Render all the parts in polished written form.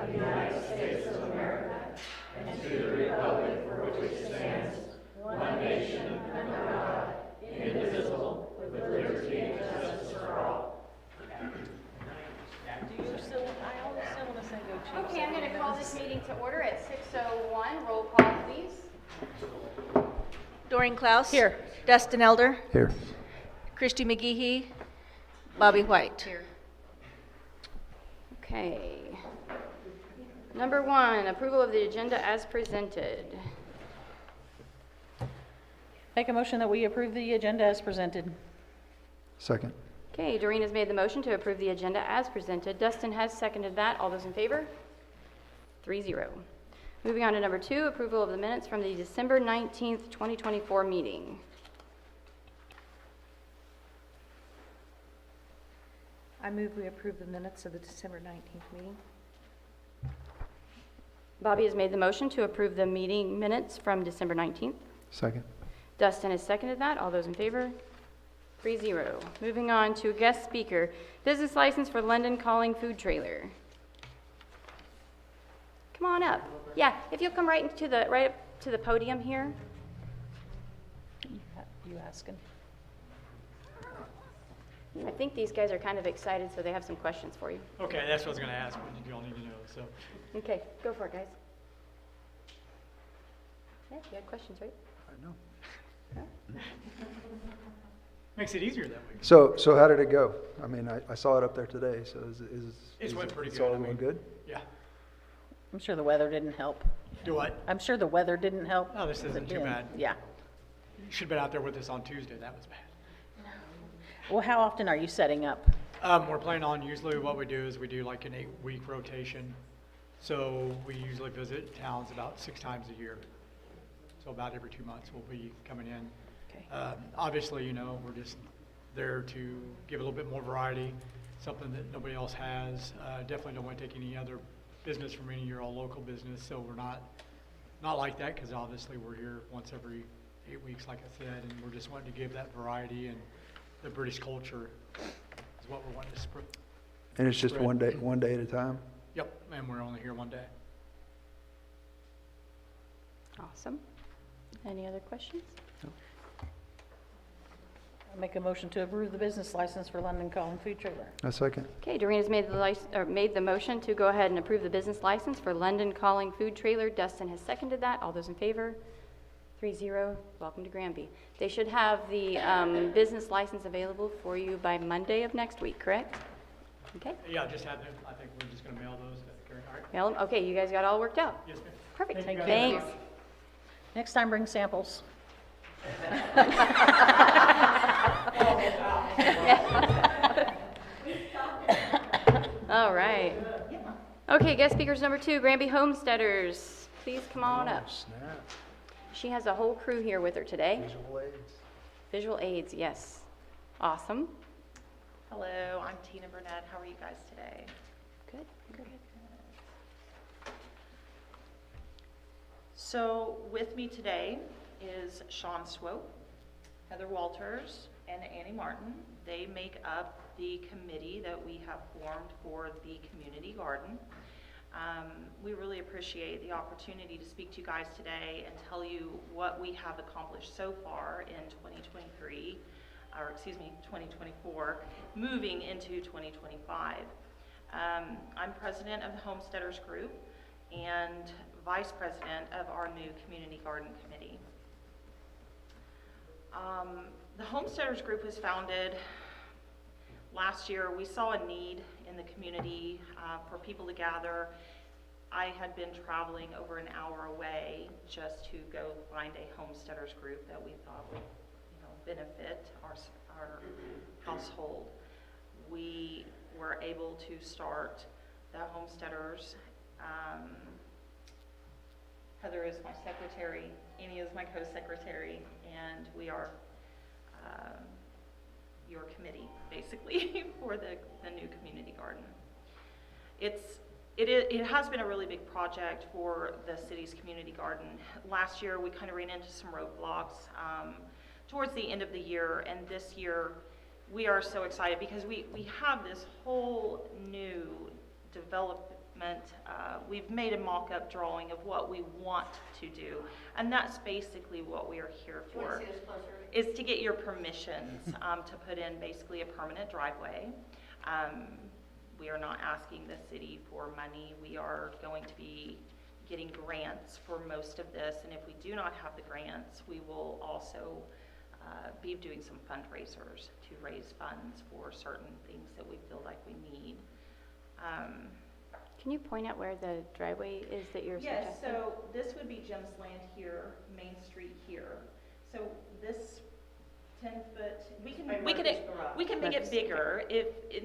Okay, I'm going to call this meeting to order at 6:01. Roll call, please. Doreen Klaus. Here. Dustin Elder. Here. Christy McGehee. Bobby White. Here. Okay. Number 1, approval of the agenda as presented. Make a motion that we approve the agenda as presented. Second. Okay, Doreen has made the motion to approve the agenda as presented. Dustin has seconded that. All those in favor? 3-0. Moving on to number 2, approval of the minutes from the December 19th, 2024 meeting. I move we approve the minutes of the December 19th meeting. Bobby has made the motion to approve the meeting minutes from December 19th. Second. Dustin has seconded that. All those in favor? 3-0. Moving on to guest speaker, business license for London Calling Food Trailer. Come on up. Yeah, if you'll come right up to the podium here. You asking? I think these guys are kind of excited, so they have some questions for you. Okay, that's what I was going to ask. What did you all need to know? So, Okay, go for it, guys. Yeah, you had questions, right? I know. makes it easier that way. So how did it go? I mean, I saw it up there today, so It's went pretty it's good. all I going mean, good? Yeah. I'm sure the weather didn't help. Do what? I'm sure the weather didn't help. Oh, this isn't too bad. Yeah. You should have been out there with us on Tuesday. That was bad. Well, how often are you setting up? We're planning on, usually what we do is we do like an 8-week rotation. So we usually visit towns about 6 times a year. So about every 2 months we'll be coming in. Okay. Obviously, you know, we're just there to give a little bit more variety, something that nobody else has. Definitely don't want to take any other business from any of your all local business. So we're not like that, because obviously we're here once every 8 weeks, like I said, and we're just wanting to give that variety, and the British culture is what we're wanting to spread. And it's just Spread. one day at a time? Yep, and we're only here one day. Awesome. Any other questions? I'll make a motion to approve the business license for London Calling Food Trailer. A second. Okay, Doreen has made the motion to go ahead and approve the business license for London Calling Food Trailer. Dustin has seconded that. All those in favor? 3-0. Welcome to Granby. They should have the business license available for you by Monday of next week, correct? Okay. Yeah, just have them. I think we're just going to mail those to Karen. All right. Mail 'em? Okay, you guys got it all worked out. Yes, ma'am. Perfect. Thank you guys. Thanks. Next time, bring samples. All right. Okay, guest speakers number 2, Granby Homesteaders. Please come on up. Oh, snap. She has a whole crew here with her today. Visual aids. Visual aids, yes. Awesome. Hello, I'm Tina Burnett. How are you guys today? Good. So with me today is Sean Swope, Heather Walters, and Annie Martin. They make up the committee that we have formed for the community garden. We really appreciate the opportunity to speak to you guys today and tell you what we have accomplished so far in 2024, moving into 2025. I'm president of the Homesteaders Group and vice president of our new community garden committee. The Homesteaders Group was founded last year. We saw a need in the community for people to gather. I had been traveling over an hour away just to go find a homesteaders group that we thought would, benefit our household. We were able to start the homesteaders. Heather is my secretary, Annie is my co-secretary, and we are your committee, basically, for the new community garden. It has been a really big project for the city's community garden. Last year, we kind of ran into some roadblocks towards the end of the year, and this year, we are so excited because we have this whole new development equipment. We've made a mock-up drawing of what we want to do, and that's basically what we are here for. Is to get your permissions to put in basically a permanent driveway. We are not asking the city for money. We are going to be getting grants for most of this, and if we do not have the grants, we will also be doing some fundraisers to raise funds for certain things that we feel like we need. Can you point out where the driveway is that you're suggesting? Yes, so this would be Jim's Land here, Main Street here. So this 10-foot, we can make it bigger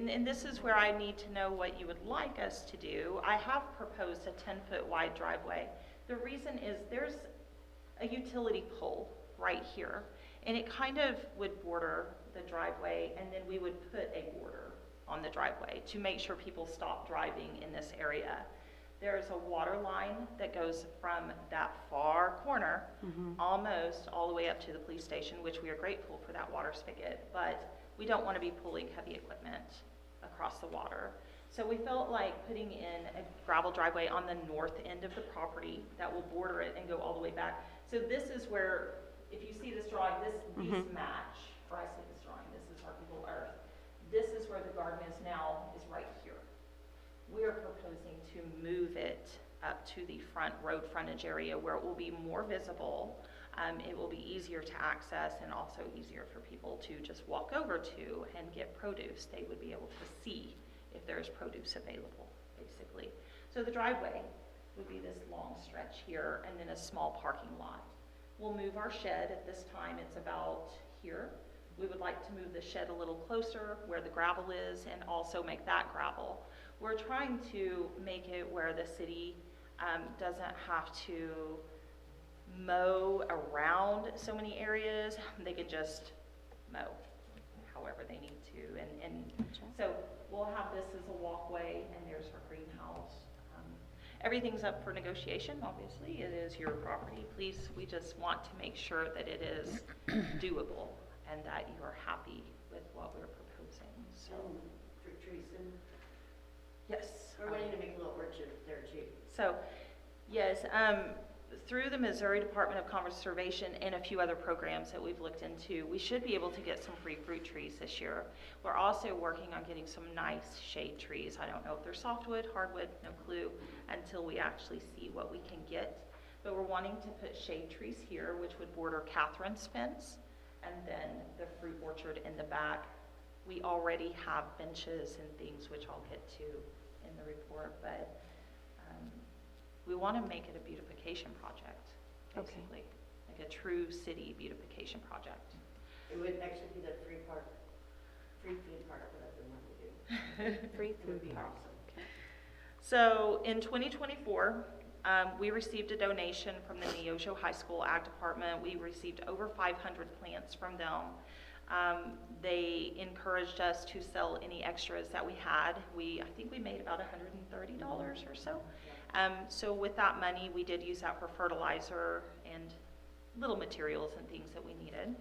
and this is where I need to know what you would like us to do. I have proposed a 10-foot wide driveway. The reason is there's a utility pole right here, and it kind of would border the driveway, and then we would put a border on the driveway to make sure people stop driving in this area. There's a water line that goes from that far corner almost all the way up to the police station, which we are grateful for that water spigot, but we don't want to be pulling heavy equipment across the water. So we felt like putting in a gravel driveway on the north end of the property that will border it and go all the way back. So this is where, if you see this drawing, these match, or I say this drawing, this is our Google Earth. This is where the garden is now, is right here. We are proposing to move it up to the front road frontage area where it will be more visible. It will be easier to access and also easier for people to just walk over to and get produce. They would be able to see if there's produce available, basically. So the driveway would be this long stretch here and then a small parking lot. We'll move our shed. At this time, it's about here. We would like to move the shed a little closer where the gravel is and also make that gravel. We're trying to make it where the city doesn't have to mow around so many areas. They could just mow however they need to. And so we'll have this as a walkway, and there's our greenhouse. Everything's up for negotiation, obviously. It is your property. Please, we just want to make sure that it is doable and that you are happy with what we're proposing. So, For trees, and yes. we're wanting to make a little orchard there too. So, yes, through the Missouri Department of Conservation and a few other programs that we've looked into, we should be able to get some free fruit trees this year. We're also working on getting some nice shade trees. I don't know if they're softwood, hardwood, no clue, until we actually see what we can get. But we're wanting to put shade trees here, which would border Catherine's fence, and then the fruit orchard in the back. We already have benches and things, which I'll get to in the report, but we want to make it a beautification project, basically, like a true city beautification project. It would actually be the free food part that I've been wanting to do. Free It would food be park. awesome. So in 2024, we received a donation from the Neosho High School Ag Department. We received over 500 plants from them. They encouraged us to sell any extras that we had. I think we made about $130 or so. So with that money, we did use that for fertilizer and little materials and things that we needed.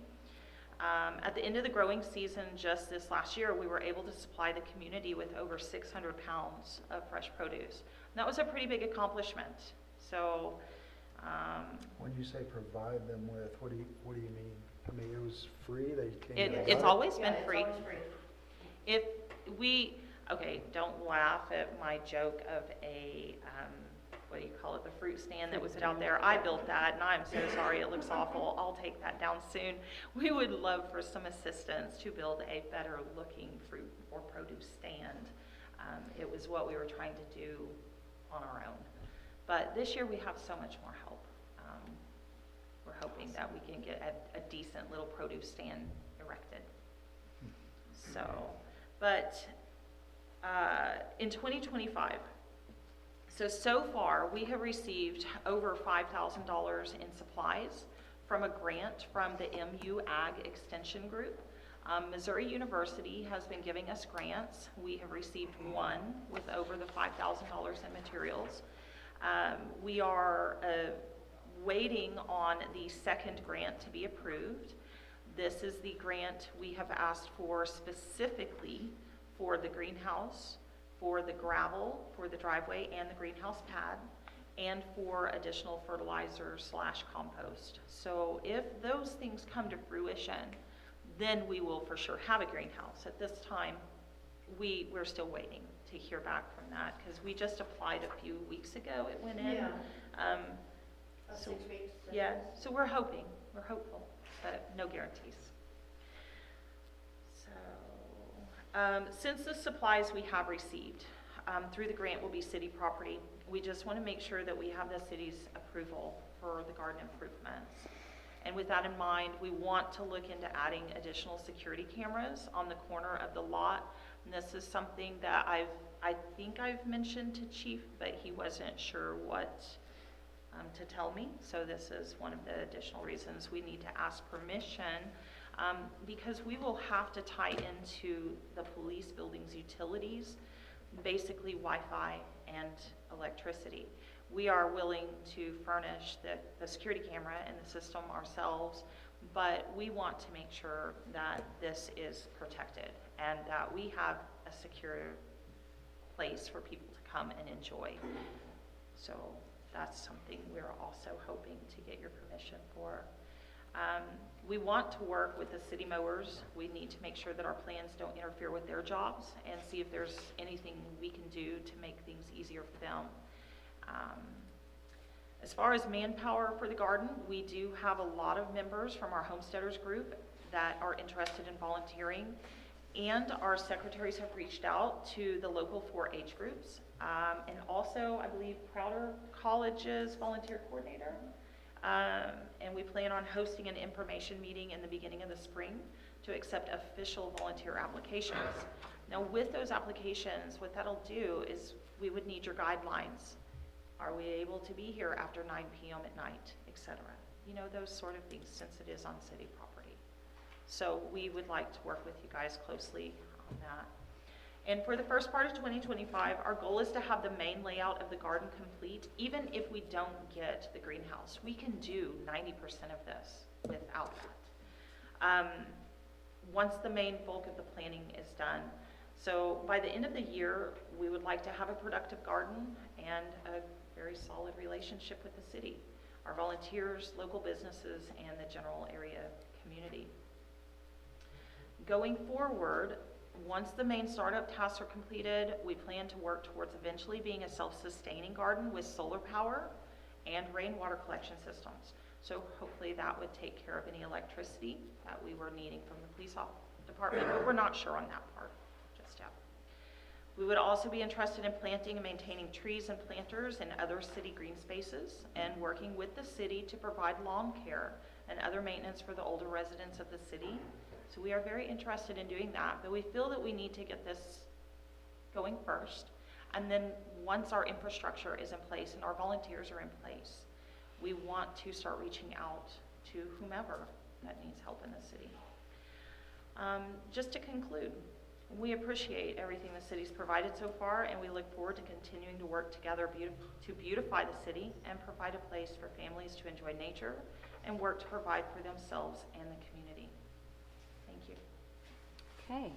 At the end of the growing season, just this last year, we were able to supply the community with over 600 pounds of fresh produce. And that was a pretty big accomplishment. So, When you say provide them with, what do you mean? I mean, it was free, they came and it's got always Yeah, been it's free. always free. If we, okay, don't laugh at my joke of a, what do you call it, the fruit stand that was out there. I built that, and I'm so sorry, it looks awful. I'll take that down soon. We would love for some assistance to build a better looking fruit or produce stand. It was what we were trying to do on our own. But this year we have so much more help. We're hoping that we can get a decent little produce stand erected. So, but in 2025, so far we have received over $5,000 in supplies from a grant from the MU Ag Extension Group. Missouri University has been giving us grants. We have received one with over the $5,000 in materials. We are waiting on the second grant to be approved. This is the grant we have asked for specifically for the greenhouse, for the gravel, for the driveway and the greenhouse pad, and for additional fertilizer/compost. So if those things come to fruition, then we will for sure have a greenhouse. At this time, we're still waiting to hear back from that, because we just applied a few weeks ago, it went in. Yeah. So- 6 weeks. Yeah, so we're hopeful, but no guarantees. So, since the supplies we have received through the grant will be city property, we just want to make sure that we have the city's approval for the garden improvements. And with that in mind, we want to look into adding additional security cameras on the corner of the lot. And this is something that I think I've mentioned to Chief, but he wasn't sure what to tell me. So this is one of the additional reasons we need to ask permission, because we will have to tie into the police building's utilities, basically Wi-Fi and electricity. We are willing to furnish the security camera and the system ourselves, but we want to make sure that this is protected and that we have a secure place for people to come and enjoy. So that's something we're also hoping to get your permission for. We want to work with the city mowers. We need to make sure that our plans don't interfere with their jobs and see if there's anything we can do to make things easier for them. As far as manpower for the garden, we do have a lot of members from our homesteaders group that are interested in volunteering, and our secretaries have reached out to the local 4-H groups, and also I believe Crowder College's volunteer coordinator. And we plan on hosting an information meeting in the beginning of the spring to accept official volunteer applications. Now with those applications, what that'll do is we would need your guidelines. Are we able to be here after 9 p.m. at night, etc.? You know, those sort of things, since it is on city property. So we would like to work with you guys closely on that. And for the first part of 2025, our goal is to have the main layout of the garden complete. Even if we don't get the greenhouse, we can do 90% of this without that. Once the main bulk of the planning is done. So by the end of the year, we would like to have a productive garden and a very solid relationship with the city, our volunteers, local businesses, and the general area community. Going forward, once the main startup tasks are completed, we plan to work towards eventually being a self-sustaining garden with solar power and rainwater collection systems. So hopefully that would take care of any electricity that we were needing from the police department, but we're not sure on that part just yet. We would also be interested in planting and maintaining trees and planters in other city green spaces and working with the city to provide lawn care and other maintenance for the older residents of the city. So we are very interested in doing that, but we feel that we need to get this going first. And then once our infrastructure is in place and our volunteers are in place, we want to start reaching out to whomever that needs help in the city. Just to conclude, we appreciate everything the city's provided so far, and we look forward to continuing to work together to beautify the city and provide a place for families to enjoy nature and work to provide for themselves and the community. Thank you. Okay,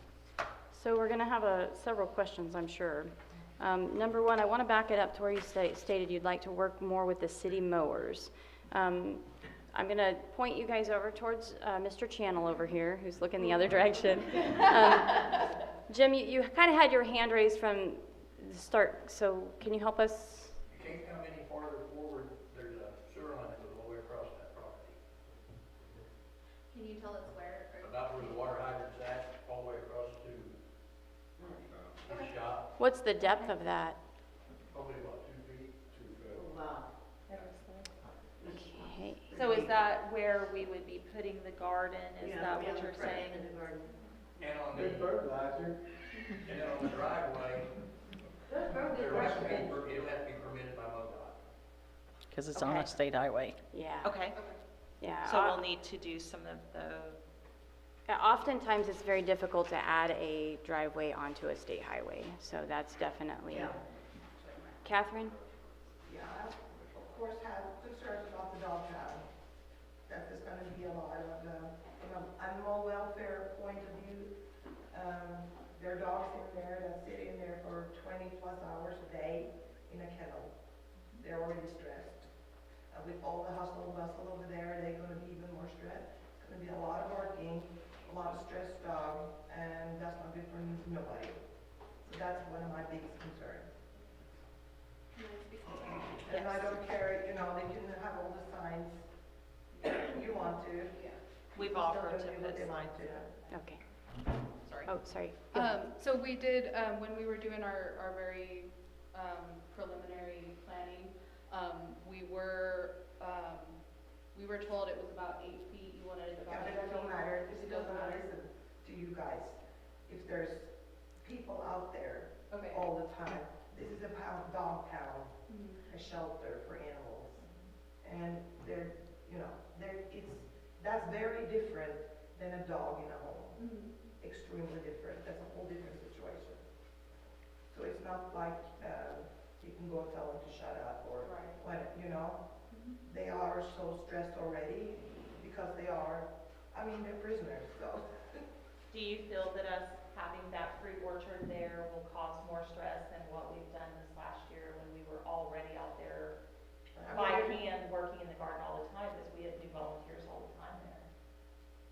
so we're going to have several questions, I'm sure. Number one, I want to back it up to where you stated you'd like to work more with the city mowers. I'm going to point you guys over towards Mr. Channel over here, who's looking the other direction. Jim, you kind of had your hand raised from the start, so can you help us? You can't come any farther forward. There's a sewer line that goes all the way across that property. Can you tell us where? About where the water hydrant's at, all the way across to the shop, What's the depth of that? probably about 2 feet. Wow. Okay. So is that where we would be putting the garden? Is that what you're saying? In the garden. And on the fertilizer. And then on the driveway, That's probably it'll have to be, frustrating. it'll have to be permitted by MoDOT. Because it's on Okay. a state highway. Yeah. Okay, Yeah. so we'll need to do some of the, Oftentimes, it's very difficult to add a driveway onto a state highway, so that's definitely. Yeah. Catherine? Yeah, I, of course, have concerns about the dog pound. That there's gonna be a lot of, from an animal welfare point of view, there are dogs in there that sit in there for 20+ hours a day in a kennel. They're already stressed. With all the hustle and bustle over there, they're gonna be even more stressed. It's gonna be a lot of barking, a lot of stressed dog, and that's not good for nobody. So that's one of my biggest concerns. And I don't care, you know, they can have all the signs you want to. We've Still offered gonna to do what put they want signs to. in. Okay. Sorry. Oh, sorry. So we did, when we were doing our very preliminary planning, we were told it was about 8 feet, you wanted it Yeah, about 8 but feet. that don't matter, it doesn't matter. listen to you guys. If there's people out there Okay. all the time, this is a dog pound, Mhm. a shelter for animals. And they're, you know, that's very different than a dog in a home. Mhm. Extremely different, that's a whole different situation. So it's not like, you can go and tell them to shut up or Right. what, you know? Mhm. They are so stressed already because they are, I mean, they're prisoners, so. Do you feel that us having that fruit orchard there will cause more stress than what we've done this last year when we were already out there by hand working in the garden all the time, because we had new volunteers all the time there?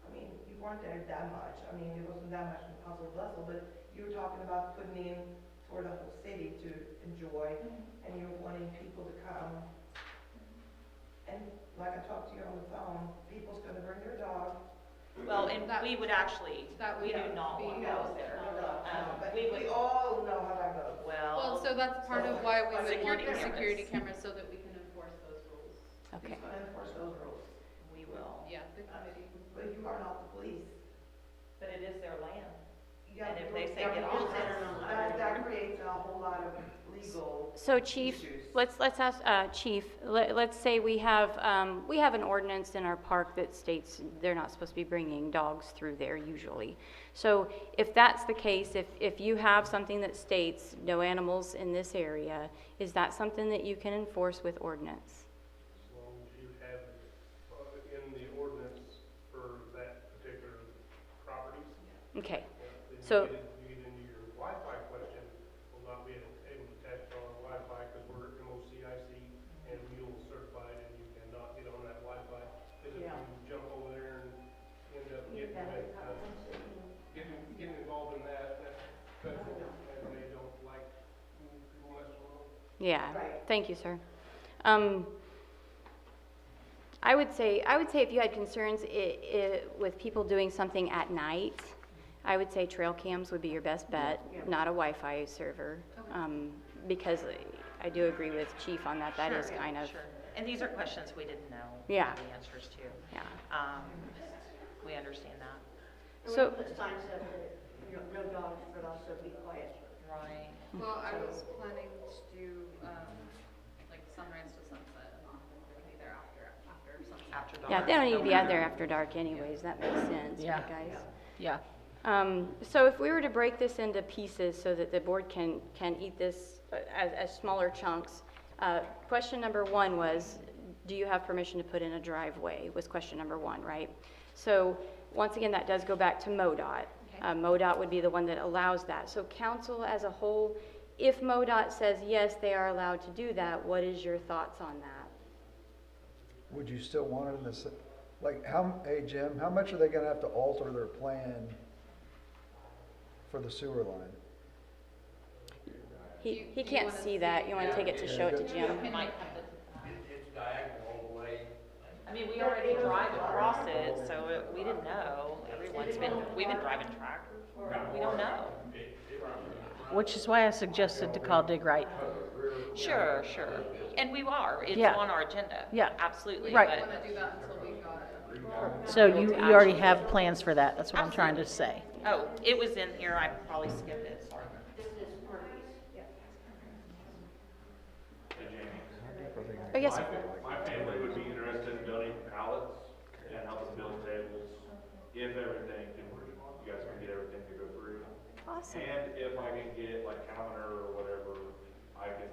I mean, you weren't there that much, I mean, it wasn't that much in hustle bustle, but you were talking about putting in for the whole city to enjoy, and you were wanting people to come. And like I talked to you on the phone, people's gonna bring their dog. Well, and we would actually, That we would do not be- want those there. But We we would, all know how that goes. Well, so that's part of why we would want Security the cameras. security cameras, so that we can enforce those rules. Okay. Who's gonna enforce those rules? we will, Yeah, the committee. But you are not the police. but it is their land. Yeah, And if but they say get off, that creates a whole lot of legal So Chief, issues. let's ask, Chief, let's say we have an ordinance in our park that states they're not supposed to be bringing dogs through there usually. So if that's the case, if you have something that states no animals in this area, is that something that you can enforce with ordinance? As long as you have it in the ordinance for that particular properties. Okay, Then So- you get into your Wi-Fi question, will not be able to test on Wi-Fi because we're MOCIC and mule certified and you cannot get on that Wi-Fi. Because if Yeah. you jump over there and end up getting involved in that, that's federal and they don't like people messing around. yeah, Right. thank you, sir. I would say if you had concerns with people doing something at night, I would say trail cams would be your best bet, not a Wi-Fi server. Because I do agree with Chief on that, that is Sure, kind of, sure. And these are questions we didn't know Yeah. the answers to. yeah. We understand that. So- We put signs up that, you know, no dogs, but also be quiet. Right. Well, I was planning to do, like sunrise to sunset, and not be there after sunset. After dark. Yeah, they don't need to be out there after dark anyways, that makes sense, Yeah. right, guys? Yeah. So if we were to break this into pieces so that the board can eat this as smaller chunks, question number one was, do you have permission to put in a driveway, was question number one, right? So, once again, that does go back to MoDOT. MoDOT would be the one that allows that. So council as a whole, if MoDOT says yes, they are allowed to do that, what is your thoughts on that? Would you still want it in the, like, hey Jim, how much are they gonna have to alter their plan for the sewer line? He Do you can't wanna see that, you wanna take it to show it to Jim? We might have to, It's diagonal all the way. I mean, we already drive across it, so we didn't know. We've been driving track. We don't know. Which is why I suggested to call Dig Right. Sure. And we are. It's Yeah. on our agenda. Yeah. Absolutely. Right. but- I want to do that until we got it. So you already have plans for that, that's what I'm trying to say. Oh, it was in here. I probably skipped it. Sorry. This is Murphy's. Oh, yes, sir. My family would be interested in donating pallets and helping build tables, if everything, if you guys can get everything to go through. Awesome. And if I can get like counter or whatever, I can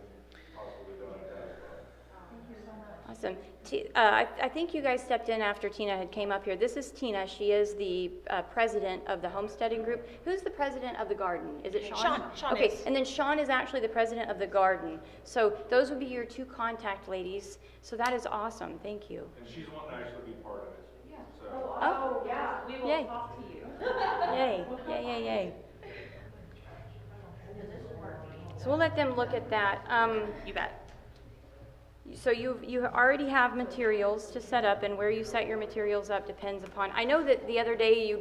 possibly donate that as well. Awesome. I think you guys stepped in after Tina had came up here. This is Tina. She is the president of the homesteading group. Who's the president of the garden? Is it Sean? Sean Okay, is. and then Sean is actually the president of the garden. So those would be your two contact ladies. So that is awesome. Thank you. And she's wanting to actually be part of it. Yeah. So, Oh, yeah, we will Yay. talk to you. yay, yay, yay, yay. So we'll let them look at that. You bet. So you already have materials to set up, and where you set your materials up depends upon, I know that the other day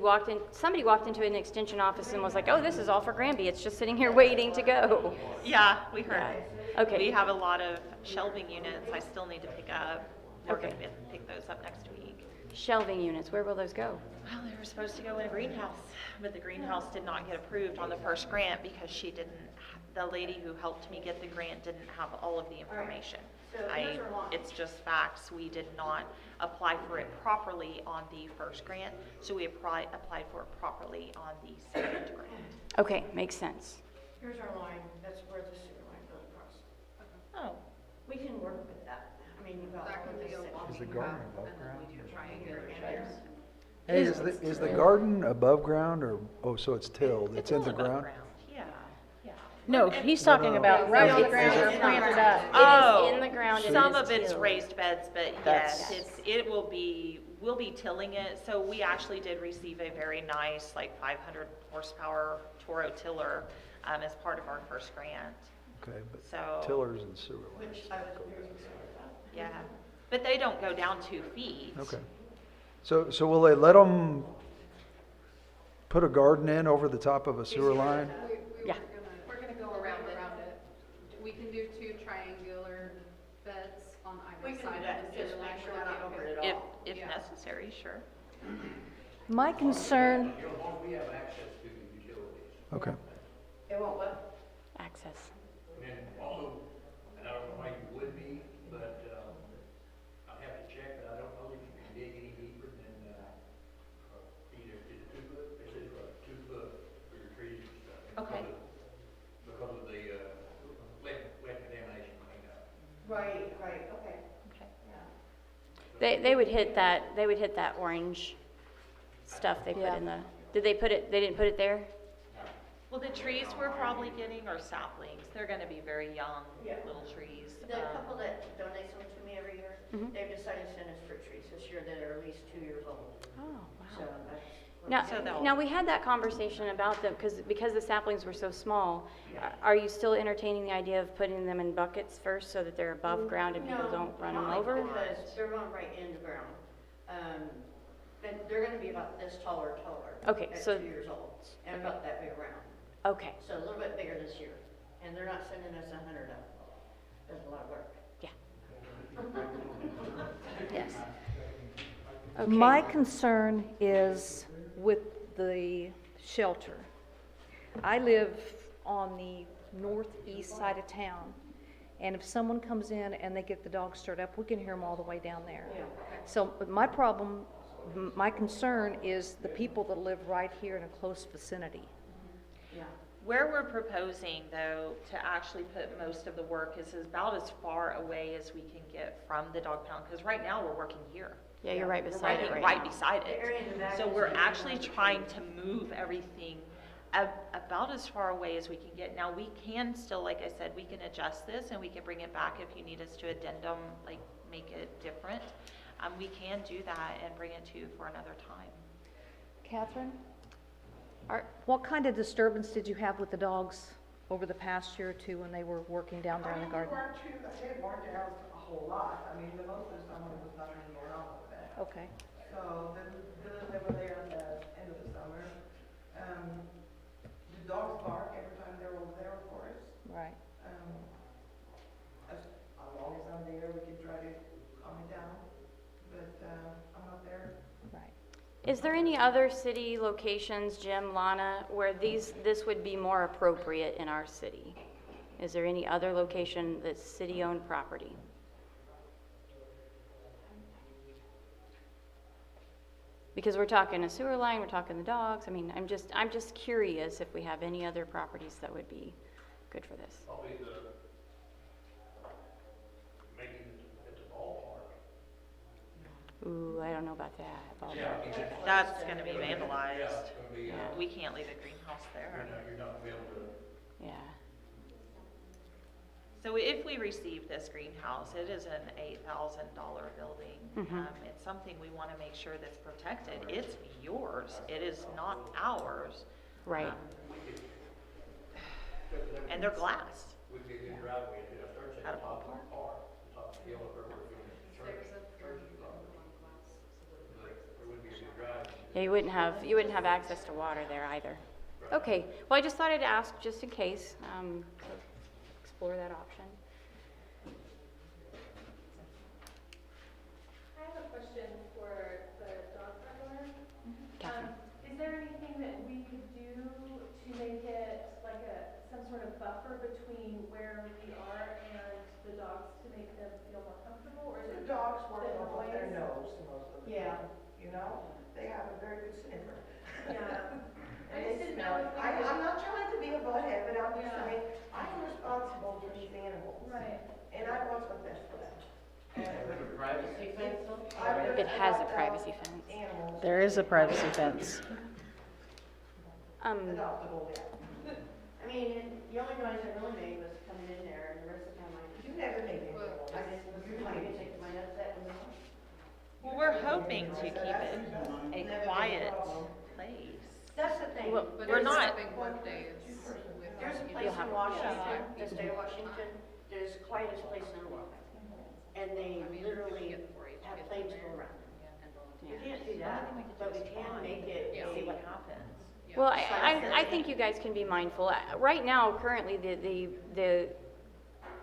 somebody walked into an extension office and was like, oh, this is all for Granby, it's just sitting here waiting to go. Yeah, we heard. Yeah. Okay. We have a lot of shelving units I still need to pick up. We're Okay. gonna pick those up next week. Shelving units, where will those go? Well, they were supposed to go in a greenhouse, but the greenhouse did not get approved on the first grant because the lady who helped me get the grant didn't have all of the information. It's just facts. We did not apply for it properly on the first grant, so we applied for it properly on the second grant. Okay, makes sense. Here's our line, that's where the sewer line goes across. Oh, We can work with that. I mean, you've got That all can of be this. a walking Is the path, garden and above then ground? we do triangular chairs. Hey, is the garden above ground or, oh, so it's tilled, it's in all the above ground? Yeah, yeah. No, he's talking about right on the ground or planted up. Oh, It is in the ground and some it is of it's tilled. raised beds, but That's- yes, we'll be tilling it. So we actually did receive a very nice, like 500 horsepower Toro tiller as part of our first grant. Okay, but So, tillers and sewer lines. Which I was very concerned about. yeah, but they don't go down 2 feet. Okay. So will they let them put a garden in over the top of a sewer line? Yeah. We're gonna go around it. We can do 2 triangular beds on We either can do side that, of the just sewer make line. sure we're not over it at If, all. if Yeah. necessary, sure. My concern, Okay. It won't what? Access. And also, and I don't know why you would be, but, I'll have to check, but I don't know if you can dig any deeper than, either, is it 2 foot? It says, 2 foot for your trees and stuff. Okay. Because of the, wet contamination cleanup. Right, okay. Okay. They would hit that orange stuff they put in the, did they put it, they didn't put it there? Well, the trees we're probably getting are saplings. They're gonna be very young, Yeah. little trees. The couple that donates them to me every year, Mhm. they've decided to send us fruit trees this year that are at least 2 years old. Oh, So wow. that's. So they'll- Now, we had that conversation about them, because the saplings were so small. Are you still entertaining the idea of putting them in buckets first so that they're above ground and people don't run them over? Because they're going right into ground. And they're gonna be about this tall or taller. Okay, at so- 2 years old, and about that big around. Okay, So a little bit bigger this year. And they're not sending us 100 of them. That's a lot of work. yes. my Okay, concern is with the shelter. I live on the northeast side of town, and if someone comes in and they get the dogs stirred up, we can hear them all the way down there. Yeah. So but my concern is the people that live right here in a close vicinity. Yeah. Where we're proposing, though, to actually put most of the work is about as far away as we can get from the dog pound, because right now we're working here. yeah, you're right beside it right Right now. beside The area in the it. back So is we're really actually nice. trying to move everything about as far away as we can get. Now, we can still, like I said, we can adjust this and we can bring it back if you need us to addendum, like, make it different. We can do that and bring it to you for another time. Catherine? What kind of disturbance did you have with the dogs over the past year or two when they were working down there in the garden? They weren't down a whole lot. I mean, the most of the summer was nothing going on with that. Okay. So they were there at the end of the summer. The dogs bark every time they're over there, of course. Right. As long as I'm there, we can try to calm it down. But I'm not there. Right. Is there any other city locations, Jim, Lana, where this would be more appropriate in our city? Is there any other location that's city-owned property? Because we're talking a sewer line, we're talking the dogs. I mean, I'm just curious if we have any other properties that would be good for this. Probably making it at the ballpark. about that. Ball Yeah, pit. That's gonna be Yeah, vandalized. it's gonna be, We can't leave a greenhouse there. you're not gonna be able to. Yeah. So if we receive this greenhouse, it is an $8,000 building. Mhm. It's something we want to make sure that's protected. It's yours. It is not ours. Right. And they're glass. We could get driveway, and it starts at Out the of top of ballpark. the car, the top of the hill, where we're doing the church, There's a church is probably. But there would be a good drive. Yeah, you wouldn't have access to water there either. Okay, well, I just thought I'd ask just in case, to explore that option. I have a question for the dog park owner. Catherine. Is there anything that we could do to make it like some sort of buffer between where we are and the dogs to make them feel more comfortable, or is The it? dogs work the off of their noise? nose most of the Yeah. time, you know? They have a very good sniffer. Yeah. I And just they didn't smell know it. if we could. I'm not trying to be a butthead, but I'm just Yeah. saying, I am responsible for these animals. Right. And I want what's best for them. Privacy fence though? It has a privacy fence. Animals. There is a privacy fence. Adoptable, yeah. I mean, the only noise I really made was coming in there, and the rest of the time You never made me. Well, I just, I didn't take my nuts out and Well, we're hoping to keep it a quiet place. That's the thing. Well, But We're it's not- having work days with. There's a you place You'll in have- Washington, the state of Washington, that is the quietest place in the world. And they I mean, literally get the 4-H have kids planes in go there around. and We volunteer. can't do that, but we can make it Yeah. See a, what happens. Yeah. Well, I think you guys can be mindful. Right now, currently, the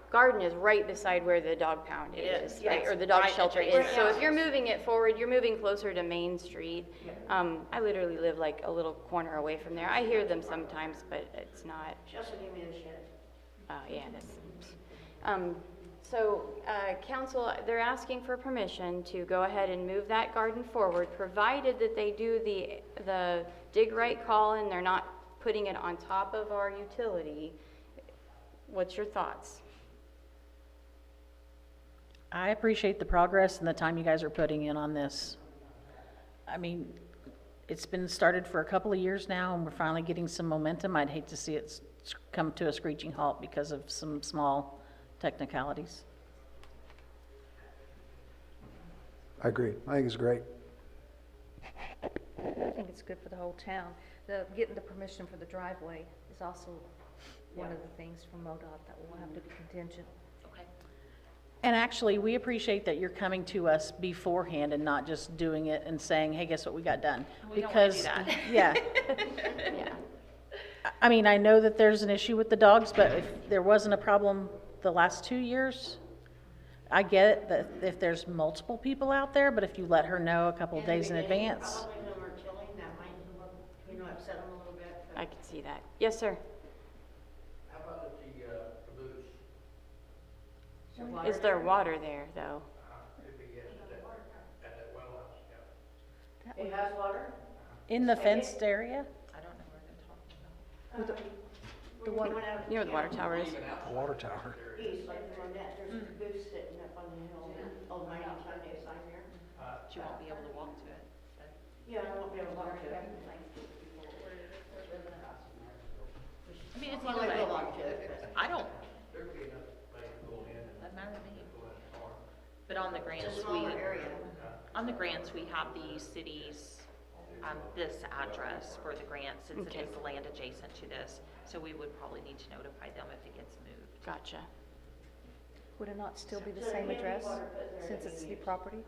garden is right beside where the dog pound It is, is, right, yes. or the dog Right shelter is. adjacent. So if you're moving it forward, you're moving closer to Main Street. I literally live like a little corner away from there. I hear them sometimes, but it's not, Chelsea gave me the shit. yeah, that's, so, council, they're asking for permission to go ahead and move that garden forward, provided that they do the dig right call and they're not putting it on top of our utility. What's your thoughts? I appreciate the progress and the time you guys are putting in on this. I mean, it's been started for a couple of years now, and we're finally getting some momentum. I'd hate to see it come to a screeching halt because of some small technicalities. I agree. I think it's great. I think it's good for the whole town. Getting the permission for the driveway is also one of the things from MoDOT that will have to be contingent. Okay. And actually, we appreciate that you're coming to us beforehand and not just doing it and saying, hey, guess what, we got done. We don't wanna do Because, that. yeah. Yeah. I mean, I know that there's an issue with the dogs, but if there wasn't a problem the last 2 years, I get it that if there's multiple people out there, but if you let her know a couple of days in advance. Probably when we're killing, that might, upset them a little bit. but- I can see that. Yes, sir. How about at the caboose? Is there water there, though? If he gets at that well house, yeah. It has water? In the fenced area? I don't know where they're talking about. The water, You know where the water tower is? The water tower. East, like from that, there's a goose sitting up on the hill, on my Sunday sign here. But you won't be able to walk to it. But Yeah, I won't be able to walk to it. I mean, it's Well, either I way. will walk to it. I don't, There'd be enough space to go in and doesn't matter to me. go in the car. But on the grant It's a suite, smaller area. on the grants, we have the city's, this address for the grant, since it Okay. is the land adjacent to this. So we would probably need to notify them if it gets moved. Gotcha. would it not still be the So same there can't be address, water put there since that it's we city use. property?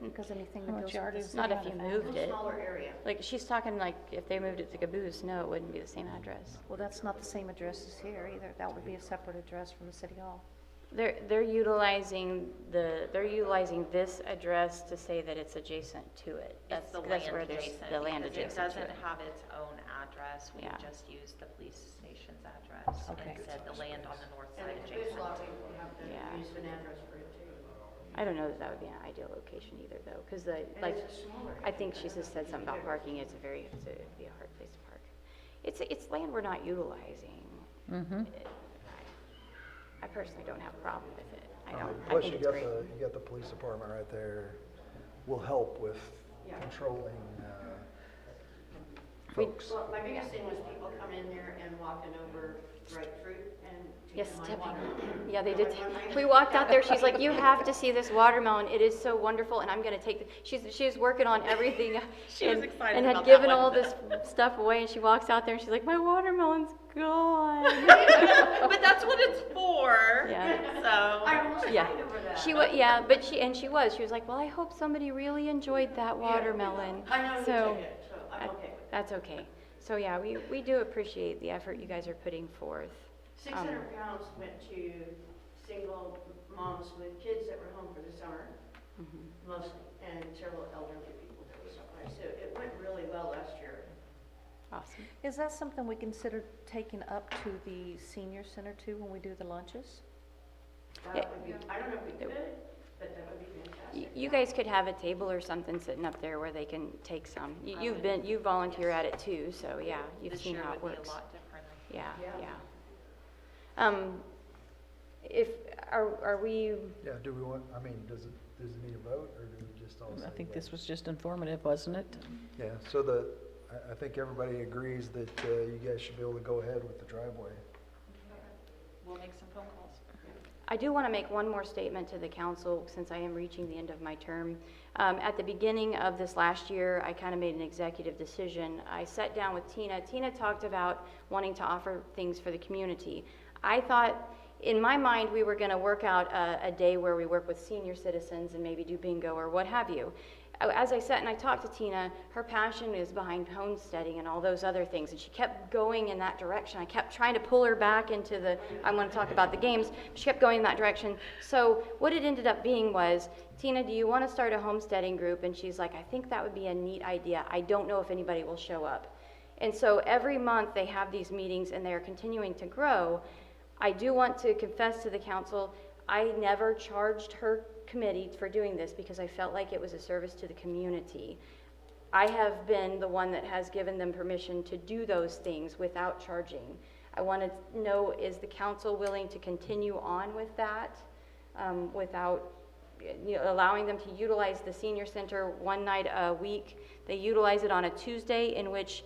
Because anything How that much goes yard with is the Not city if you has a moved fence. it. Smaller area. Like, she's talking like if they moved it to Caboose, no, it wouldn't be the same address. Well, that's not the same address as here either. That would be a separate address from the city hall. They're utilizing this address to say that it's adjacent to it. It's the That's where land there's adjacent, the land because adjacent it to doesn't it. have its own address. We Yeah. just used the police station's address Okay. and said the land on the north And side the caboose lot, adjacent. we will have to Yeah. use an address for it too. I don't know that that would be an ideal location either, though, because And like, it's a smaller I think she just said something about parking. It'd be a hard place to park. It's land we're not utilizing. Mm-hmm. I personally don't have a problem with it. I don't. I Plus, think you it's got great. the police department right there. will help with Yeah. controlling, We- folks. Well, my biggest thing was people coming in there and walking over dried fruit and Yes, taking my tipping. watermelon. Yeah, they did. Remember when We walked out there, she's like, you have to see this watermelon, it is so wonderful, and I'm gonna take the, she was working on everything. She was and- excited And had about that given one. all this stuff away, and she walks out there and she's like, my watermelon's gone. But that's what it's for. Yeah. So. I almost Yeah. cried over that. She was, yeah, but she was like, well, I hope somebody really enjoyed that watermelon. I know you So, took it, so I'm okay with it. that's okay. So, yeah, we do appreciate the effort you guys are putting forth. 600 pounds went to single moms with kids that were home for the summer, Mhm. mostly, and several elderly people that was supplied. So it went really well last year. Awesome. Is that something we consider taking up to the senior center too when we do the lunches? That would be, I don't know if we could, but that would be fantastic. You guys could have a table or something sitting up there where they can take some. You volunteer at it too, so yeah, you've This seen year how it would be works. a lot different. Yeah, Yeah. yeah. Are we, Yeah, do we want, I mean, does it need a vote, or do we just all say? I think vote? this was just informative, wasn't it? Yeah, so I think everybody agrees that you guys should be able to go ahead with the driveway. We'll make some phone calls. I do want to make one more statement to the council, since I am reaching the end of my term. At the beginning of this last year, I kind of made an executive decision. I sat down with Tina. Tina talked about wanting to offer things for the community. I thought, in my mind, we were going to work out a day where we work with senior citizens and maybe do bingo or what have you. As I sat and I talked to Tina, her passion is behind homesteading and all those other things, and she kept going in that direction. I kept trying to pull her back into the, I want to talk about the games, but she kept going in that direction. So what it ended up being was, Tina, do you want to start a homesteading group? And she's like, I think that would be a neat idea. I don't know if anybody will show up. And so every month they have these meetings and they are continuing to grow. I do want to confess to the council, I never charged her committee for doing this because I felt like it was a service to the community. I have been the one that has given them permission to do those things without charging. I want to know, is the council willing to continue on with that without allowing them to utilize the senior center one night a week? They utilize it on a Tuesday, in which,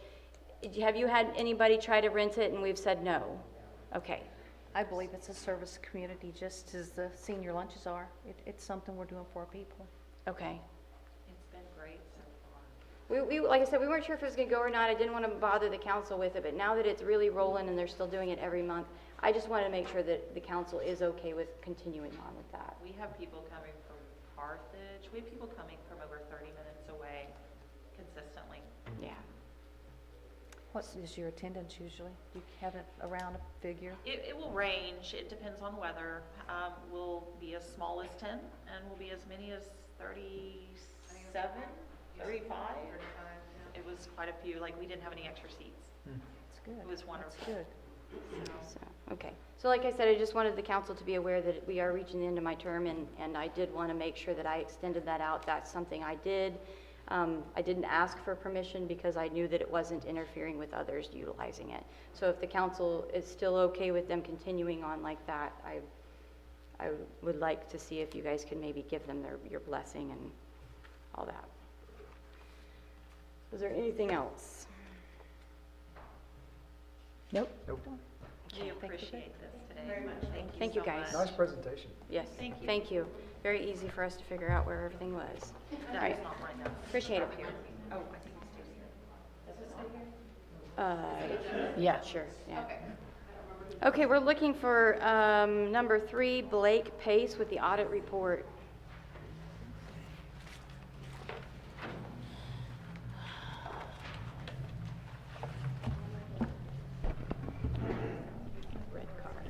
have you had anybody try to rent it and we've said no? Okay. I believe it's a service community, just as the senior lunches are. It's something we're doing for our people. Okay. It's been great so far. We, like I said, we weren't sure if it was going to go or not. I didn't want to bother the council with it, but now that it's really rolling and they're still doing it every month, I just wanted to make sure that the council is okay with continuing on with that. We have people coming from Carthage. We have people coming from over 30 minutes away consistently. Yeah. What is your attendance usually? Do you have it around a figure? It will range. It depends on weather. We'll be as small as 10 and we'll be as many as 37, 35. It was quite a few. Like, we didn't have any extra seats. It's good. It was wonderful. It's good. So, okay. So like I said, I just wanted the council to be aware that we are reaching the end of my term, and I did want to make sure that I extended that out. That's something I did. I didn't ask for permission because I knew that it wasn't interfering with others utilizing it. So if the council is still okay with them continuing on like that, I would like to see if you guys could maybe give them your blessing and all that. Is there anything else? Nope. Nope. We appreciate this today. Very much. Thank you, so guys. much. Nice presentation. Yes. Thank you. Thank you. Very easy for us to figure out where everything was. That Right. is not mine, though. Appreciate it. Up here. Oh, I think it's Stacy. Yeah, sure, yeah. Okay, we're looking for number 3, Blake Pace with the audit report. Red card.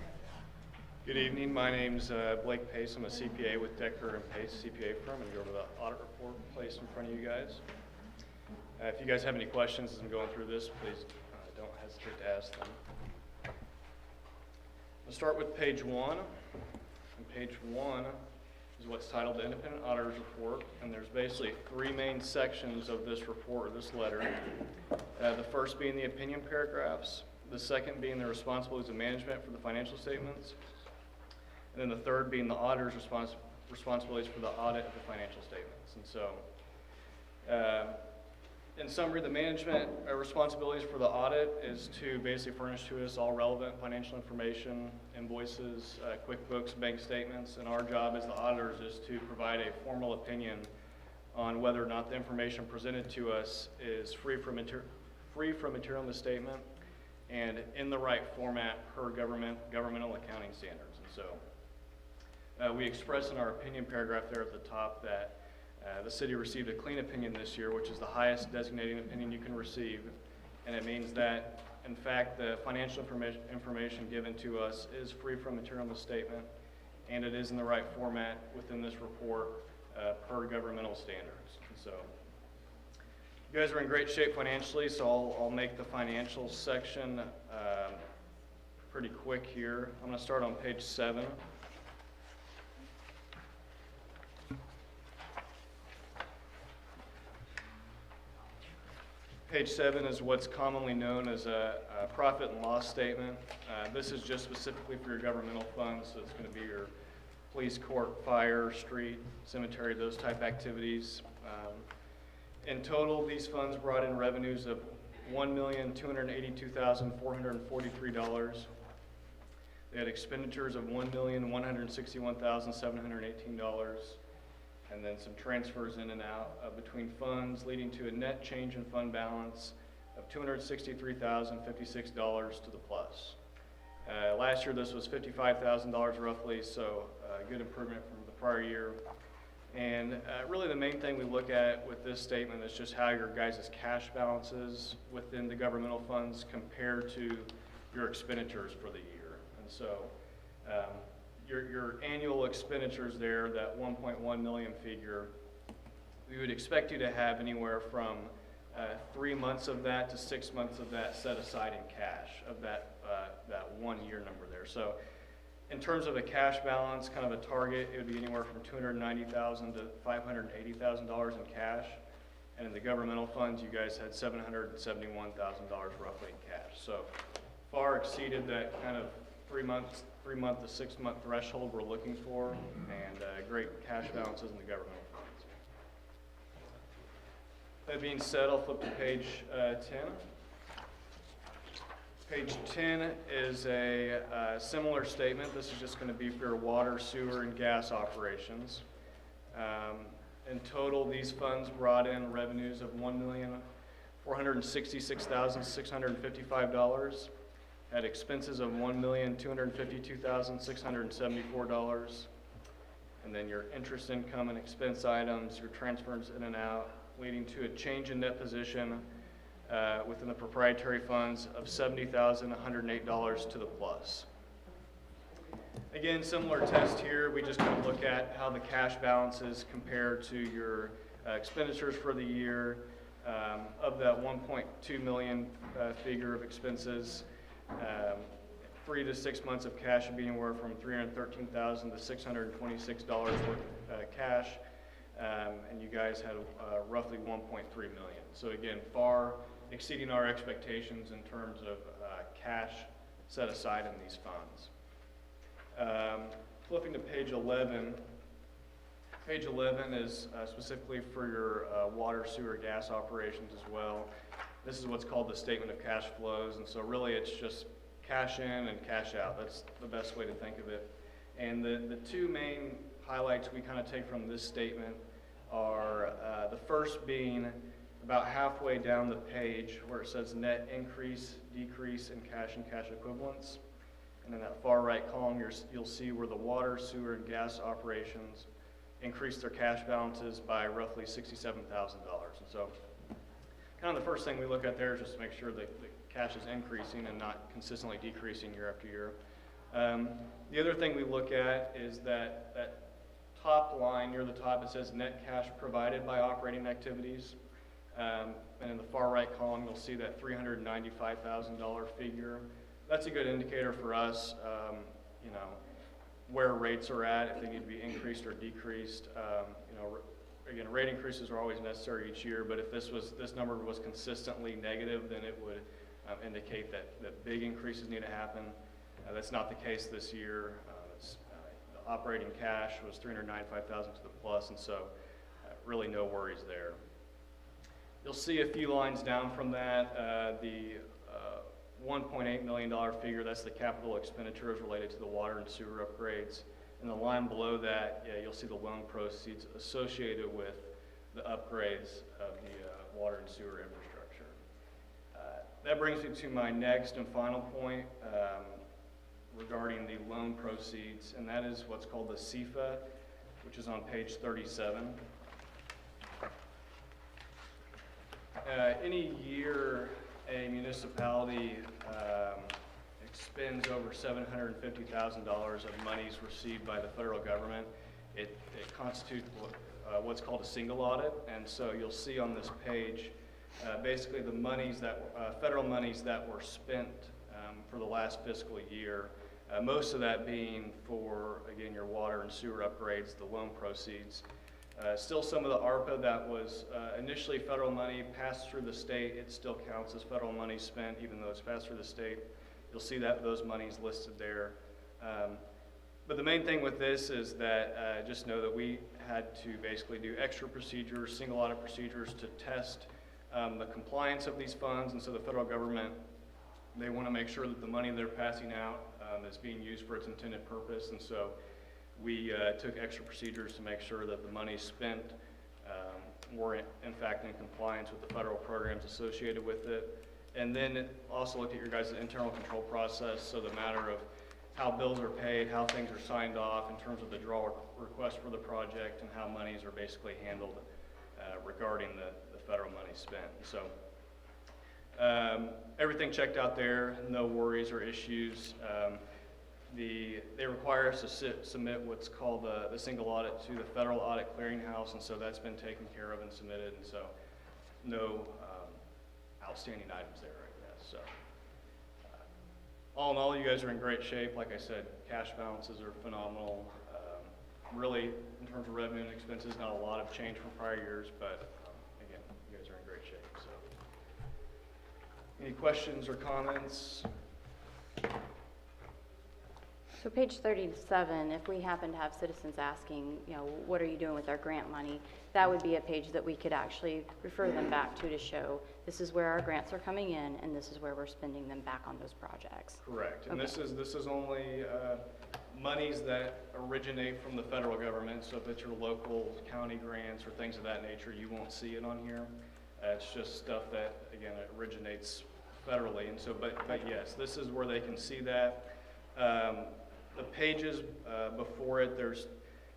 Good evening, my name's Blake Pace. I'm a CPA with Decker and Pace CPA firm, and go over the audit report placed in front of you guys. If you guys have any questions as I'm going through this, please don't hesitate to ask them. We'll start with page 1. And page 1 is what's titled the Independent Auditor's Report, and there's basically 3 main sections of this report, or this letter. The first being the opinion paragraphs, the second being the responsibilities of management for the financial statements, and then the third being the auditor's responsibilities for the audit of the financial statements. And so, in summary, the management responsibilities for the audit is to basically furnish to us all relevant financial information, invoices, QuickBooks, bank statements, and our job as the auditors is to provide a formal opinion on whether or not the information presented to us is free from material misstatement and in the right format per governmental accounting standards. And so we express in our opinion paragraph there at the top that the city received a clean opinion this year, which is the highest designating opinion you can receive. And it means that, in fact, the financial information given to us is free from material misstatement, and it is in the right format within this report per governmental standards. And so you guys are in great shape financially, so I'll make the financials section pretty quick here. I'm going to start on page 7. Page 7 is what's commonly known as a profit and loss statement. This is just specifically for your governmental funds, so it's going to be your police, court, fire, street, cemetery, those type activities. In total, these funds brought in revenues of $1,282,443. They had expenditures of $1,161,718. And then some transfers in and out between funds, leading to a net change in fund balance of $263,056 to the plus. Last year this was $55,000 roughly, so a good improvement from the prior year. And really the main thing we look at with this statement is just how your guys' cash balances within the governmental funds compare to your expenditures for the year. And so your annual expenditures there, that 1.1 million figure, we would expect you to have anywhere from 3 months of that to 6 months of that set aside in cash of that 1 year number there. So in terms of a cash balance, kind of a target, it would be anywhere from $290,000 to $580,000 in cash. And in the governmental funds, you guys had $771,000 roughly in cash. So far exceeded that kind of 3 month to 6 month threshold we're looking for, and great cash balances in the governmental funds. That being said, I'll flip to page 10. Page 10 is a similar statement. This is just going to be for your water, sewer, and gas operations. In total, these funds brought in revenues of $1,466,655. Had expenses of $1,252,674, and then your interest income and expense items, your transfers in and out, leading to a change in net position within the proprietary funds of $70,108 to the plus. Again, similar test here. We just kind of look at how the cash balances compare to your expenditures for the year. Of that 1.2 million figure of expenses, 3 to 6 months of cash would be anywhere from $313,000 to $626 worth of cash, and you guys had roughly 1.3 million. So again, far exceeding our expectations in terms of cash set aside in these funds. Flipping to page 11. Page 11 is specifically for your water, sewer, gas operations as well. This is what's called the statement of cash flows, and so really it's just cash in and cash out. That's the best way to think of it. And the two main highlights we kind of take from this statement are the first being about halfway down the page where it says net increase, decrease in cash and cash equivalents. And in that far right column, you'll see where the water, sewer, and gas operations increased their cash balances by roughly $67,000. And so kind of the first thing we look at there is just to make sure that the cash is increasing and not consistently decreasing year after year. The other thing we look at is that top line near the top, it says net cash provided by operating activities. And in the far right column, you'll see that $395,000 figure. That's a good indicator for us, where rates are at, if they need to be increased or decreased. Again, rate increases are always necessary each year, but if this number was consistently negative, then it would indicate that big increases need to happen. That's not the case this year. The operating cash was $395,000 to the plus, and so really no worries there. You'll see a few lines down from that, the $1.8 million figure, that's the capital expenditures related to the water and sewer upgrades. And the line below that, you'll see the loan proceeds associated with the upgrades of the water and sewer infrastructure. That brings me to my next and final point regarding the loan proceeds, and that is what's called the CFA, which is on page 37. Any year a municipality expends over $750,000 of monies received by the federal government, it constitutes what's called a single audit. And so you'll see on this page basically the monies that federal monies that were spent for the last fiscal year. Most of that being for, again, your water and sewer upgrades, the loan proceeds. Still some of the ARPA that was initially federal money passed through the state, it still counts as federal money spent even though it's passed through the state. You'll see that those monies listed there. But the main thing with this is that just know that we had to basically do extra procedures, single audit procedures to test the compliance of these funds. And so the federal government, they want to make sure that the money they're passing out is being used for its intended purpose. And so we took extra procedures to make sure that the money spent were in fact in compliance with the federal programs associated with it. And then also looked at your guys' internal control process, so the matter of how bills are paid, how things are signed off in terms of the draw request for the project, and how monies are basically handled regarding the federal money spent. So everything checked out there, no worries or issues. They require us to submit what's called the single audit to the Federal Audit Clearinghouse, and so that's been taken care of and submitted, and so no outstanding items there right now. So all in all, you guys are in great shape. Like I said, cash balances are phenomenal. Really, in terms of revenue and expenses, not a lot of change from prior years, but again, you guys are in great shape. So any questions or comments? So page 37, if we happen to have citizens asking, you know, what are you doing with our grant money? That would be a page that we could actually refer them back to show this is where our grants are coming in and this is where we're spending them back on those projects. Correct. And Okay. this is only monies that originate from the federal government. So if it's your local county grants or things of that nature, you won't see it on here. It's just stuff that, again, it originates federally. And so, but yes, this is where they can see that. The pages before it, there's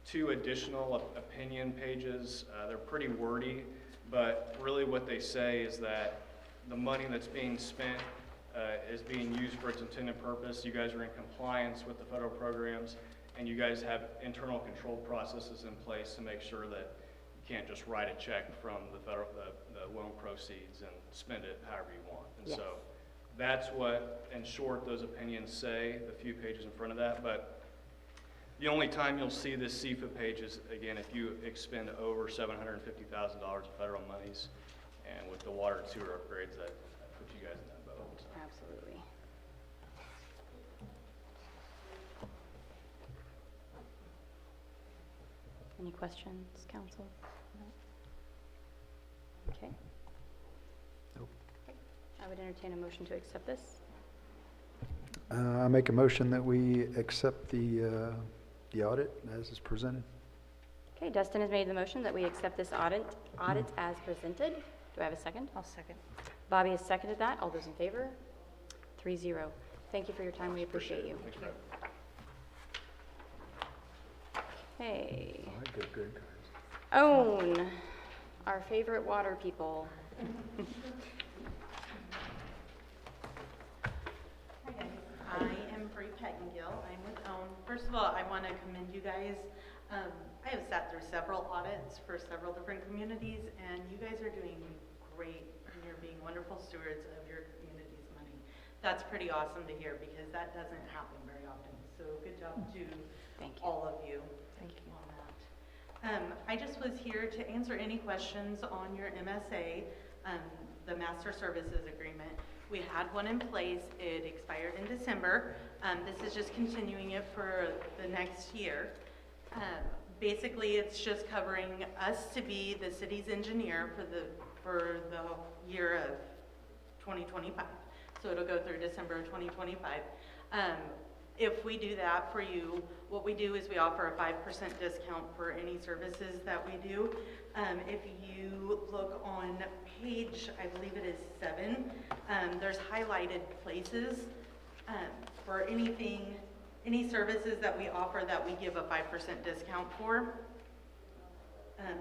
2 additional opinion pages. They're pretty wordy, but really what they say is that the money that's being spent is being used for its intended purpose. You guys are in compliance with the federal programs, and you guys have internal control processes in place to make sure that you can't just write a check from the loan proceeds and spend it however you want. And Yes. so that's what, in short, those opinions say, the few pages in front of that. But the only time you'll see this CFA page is, again, if you expend over $750,000 of federal monies, and with the water and sewer upgrades, that puts you guys in that boat. Absolutely. Any questions, council? No? Okay. Nope. I would entertain a motion to accept this. I make a motion that we accept the audit as is presented. Okay, Dustin has made the motion that we accept this audit as presented. Do I have a second? I'll second. Bobby has seconded that. All those in favor? 3-0. Thank you for your time. We appreciate you. Thanks, Brad. Okay. I get good guys. Own, our favorite water people. Hi guys, I am Bree Pettingill, I'm with OWN. First of all, I want to commend you guys. I have sat through several audits for several different communities, and you guys are doing great, and you're being wonderful stewards of your community's money. That's pretty awesome to hear, because that doesn't happen very often. So good job to all of you. Thank you. On that. I just was here to answer any questions on your MSA, the Master Services Agreement. We had one in place, it expired in December. This is just continuing it for the next year. Basically, it's just covering us to be the city's engineer for the year of 2025. So it'll go through December of 2025. If we do that for you, what we do is we offer a 5% discount for any services that we do. If you look on page, I believe it is 7, there's highlighted places for any services that we offer that we give a 5% discount for.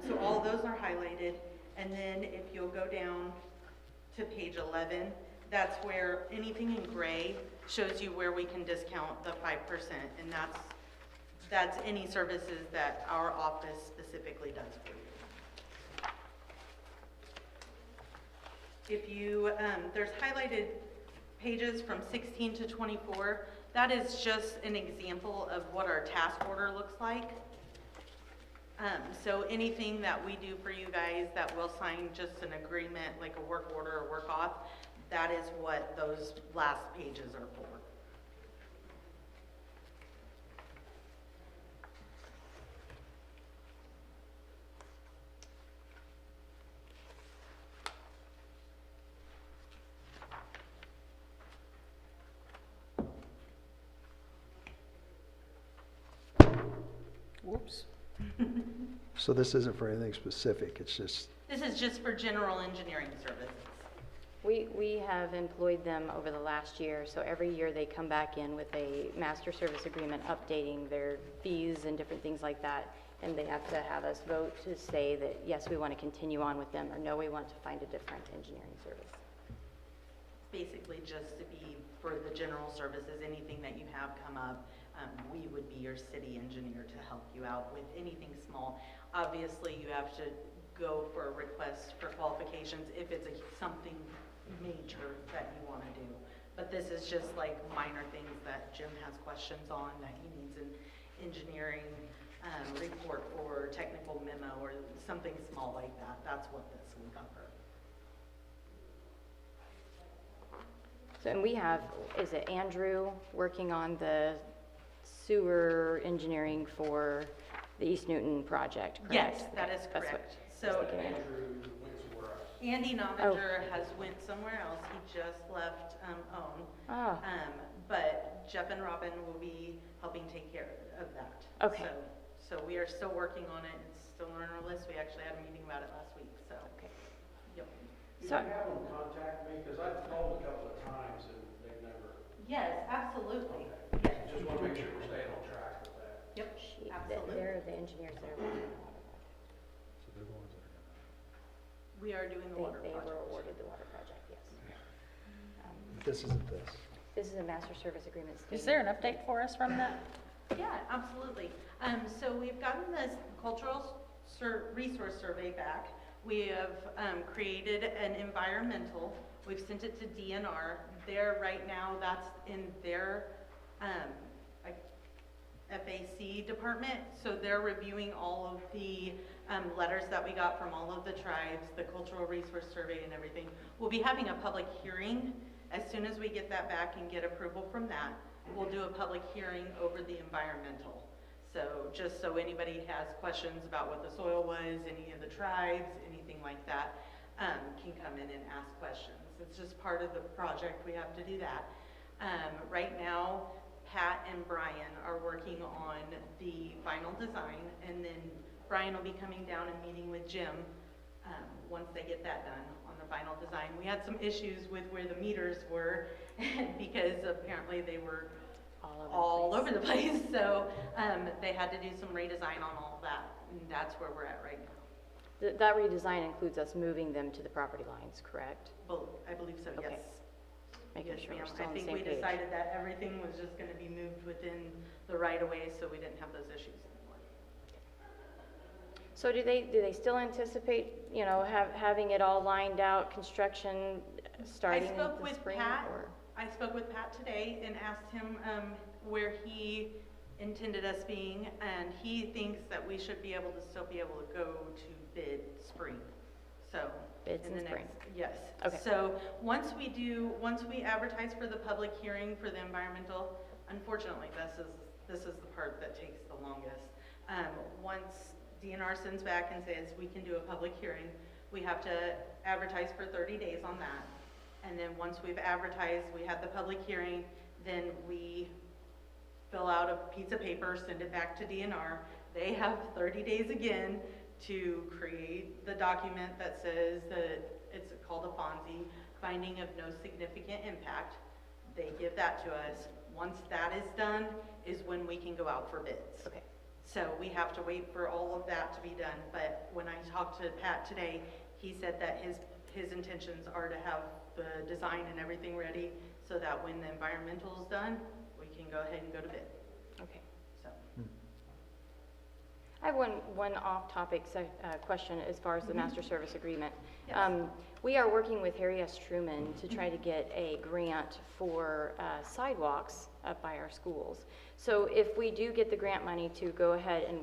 So all those are highlighted. And then if you'll go down to page 11, that's where anything in gray shows you where we can discount the 5%, and that's any services that our office specifically does for you. If you, there's highlighted pages from 16 to 24. That is just an example of what our task order looks like. So anything that we do for you guys that will sign just an agreement, like a work order or work off, that is what those last pages are for. Whoops. So this isn't for anything specific, it's just, This is just for general engineering services. We have employed them over the last year, so every year they come back in with a master service agreement updating their fees and different things like that, and they have to have us vote to say that, yes, we want to continue on with them, or no, we want to find a different engineering service. Basically just to be for the general services, anything that you have come up, we would be your city engineer to help you out with anything small. Obviously, you have to go for a request for qualifications if it's something major that you want to do. But this is just like minor things that Jim has questions on, that he needs an engineering report for technical memo or something small like that. That's what this will cover. So, and we have, is it Andrew working on the sewer engineering for the East Newton project, correct? Yes, that is That's what- correct. So Andy Novinger has went somewhere else. He just left OWN. Oh. But Jeff and Robin will be helping take care of that. Okay. So we are still working on it. It's still on our list. We actually had a meeting about it last week, so. Okay. Yep. You So- have them contact me, because I've called a couple of times and they've never. Yes, absolutely. Okay. Just want to make sure we're staying on track with that. Yep, absolutely. They're the engineers that are working on it. We are doing the water They project. were awarded the water project, yes. this isn't this. This is a master service agreement. Is there an update for us from that? Yeah, absolutely. So we've gotten this cultural resource survey back. We have created an environmental. We've sent it to DNR. They're right now, that's in their FAC department. So they're reviewing all of the letters that we got from all of the tribes, the cultural resource survey and everything. We'll be having a public hearing. As soon as we get that back and get approval from that, we'll do a public hearing over the environmental. So just so anybody has questions about what the soil was, any of the tribes, anything like that, can come in and ask questions. It's just part of the project, we have to do that. Right now, Pat and Brian are working on the final design, and then Brian will be coming down and meeting with Jim once they get that done on the final design. We had some issues with where the meters were because apparently they were all over the place. So they had to do some redesign on all of that, and that's where we're at right now. That redesign includes us moving them to the property lines, correct? Well, I believe so, Okay. yes. Making Yes, sure we're ma'am. still on the I same think we page. decided that everything was just gonna be moved within the right of way, so we didn't have those issues anymore. So do they still anticipate, you know, having it all lined out, construction starting in spoke the with spring? Pat. Or? I spoke with Pat today and asked him where he intended us being, and he thinks that we should be able to still be able to go to bid spring. so. Bids in the spring. next- Yes. Okay. So once we advertise for the public hearing for the environmental, unfortunately, this is the part that takes the longest. Once DNR sends back and says we can do a public hearing, we have to advertise for 30 days on that. And then once we've advertised, we have the public hearing, then we fill out a piece of paper, send it back to DNR. They have 30 days again to create the document that says that it's called a FONSI, finding of no significant impact. They give that to us. Once that is done, is when we can go out for bids. Okay. So we have to wait for all of that to be done. But when I talked to Pat today, he said that his intentions are to have the design and everything ready so that when the environmental is done, we can go ahead and go to bid. Okay. So. I have one off-topic question as far as the master service agreement. Yes. We are working with Harry S. Truman to try to get a grant for sidewalks up by our schools. So if we do get the grant money to go ahead and,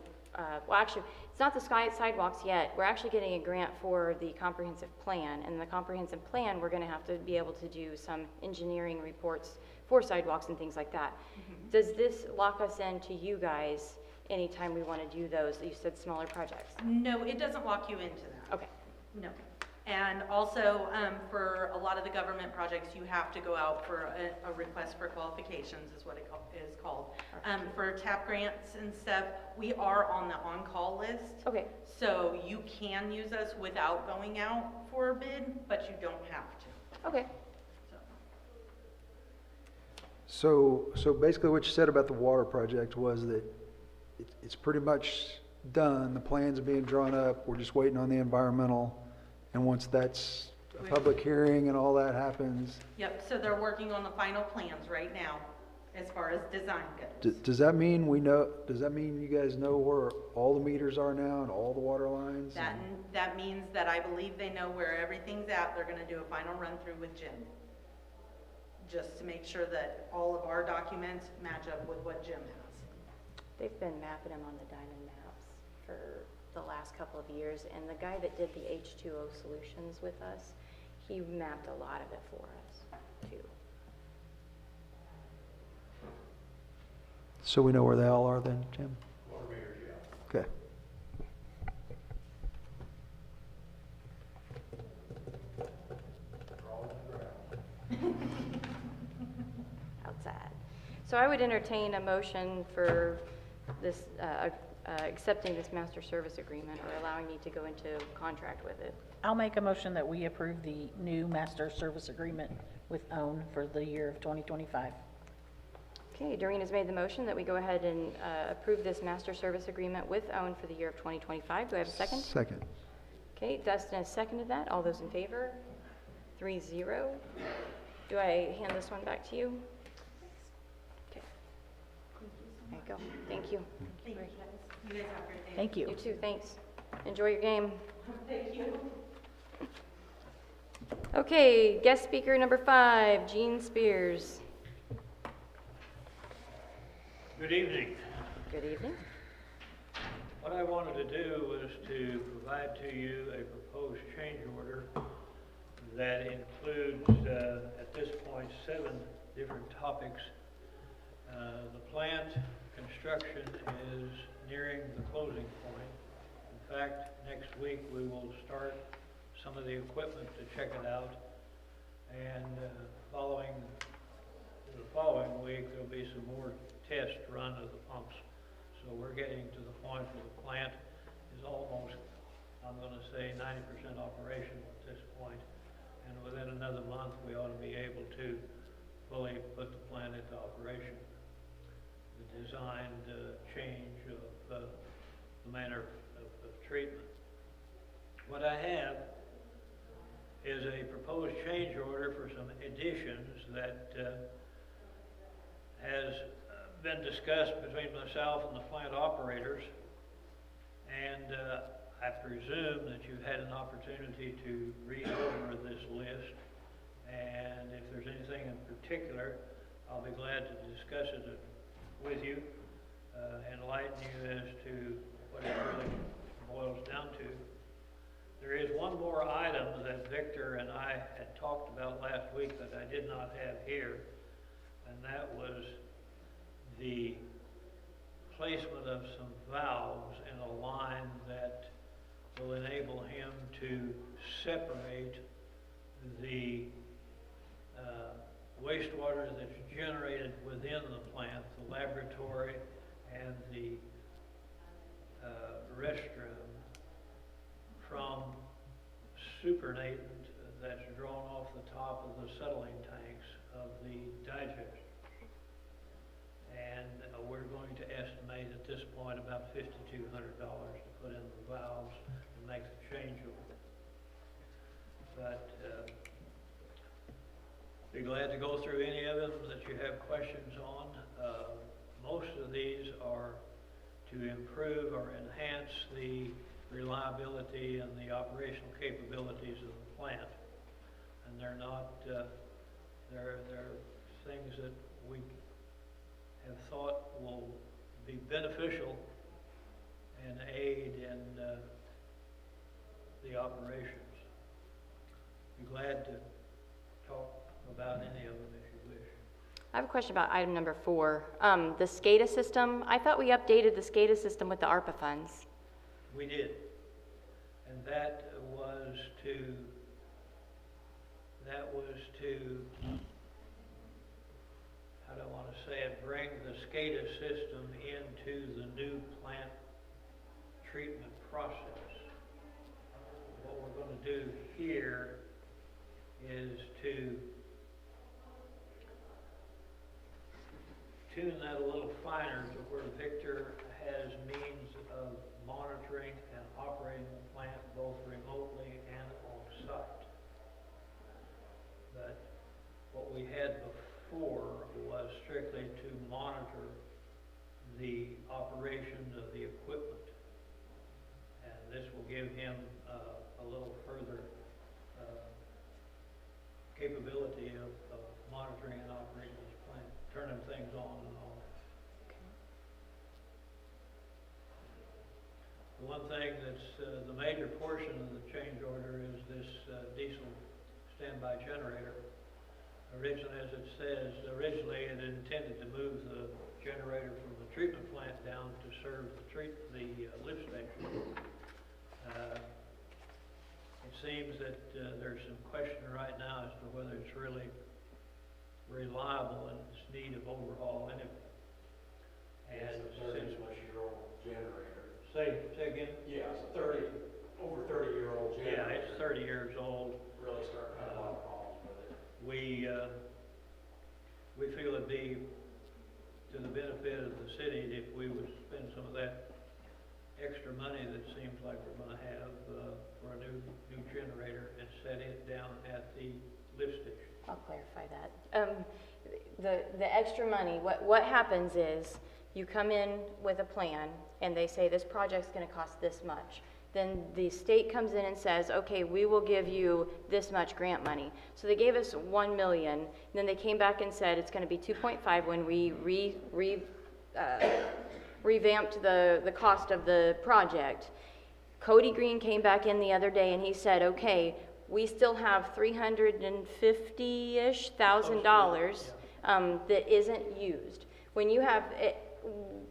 well, actually, it's not the sidewalks yet. We're actually getting a grant for the comprehensive plan. And the comprehensive plan, we're going to have to be able to do some engineering reports for sidewalks and things like that. Does this lock us into you guys anytime we want to do those? You said smaller projects. No, it doesn't lock you into that. Okay. No. And also, for a lot of the government projects, you have to go out for a request for qualifications is what it is called. For TAP grants and stuff, we are on the on-call list. Okay. So you can use us without going out for a bid, but you don't have to. Okay. So. So basically what you said about the water project was that it's pretty much done, the plans are being drawn up, we're just waiting on the environmental, and once that's a public hearing and all that happens, Yep, so they're working on the final plans right now as far as design goes. does that mean does that mean you guys know where all the meters are now and all the water lines? That means that I believe they know where everything's at. They're gonna do a final run through with Jim. Just to make sure that all of our documents match up with what Jim has. They've been mapping them on the diamond maps for the last couple of years, and the guy that did the H2O solutions with us, he mapped a lot of it for us, too. So we know where they all are then, Jim? Water meters, yeah. Okay. They're all on the ground. Outside. So I would entertain a motion for this, accepting this master service agreement or allowing me to go into contract with it. I'll make a motion that we approve the new master service agreement with OWN for the year of 2025. Okay, Doreen has made the motion that we go ahead and approve this master service agreement with OWN for the year of 2025. Do I have a second? Second. Okay, Dustin has seconded that. All those in favor? 3-0. Do I hand this one back to you? Okay. There you go. Thank you. Thank you guys. You guys have a great day. Thank you. You too, thanks. Enjoy your game. Thank you. Okay, guest speaker number 5, Gene Spears. Good evening. Good evening. What I wanted to do was to provide to you a proposed change order that includes, at this point, 7 different topics. The plant construction is nearing the closing point. In fact, next week we will start some of the equipment to check it out, and the following week there'll be some more test run of the pumps. So we're getting to the point where the plant is almost, I'm going to say, 90% operational at this point. And within another month, we ought to be able to fully put the plant into operation. The designed change of the manner of treatment. What I have is a proposed change order for some additions that has been discussed between myself and the plant operators, and I presume that you've had an opportunity to read over this list, and if there's anything in particular, I'll be glad to discuss it with you, enlighten you as to what it really boils down to. There is one more item week that I did not have here, and that was the placement of some valves in a line that will enable him to separate the wastewater that's generated within the plant, the laboratory and the restroom, from supernatant that's drawn off the top of the settling tanks of the digester. And we're going to estimate at this point about $5,200 to put in the valves and make the changeover. But be glad to go through any of them that you have questions on. Most of these are to improve or enhance the reliability and the operational capabilities of the plant. And they're not, they're things that we have thought will be beneficial and aid in the operations. Be glad to talk about any of them if you wish. I have a question about item number 4. The SCADA system, I thought we updated the SCADA system with the ARPA funds. We did. And that was to how do I want to say it, bring the SCADA system into the new plant treatment process. What we're going to do here is to tune that a little finer to where Victor has means of monitoring and operating the plant both remotely and on site. But what we had before was strictly to monitor the operation of the equipment. And this will give him a little further capability of monitoring and operating this plant, turning things on and off. The one thing that's the major portion of the change order is this diesel standby generator. Originally, as it says, originally it intended to move the generator from the treatment plant down to serve the lift station. It seems that there's some question right now as to whether it's really reliable and its need of overhaul anyway. And It's a 30-plus-year-old generator. Say again? Yeah, it's a over 30-year-old generator. Yeah, it's 30 years old. Really starting to have a lot of problems with it. We feel it'd be to the benefit of the city if we would spend some of that extra money that seems like we're going to have for a new generator and set it down at the lift station. I'll clarify that. The extra money, what happens is you come in with a plan and they say this project's going to cost this much. Then the state comes in and says, okay, we will give you this much grant money. So they gave us $1 million, and then they came back and said it's going to be 2.5 when we revamped the cost of the project. Cody Green came back in the other day and he said, okay, we still have $350,000-ish that isn't used. When you have it,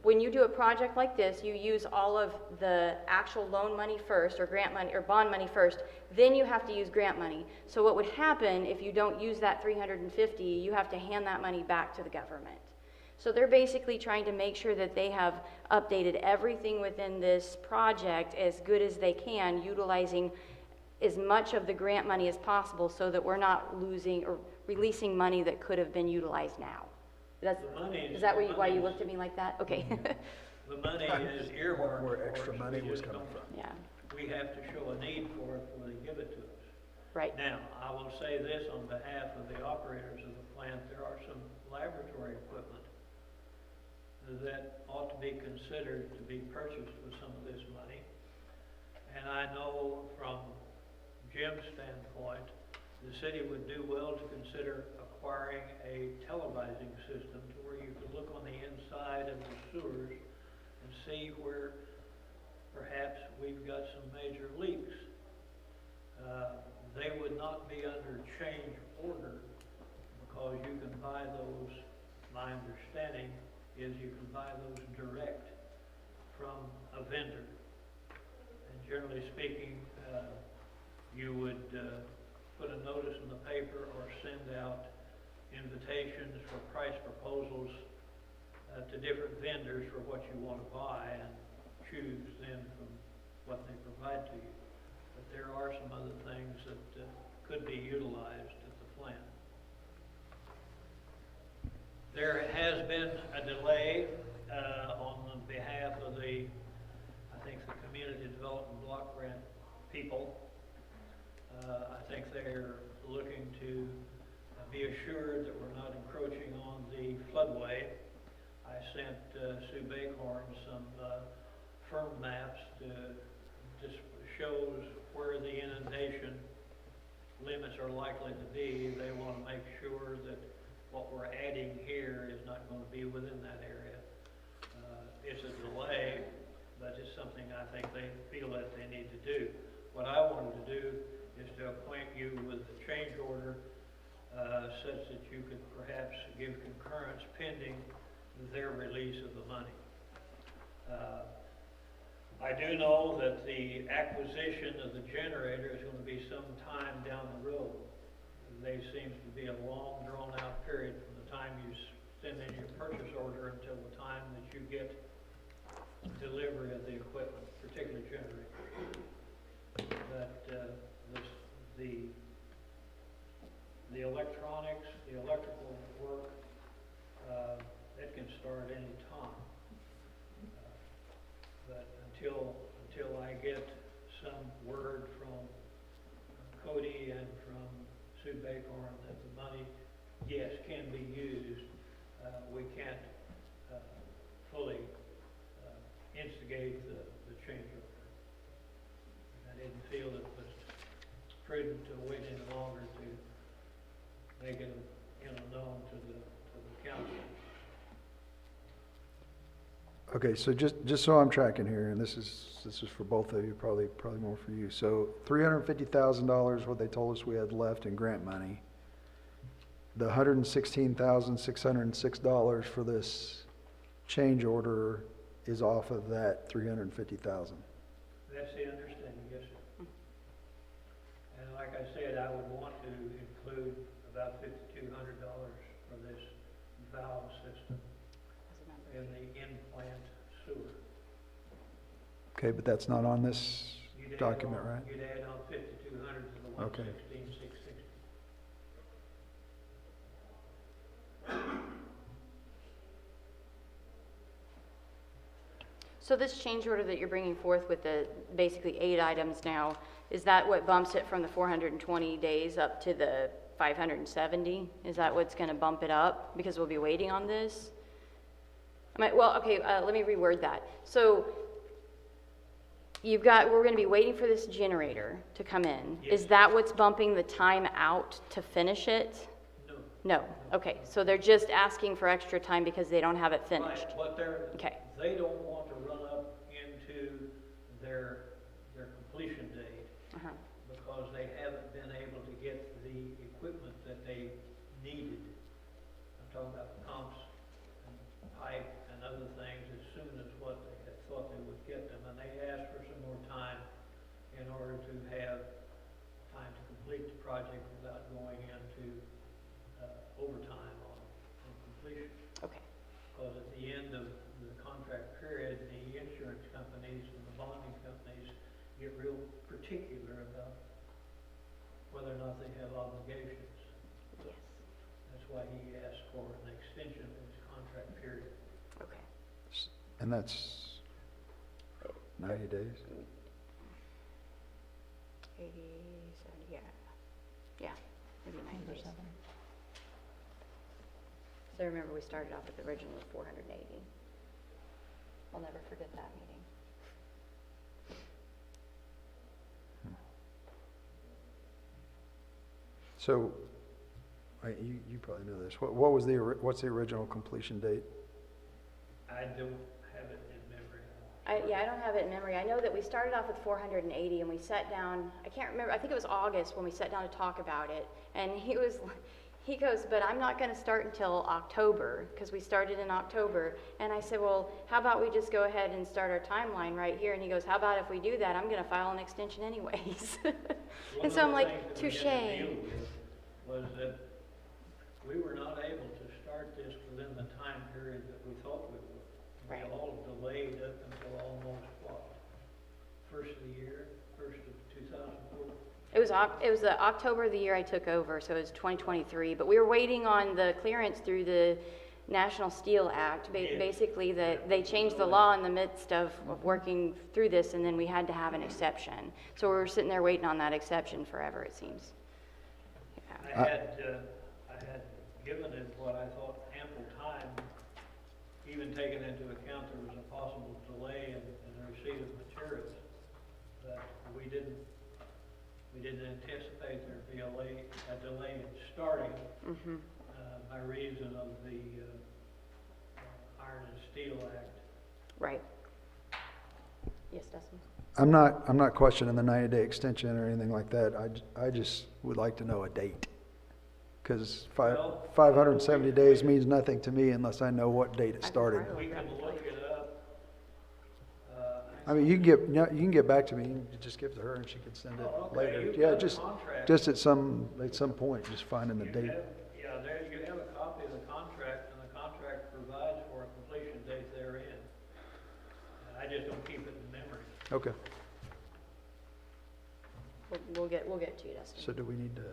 when you do a project like this, you use all of the actual loan money first, or grant money, or bond money first, then you have to use grant money. So what would happen if you don't use that $350, you have to hand that money back to the government. So they're basically trying to make sure that they have updated everything within this project as good as they can, utilizing as much of the grant money as possible so that we're not losing or releasing money that could have been utilized now. Is that why you looked at me like that? Okay. The money is earmarked for Where extra money was coming from. Yeah. We have to show a need for it before they give it to us. Right. Now, I will say this on behalf of the operators of the plant, there are some laboratory equipment that ought to be considered to be purchased with some of this money. And I know from Jim's standpoint, the city would do well to consider acquiring a televising system to where you could look on the inside of the sewers and see where perhaps we've got some major leaks. They would not be under change order because you can buy those, my understanding is you can buy those direct from a vendor. And generally speaking, you would put a notice in the paper or send out invitations for price proposals to different vendors for what you want to buy, and choose then from what they provide to you. But there are some other things that could be utilized at the plant. There has been a delay on behalf of the, I think, the Community Development Block Grant people. I think they're looking to be assured that we're not encroaching on the floodway. I sent Sue Bakhorn some firm maps to just shows where the inundation limits are likely to be. They want to make sure that what we're adding here is not going to be within that area. It's a delay, but it's something I think they feel that they need to do. What I wanted to do is to acquaint you with the change order such that you could perhaps give concurrence pending their release of the money. I do know that the acquisition of the generator is going to be some time down the road. They seem to be a long, drawn-out period from the time you send in your purchase order until the time that you get delivery of the equipment, particularly generator. But the electronics, the electrical work, that can start any time. But until I get some word from Cody and from Sue Bakhorn that the money, yes, can be used, we can't fully instigate the change order. I didn't feel it was prudent to wait any longer to make it, known to the council. Okay, so just so I'm tracking here, and this is for both of you, probably more for you. So $350,000, what they told us we had left in grant money. The $116,606 for this change order is off of that $350,000. That's the understanding, yes, sir. And like I said, I would want to include about $5,200 for this valve system in the in-plant sewer. Okay, but that's not on this You'd document, add on, right? You'd add on 5,200 to the Okay. 116,660. So this change order that you're bringing forth with the basically 8 items now, is that what bumps it from the 420 days up to the 570? Is that what's going to bump it up? Because we'll be waiting on this? Well, okay, let me reword that. So we're going to be waiting for this generator to come in. Yes. Is that what's bumping the time out to finish it? No. No, okay, so they're just asking for extra time because they don't have it finished? Right, but Okay. they don't want to run up into their completion date Uh-huh. because they haven't been able to get the equipment that they needed. I'm talking about pumps and pipe and other things as soon as what they had thought they would get them. And they asked for some more time in order to have time to complete the project without going into overtime on completion. Okay. Because at the end of the contract period, the insurance companies and the bonding companies get real particular about whether or not they have obligations. Yes. That's why he asked for an extension of his contract period. Okay. And that's 90 days? 80, 70, yeah. Yeah, maybe 90 days. So remember, we started off with the original 480. I'll never forget that meeting. So, you probably know this. What's the original completion date? I don't have it in memory. I don't have it in memory. I know that we started off with 480 and we sat down, I can't remember, I think it was August when we sat down to talk about it. And He goes, but I'm not gonna start until October, because we started in October. And I said, well, how about we just go ahead and start our timeline right here? And he goes, how about if we do that, I'm gonna file an extension anyways. And so I'm like, touche. Was that we were not able to start this within the time period that we thought we would. Right. We all delayed up until almost, what, first of the year, first of 2004? It was the October of the year I took over, so it was 2023. But we were waiting on the clearance through the National Steel Act. Yes. Basically, they changed the law in the midst of working through this, and then we had to have an exception. So we were sitting there waiting on that exception forever, it seems. I had given it what I thought ample time, even taking into account there was a possible delay in the receipt of materials. But we didn't anticipate there'd be a delay in starting, by reason of the Iron and Steel Act. Right. Yes, Dustin? I'm not questioning the 90-day extension or anything like that. I just would like to know a date. Because 570 days means nothing to me unless I know what date it started. We can look it up. I mean, you can get back to me, you can just give it to her and she can send it Oh, okay. later. You've Yeah, got the just contract. at some point, just finding the date. Yeah, there you have a copy of the contract, and the contract provides for a completion date therein. And I just don't keep it in memory. Okay, We'll get to you, Dustin. so do we need to,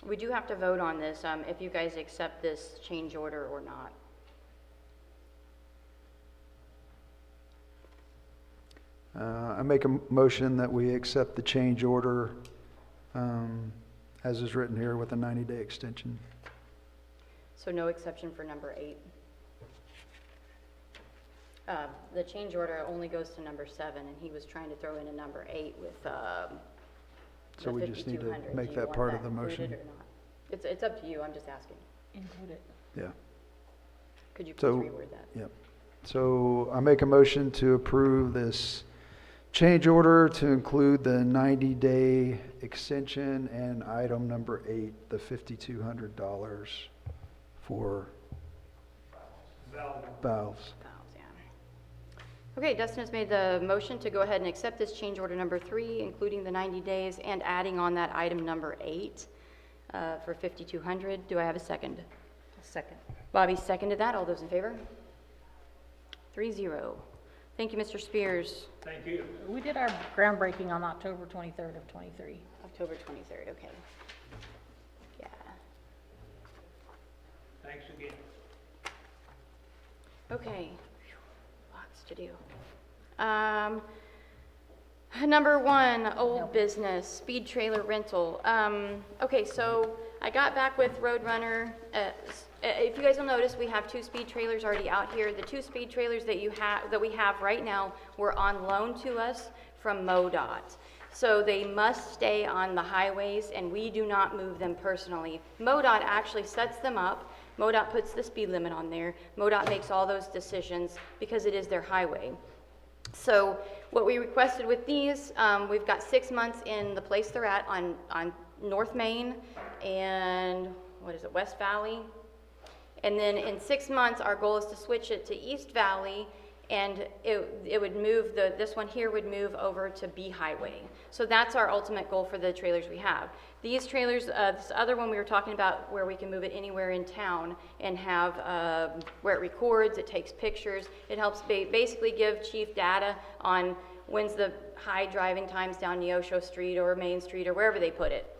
We do have to vote on this, if you guys accept this change order or not. I make a motion that we accept the change order as is written here with a 90-day extension. So no exception for number 8. The change order only goes to number 7, and he was trying to throw in a number 8 with So we just need to 5,200. make Do you that want part of the included motion. or not? It's up to you, I'm just asking. Include it. Yeah. Could you please So, reword that? yep. So I make a motion to approve this change order to include the 90-day extension and item number 8, the $5,200 for valves. Valves, yeah. Okay, Dustin has made the motion to go ahead and accept this change order number 3, including the 90 days and adding on that item number 8 for $5,200. Do I have a second? Second. Bobby seconded that. All those in favor? 3-0. Thank you, Mr. Spears. Thank you. We did our groundbreaking on October 23rd of '23. October 23rd, okay. Yeah. Thanks again. Okay. Lots to do. Number 1, old business, speed trailer rental. Okay, so I got back with Roadrunner. If you guys will notice, we have 2 speed trailers already out here. The 2 speed trailers that we have right now were on loan to us from MoDOT. So they must stay on the highways, and we do not move them personally. MoDOT actually sets them up. MoDOT puts the speed limit on there. MoDOT makes all those decisions because it is their highway. So what we requested with these, we've got 6 months in the place they're at on North Main and, West Valley. And then in 6 months, our goal is to switch it to East Valley, and it would move, this one here would move over to B Highway. So that's our ultimate goal for the trailers we have. These trailers, this other one we were talking about where we can move it anywhere in town and have, where it records, it takes pictures, it helps basically give chief data on when's the high driving times down Neosho Street or Main Street or wherever they put it.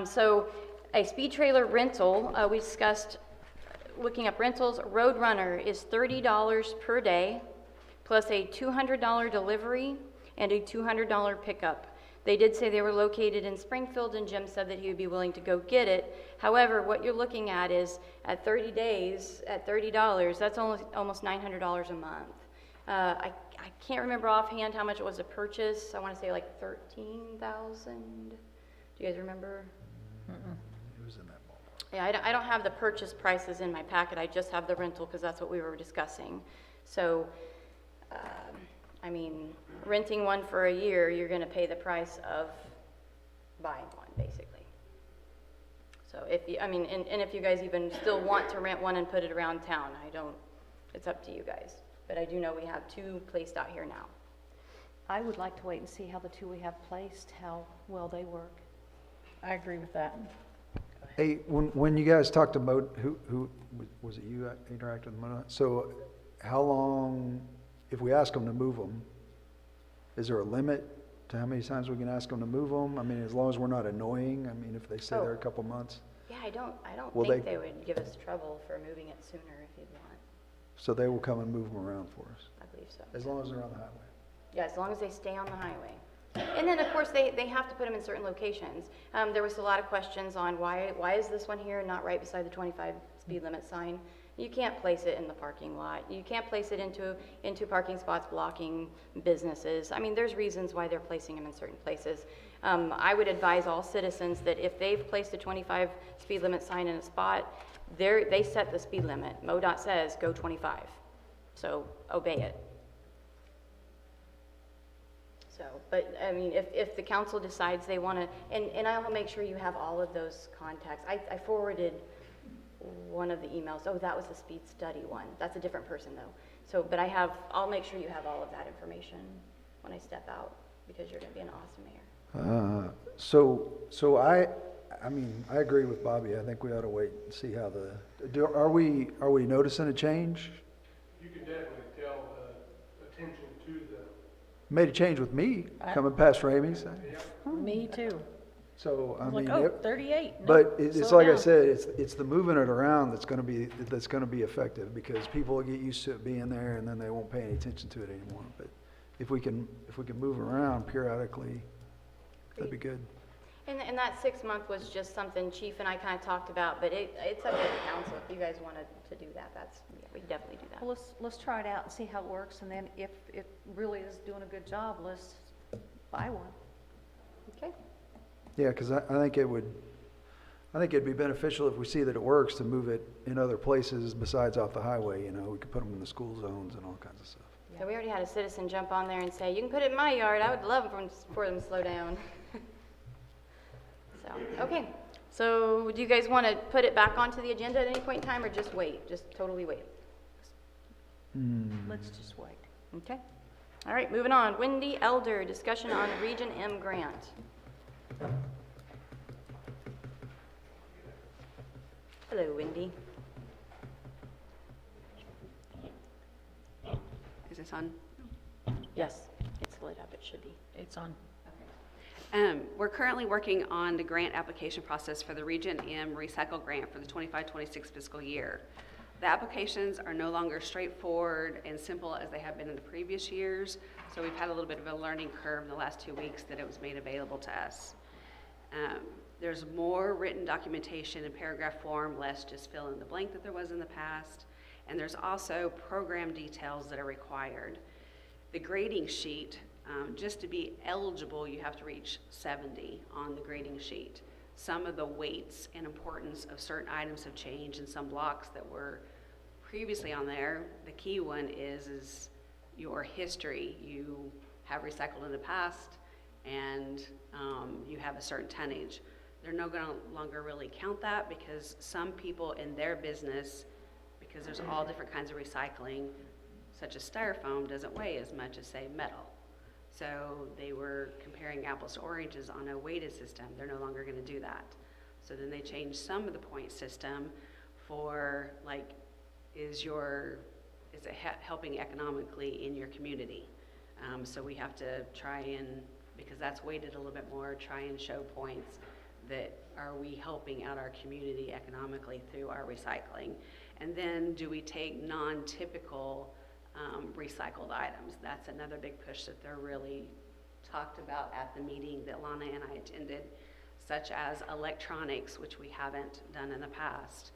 So a speed trailer rental, we discussed looking up rentals. Roadrunner is $30 per day, plus a $200 delivery and a $200 pickup. They did say they were located in Springfield, and Jim said that he would be willing to go get it. However, what you're looking at is, at 30 days, at $30, that's almost $900 a month. I can't remember offhand how much it was to purchase. I want to say like $13,000. Do you guys remember? It was in that ballpark. Yeah, I don't have the purchase prices in my packet. I just have the rental because that's what we were discussing. So, I mean, renting one for a year, you're going to pay the price of buying one, basically. So if you, I mean, and if you guys even still want to rent one and put it around town, it's up to you guys. But I do know we have 2 placed out here now. I would like to wait and see how the 2 we have placed, how well they work. I agree with that. Hey, when you guys talked to who, was it you that interacted with MoDOT? So how long, if we ask them to move them, is there a limit to how many times we can ask them to move them? I mean, as long as we're not annoying, I mean, if they stay there a couple months. Yeah, I don't Will think they- they would give us trouble for moving it sooner if you'd want. So they will come and move them around for us, I believe so. as long as they're on the highway. Yeah, as long as they stay on the highway. And then, of course, they have to put them in certain locations. There was a lot of questions on why is this one here and not right beside the 25 speed limit sign? You can't place it in the parking lot. You can't place it into parking spots blocking businesses. I mean, there's reasons why they're placing them in certain places. I would advise all citizens that if they've placed a 25 speed limit sign in a spot, they set the speed limit. MoDOT says go 25, so obey it. So, but, I mean, if the council decides they want to, and I'll make sure you have all of those contacts. I forwarded one of the emails. Oh, that was the speed study one. That's a different person, though. So, but I'll make sure you have all of that information when I step out, because you're going to be an awesome mayor. So I mean, I agree with Bobby. I think we ought to wait and see how are we noticing a change? You can definitely tell attention to the. Made a change with me coming past Ramey's. Me too. So, I I was mean, like, oh, 38. Nope, but it's slow like I down. said, it's the moving it around that's gonna be effective, because people will get used to it being there and then they won't pay any attention to it anymore. But if we can move around periodically, that'd be good. And that 6-month was just something Chief and I kind of talked about, but it's up to the council. If you guys wanted to do that, we can definitely do that. Well, let's try it out and see how it works, and then if it really is doing a good job, let's buy one. Okay. Yeah, because I think it'd be beneficial if we see that it works to move it in other places besides off the highway. You know, we could put them in the school zones and all kinds of stuff. So we already had a citizen jump on there and say, you can put it in my yard. I would love for them to slow down. So, okay. So do you guys want to put it back onto the agenda at any point in time, or just wait? Just totally wait? Let's just wait. Okay. All right, moving on. Wendy Elder, discussion on Region M grant. Hello, Wendy. Is this on? Yes, it's lit up. It should be. It's on. We're currently working on the grant application process for the Region M Recycle Grant for the 25-26 fiscal year. The applications are no longer straightforward and simple as they have been in the previous years, so we've had a little bit of a learning curve in the last 2 weeks that it was made available to us. There's more written documentation in paragraph form, less just fill in the blank that there was in the past, and there's also program details that are required. The grading sheet, just to be eligible, you have to reach 70 on the grading sheet. Some of the weights and importance of certain items have changed, and some blocks that were previously on there. The key one is your history. You have recycled in the past, and you have a certain tonnage. They're no longer really count that, because some people in their business, because there's all different kinds of recycling, such as styrofoam doesn't weigh as much as, say, metal. So they were comparing apples to oranges on a weighted system. They're no longer going to do that. So then they changed some of the point system for, like, is it helping economically in your community? So we have to try and, because that's weighted a little bit more, try and show points that are we helping out our community economically through our recycling? And then do we take non-typical recycled items? That's another big push that they're really talked about at the meeting that Lana and I attended, such as electronics, which we haven't done in the past,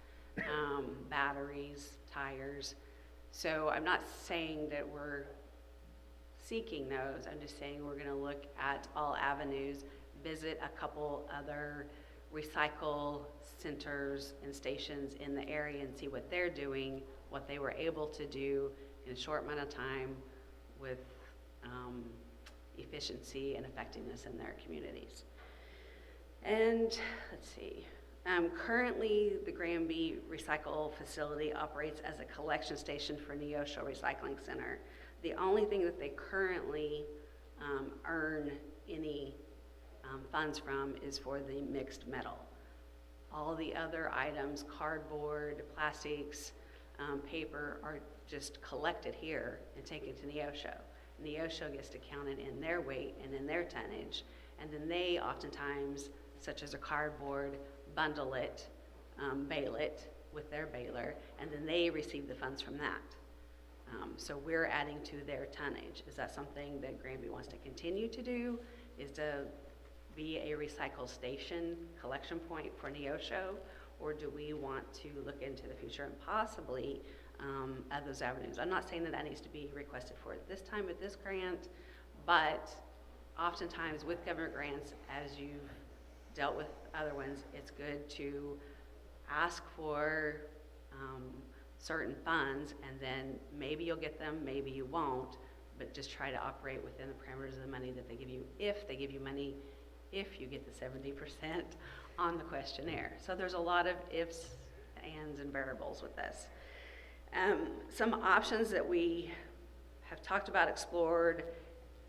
batteries, tires. So I'm not saying that we're seeking those. I'm just saying we're going to look at all avenues, visit a couple other recycle centers and stations in the area and see what they're doing, what they were able to do in a short amount of time with efficiency and effectiveness in their communities. And let's see, Currently, the Granby Recycle Facility operates as a collection station for Neosho Recycling Center. The only thing that they currently earn any funds from is for the mixed metal. All the other items, cardboard, plastics, paper, are just collected here and taken to Neosho. Neosho gets to count it in their weight and in their tonnage, and then they oftentimes, such as a cardboard, bundle it, bale it with their baler, and then they receive the funds from that. So we're adding to their tonnage. Is that something that Granby wants to continue to do? Is to be a recycle station collection point for Neosho? Or do we want to look into the future and possibly add those avenues? I'm not saying that that needs to be requested for at this time with this grant, but oftentimes with government grants, as you've dealt with other ones, it's good to ask for certain funds, and then maybe you'll get them, maybe you won't, but just try to operate within the parameters of the money that they give you, if they give you money, if you get the 70% on the questionnaire. So there's a lot of ifs, ands, and variables with this. Some options that we have talked about, explored,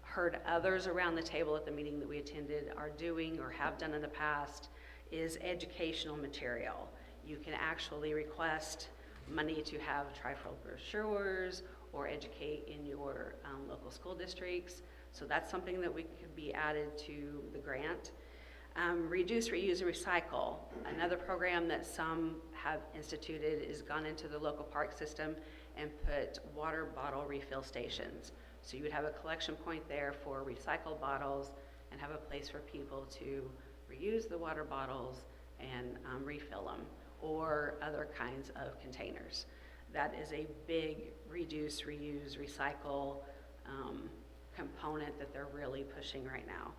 heard others around the table at the meeting that we attended are doing or have done in the past is educational material. You can actually request money to have trifold brochures or educate in your local school districts. So that's something that we could be added to the grant. Reduce, reuse, and recycle. Another program that some have instituted is gone into the local park system and put water bottle refill stations. So you would have a collection point there for recycled bottles and have a place for people to reuse the water bottles and refill them, or other kinds of containers. That is a big reduce, reuse, recycle component that they're really pushing right now.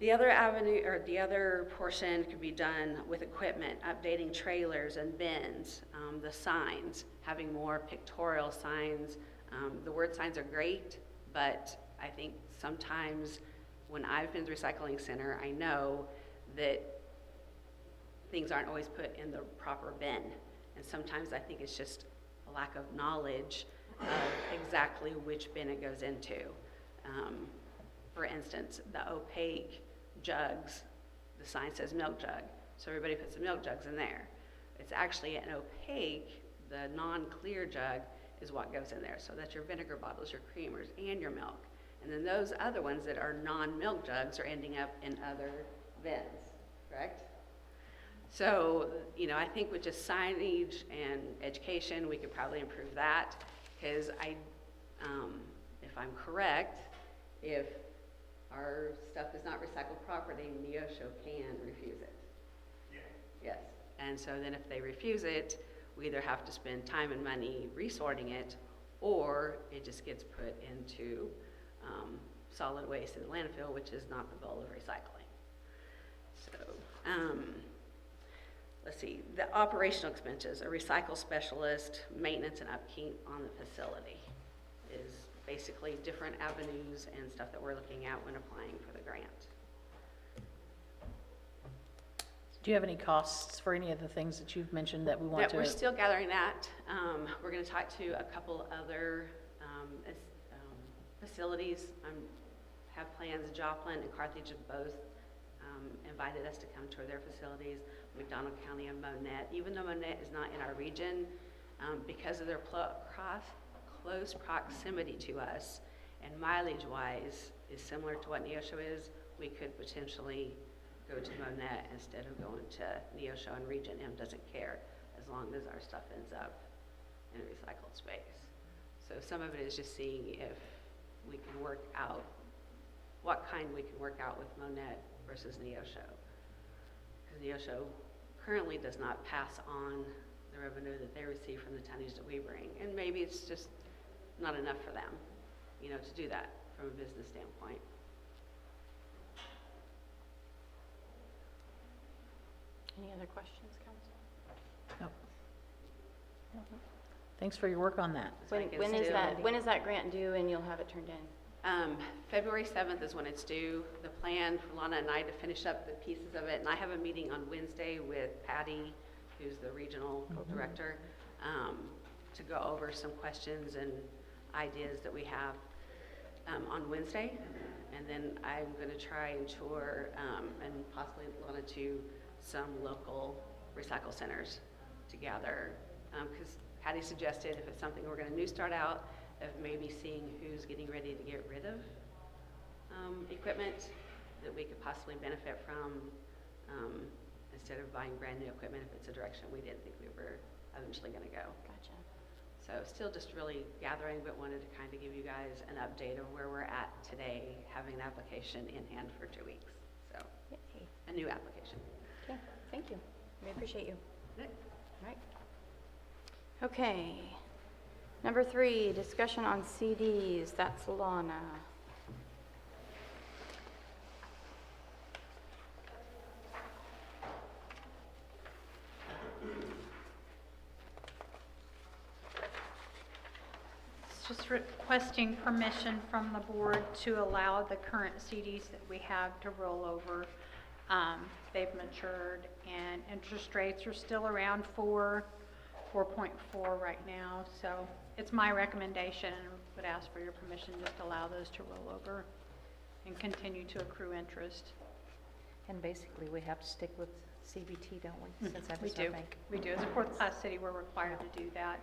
The other avenue, or the other portion, could be done with equipment, updating trailers and bins, the signs, having more pictorial signs. The word signs are great, but I think sometimes when I've been to the recycling center, I know that things aren't always put in the proper bin. And sometimes I think it's just a lack of knowledge of exactly which bin it goes into. For instance, the opaque jugs, the sign says milk jug, so everybody puts the milk jugs in there. It's actually an opaque, the non-clear jug is what goes in there. So that's your vinegar bottles, your creamers, and your milk. And then those other ones that are non-milk jugs are ending up in other bins, correct? So, you know, I think with just signage and education, we could probably improve that, because if I'm correct, if our stuff is not recycled properly, Neosho can refuse it. Yeah. Yes. And so then if they refuse it, we either have to spend time and money resorting it, or it just gets put into solid waste in the landfill, which is not the goal of recycling. So, let's see, the operational expenses, a recycle specialist, maintenance and upkeep on the facility is basically different avenues and stuff that we're looking at when applying for the grant. Do you have any costs for any of the things that you've mentioned that we want to? We're still gathering that. We're going to talk to a couple other facilities. Have plans. Joplin and Carthage have both invited us to come tour their facilities. McDonald County and Monette. Even though Monette is not in our region, because of their close proximity to us and mileage-wise is similar to what Neosho is, we could potentially go to Monette instead of going to Neosho, and Region M doesn't care as long as our stuff ends up in a recycled space. So some of it is just seeing if we can work out, what kind we can work out with Monette versus Neosho. Because Neosho currently does not pass on the revenue that they receive from the tonnage that we bring. And maybe it's just not enough for them, you know, to do that from a business standpoint. Any other questions, Council? No. Thanks for your work on that. When is that grant due and you'll have it turned in? February 7th is when it's due. The plan for Lana and I to finish up the pieces of it, and I have a meeting on Wednesday with Patty, who's the regional director, to go over some questions and ideas that we have on Wednesday. And then I'm going to try and tour and possibly Lana to some local recycle centers to gather, because Patty suggested if it's something we're going to new start out, of maybe seeing who's getting ready to get rid of equipment that we could possibly benefit from, instead of buying brand new equipment if it's a direction we didn't think we were eventually going to go. Gotcha. So still just really gathering, but wanted to kind of give you guys an update of where we're at today, having an application in hand for 2 weeks. So Yay. a new application. Okay, thank you. We appreciate you. Nick? All right. Okay. Number 3, discussion on CDs. That's Lana. It's just requesting permission from the board to allow the current CDs that we have to roll over. They've matured and interest rates are still around 4.4 right now. So it's my recommendation and would ask for your permission just to allow those to roll over and continue to accrue interest. And basically, we have to stick with CBT, don't we? Since that We is our do. bank. We do. As a fourth-class city, we're required to do that.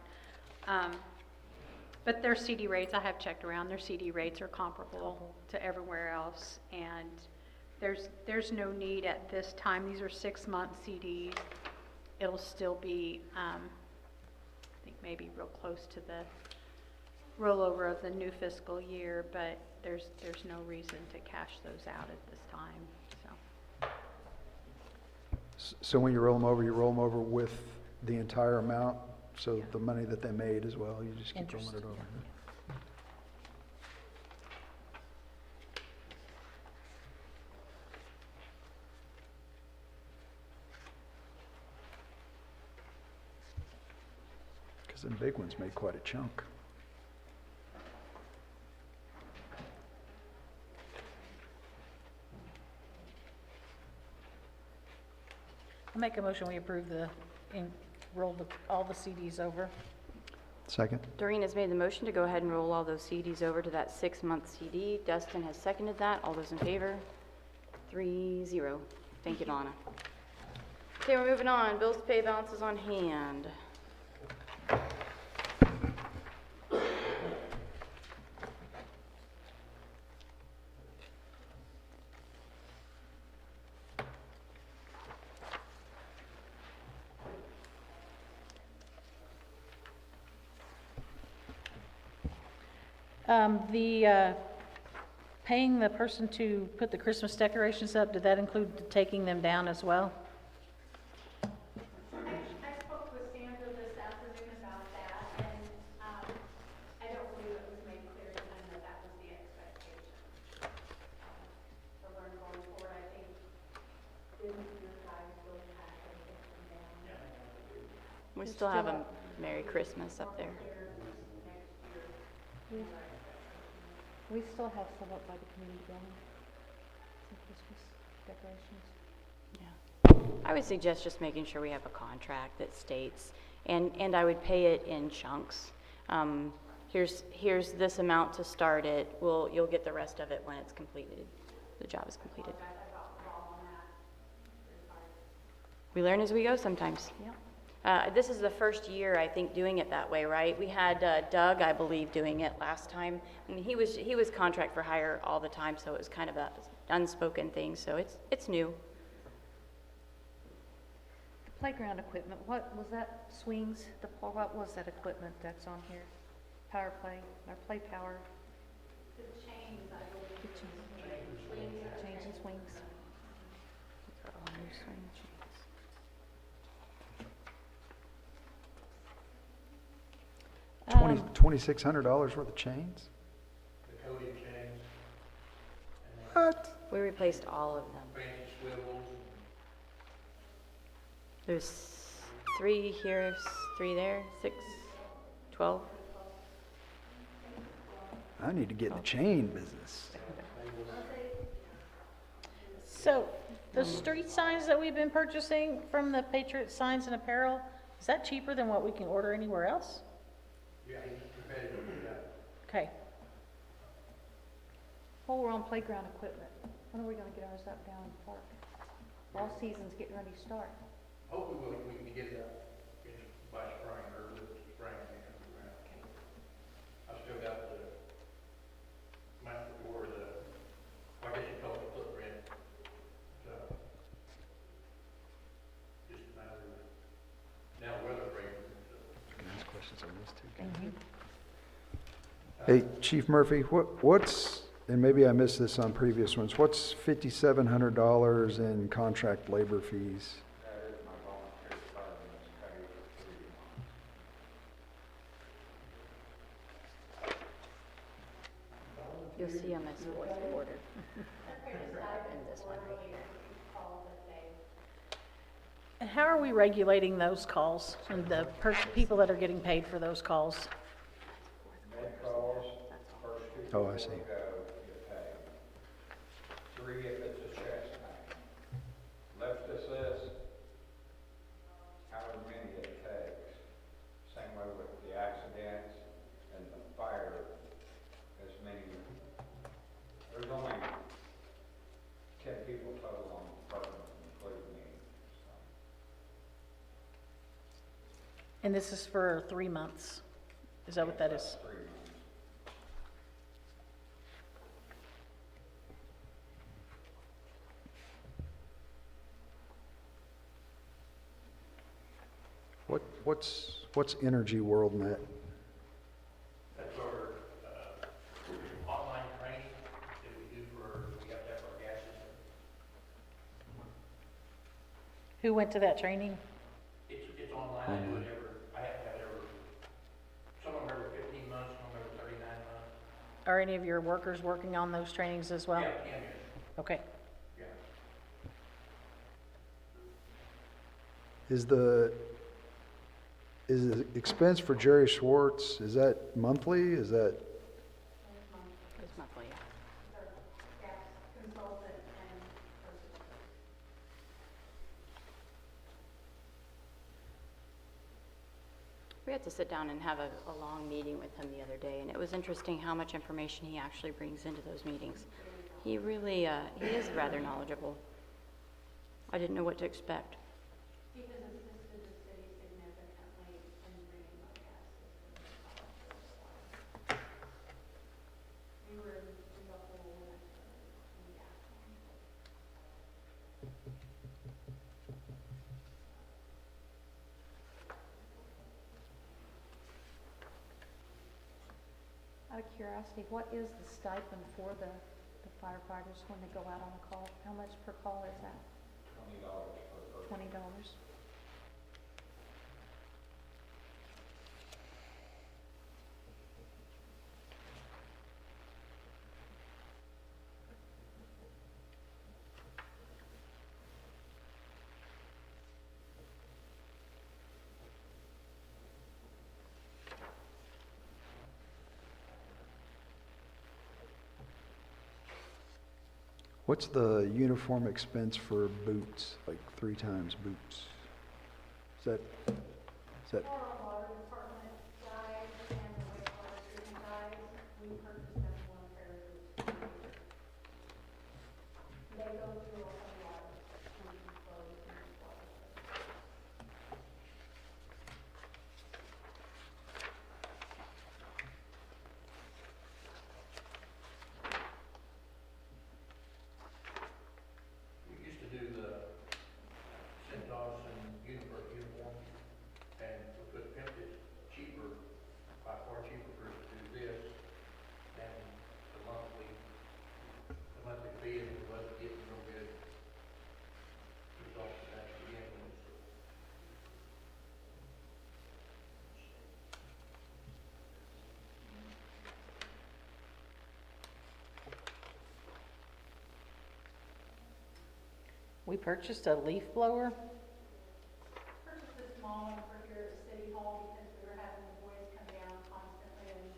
But their CD rates, I have checked around, their CD rates are comparable to everywhere else. And there's no need at this time. These are 6-month CDs. It'll still be, I think maybe real close to the rollover of the new fiscal year, but there's no reason to cash those out at this time, so. So when you roll them over with the entire amount, so the money that they made as well, you just keep rolling it over. Because them big ones made quite a chunk. I'll make a motion, we approve roll all the CDs over. Second? Doreen has made the motion to go ahead and roll all those CDs over to that 6-month CD. Dustin has seconded that. All those in favor? 3-0. Thank you, Lana. Okay, we're moving on. Bills to pay, balances on hand. Paying the person to put the Christmas decorations up, did that include taking them down as well? I spoke with Sandra this afternoon about that, and I don't believe it was made clear to them that that was the expectation. So we're going forward, I think, didn't your guys go back and take them down? We still have a Merry Christmas up there. We still have some up by the community building, some Christmas decorations. Yeah. I would suggest just making sure we have a contract that states, and I would pay it in chunks. Here's this amount to start it. You'll get the rest of it when it's completed. The job is completed. We learn as we go sometimes. Yep. This is the first year, I think, doing it that way, right? We had Doug, I believe, doing it last time. I mean, he was contract for hire all the time, so it was kind of a unspoken thing, so it's new. The playground equipment, what was that, swings, what was that equipment that's on here? Power play, or play power? The chains, I believe. Chains and swings. $2,600 worth of chains? The Cody chains. What? We replaced all of them. Branch swivels. There's 3 here, 3 there, 6, 12. I need to get in the chain business. So, the street signs that we've been purchasing from the Patriot Signs and Apparel, is that cheaper than what we can order anywhere else? Yeah, he's competitive with that. Okay. While we're on playground equipment, when are we gonna get ours up down in the park? Fall season's getting ready to start. Hopefully we can get it up by spring, or with spring. I've still got the master for the, I guess you call it the footprint. So, just a matter of, now weather breaks. Can I ask questions on this too? Hey, Chief Murphy, what's, and maybe I missed this on previous ones, what's $5,700 in contract labor fees? You'll see them as fourth quarter. And this one right here. And how are we regulating those calls and the people that are getting paid for those calls? Oh, I see. Three if it's a chest pain. Left assist, however many it takes. Same way with the accidents and the fire, as many. There's only 10 people total on the department, including me. So. And this is for 3 months? Is that what that is? 3 months. What's Energy World Net? That's our, online training that we do we have to have our gas system. Who went to that training? It's online, I do it I have to have it some of them every 15 months, some of them every 39 months. Are any of your workers working on those trainings as well? Yeah, Cam is. Okay. Yeah. Is the expense for Jerry Schwartz, is that monthly? Is that, It's monthly, yeah. We had to sit down and have a long meeting with him the other day, and it was interesting how much information he actually brings into those meetings. He really, he is rather knowledgeable. I didn't know what to expect. He has assisted the city significantly in bringing the gas system. We were in the hole when it started in gas. Out of curiosity, what is the stipend for the firefighters when they go out on a call? How much per call is that? $20 per person. $20. what's the uniform expense for boots, like 3 times boots? Is that, For our water department guys and the wastewater treatment guys, we purchase them one pair of boots. They go through a whole lot of clothes and stuff. We used to do the Centos and uniform, and we put Pimped cheaper, by far cheaper for us to do this than the monthly fee, and it wasn't getting real good results at the begin with. We purchased a leaf blower. Purchased a small one for here at City Hall because we were having the boys come down constantly and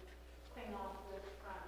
clean off the front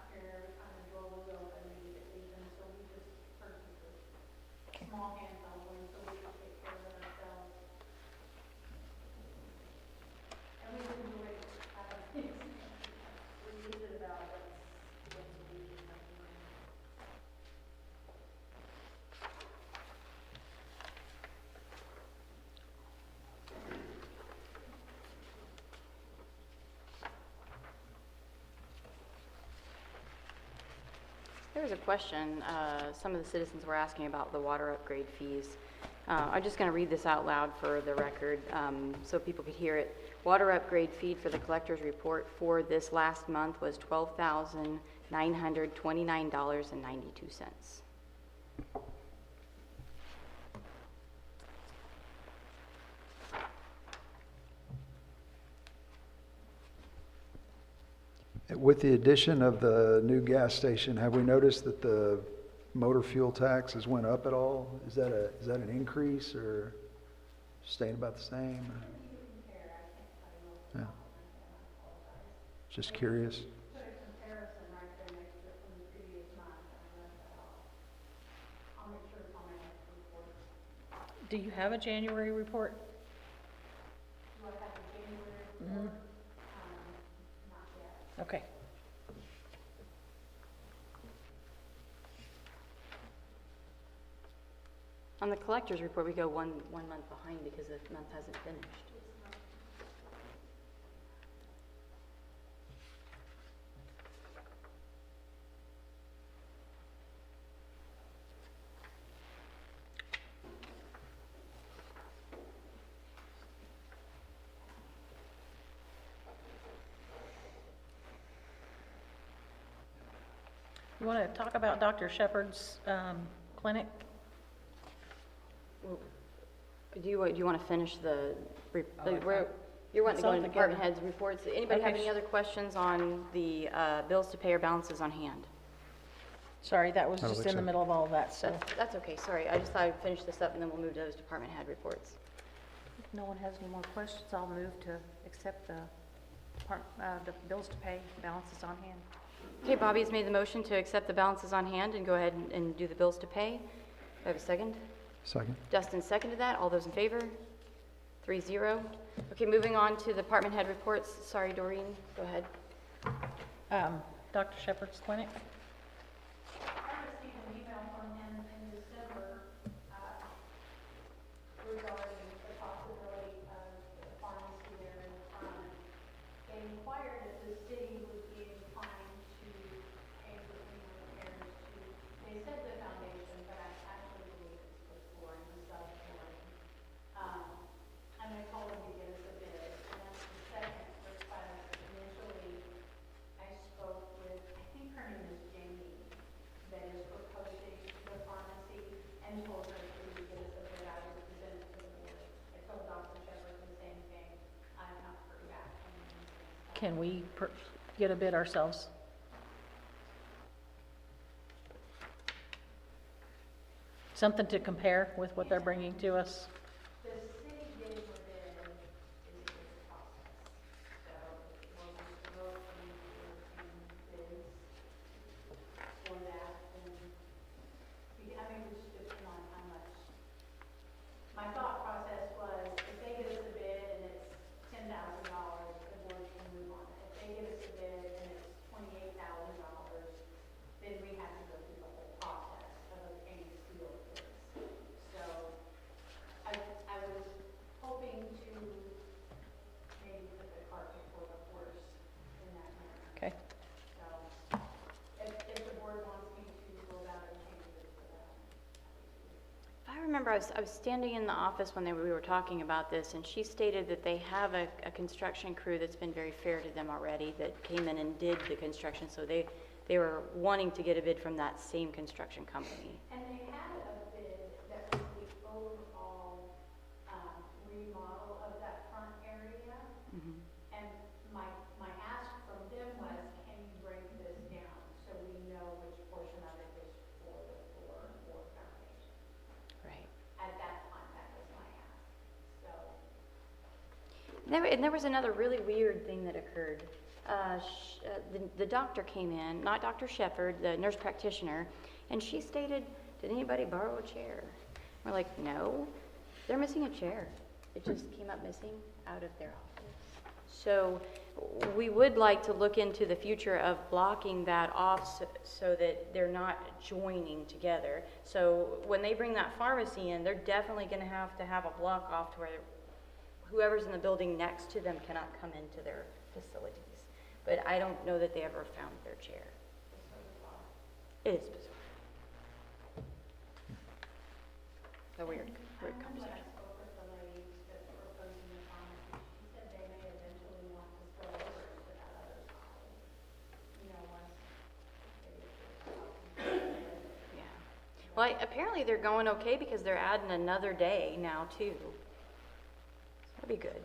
was a question. Some of the citizens were asking about the water upgrade fees. I'm just going to read this out loud for the record so people could hear it. Water upgrade fee for the collector's report for this last month was $12,929.92. With the addition of the new gas station, have we noticed that the motor fuel tax has went up at all? Is that an increase or staying about the same? Yeah. Just curious. Do you have a January report? Mhm. Okay. On the collector's report, we go one month behind because the month hasn't finished. You want to talk about Dr. Shepherd's clinic? Do you want to finish the, you're wanting to It's go all into department together. heads' reports. Anybody have Okay. any other questions on the bills to pay or balances on hand? Sorry, that was I don't just think in the so. middle of all of that, so. That's okay, sorry. I just thought I'd finish this up and then we'll move to those department head reports. If no one has any more questions, I'll move to accept the bills to pay, balances on hand. Okay, Bobby has made the motion to accept the balances on hand and go ahead and do the bills to pay. Do I have a second? Second. Dustin seconded that. All those in favor? 3-0. Okay, moving on to the department head reports. Sorry, Doreen, go ahead. Dr. Shepherd's clinic? I received an email from him in December regarding the possibility of the pharmacy there in front. They inquired if the city would be inclined to pay for any repairs to, they said the foundation, but I actually believe it's the flooring, the self-flooring. And I told them to give us a bid, and that's the second request. Initially, I spoke with, I think her name is Jamie, that is proposing the pharmacy, and told her to give us a bid. I would present it to the board. I told Dr. Shepherd the same thing. I have not heard back from him. Can we get a bid ourselves? Something to compare with what they're bringing to us? The city getting a bid is a process. So we'll just go through bids for that, and I mean, it just depends on how much. My thought process was, if they give us a bid and it's $10,000, the board can move on. If they give us a bid and it's $28,000, then we have to go through the whole process of obtaining steel bids. So I was hoping to maybe put the cart before the horse in that manner. Okay. So if the board wants me to go about it and change it for that. I remember I was standing in the office when we were talking about this, and she stated that they have a construction crew that's been very fair to them already, that came in and did the construction, so they were wanting to get a bid from that same construction company. And they had a bid that was the overall remodel of that front area. And my ask from them was, can you break this down so we know which portion of it is for the floor or foundation? Right. At that time, that was my ask. So, And there was another really weird thing that occurred. The doctor came in, not Dr. Shepherd, the nurse practitioner, and she stated, did anybody borrow a chair? We're like, no, they're missing a chair. It just came up missing out of their office. So we would like to look into the future of blocking that off so that they're not joining together. So when they bring that pharmacy in, they're definitely going to have a block off to where whoever's in the building next to them cannot come into their facilities. But I don't know that they ever found their chair. It is bizarre. The weird conversation. I spoke with the lady that's proposing the farm. She said they may eventually want to spill over into that other side. You know, once they. Yeah. Well, apparently they're going okay because they're adding another day now too. That'd be good.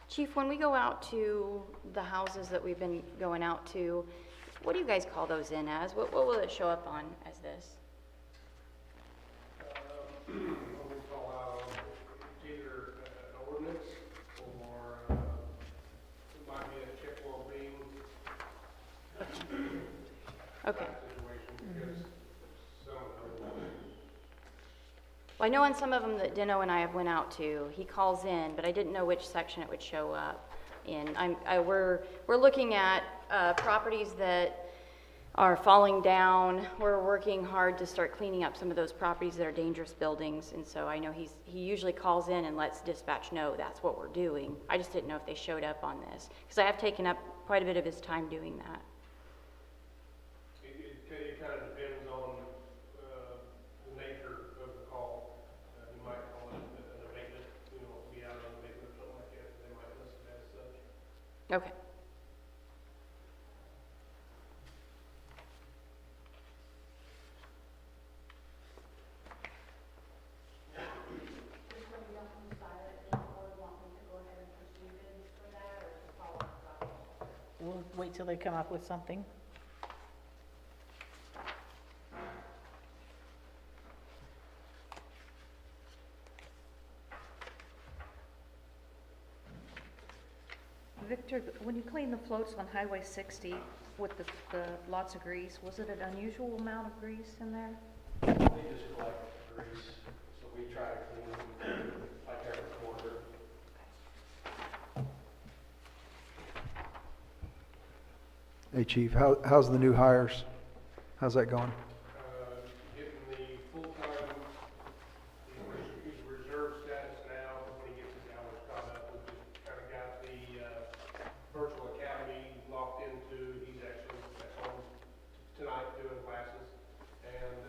Chief, when we go out to the houses that we've been going out to, what do you guys call those in as? What will it show up on as this? What we call out, it's either an ordinance or it might be a check well being. Okay. Situation, because some of them. Well, I know on some of them that Dino and I have went out to, he calls in, but I didn't know which section it would show up in. We're looking at properties that are falling down. We're working hard to start cleaning up some of those properties that are dangerous buildings, and so I know he usually calls in and lets dispatch know that's what we're doing. I just didn't know if they showed up on this, because I have taken up quite a bit of his time doing that. It kind of depends on the nature of the call. You might call it an abatement, be out on abatement or something like that. They might list it as such. Okay. We'll wait till they come up with something. Victor, when you clean the floats on Highway 60 with the lots of grease, was it an unusual amount of grease in there? They just collect grease, so we try to clean them like every quarter. Hey, Chief, how's the new hires? How's that going? Getting the full-time, he's reserve status now. When he gets his hours caught up, we just kind of got the virtual academy locked into. He's actually at home tonight doing classes. And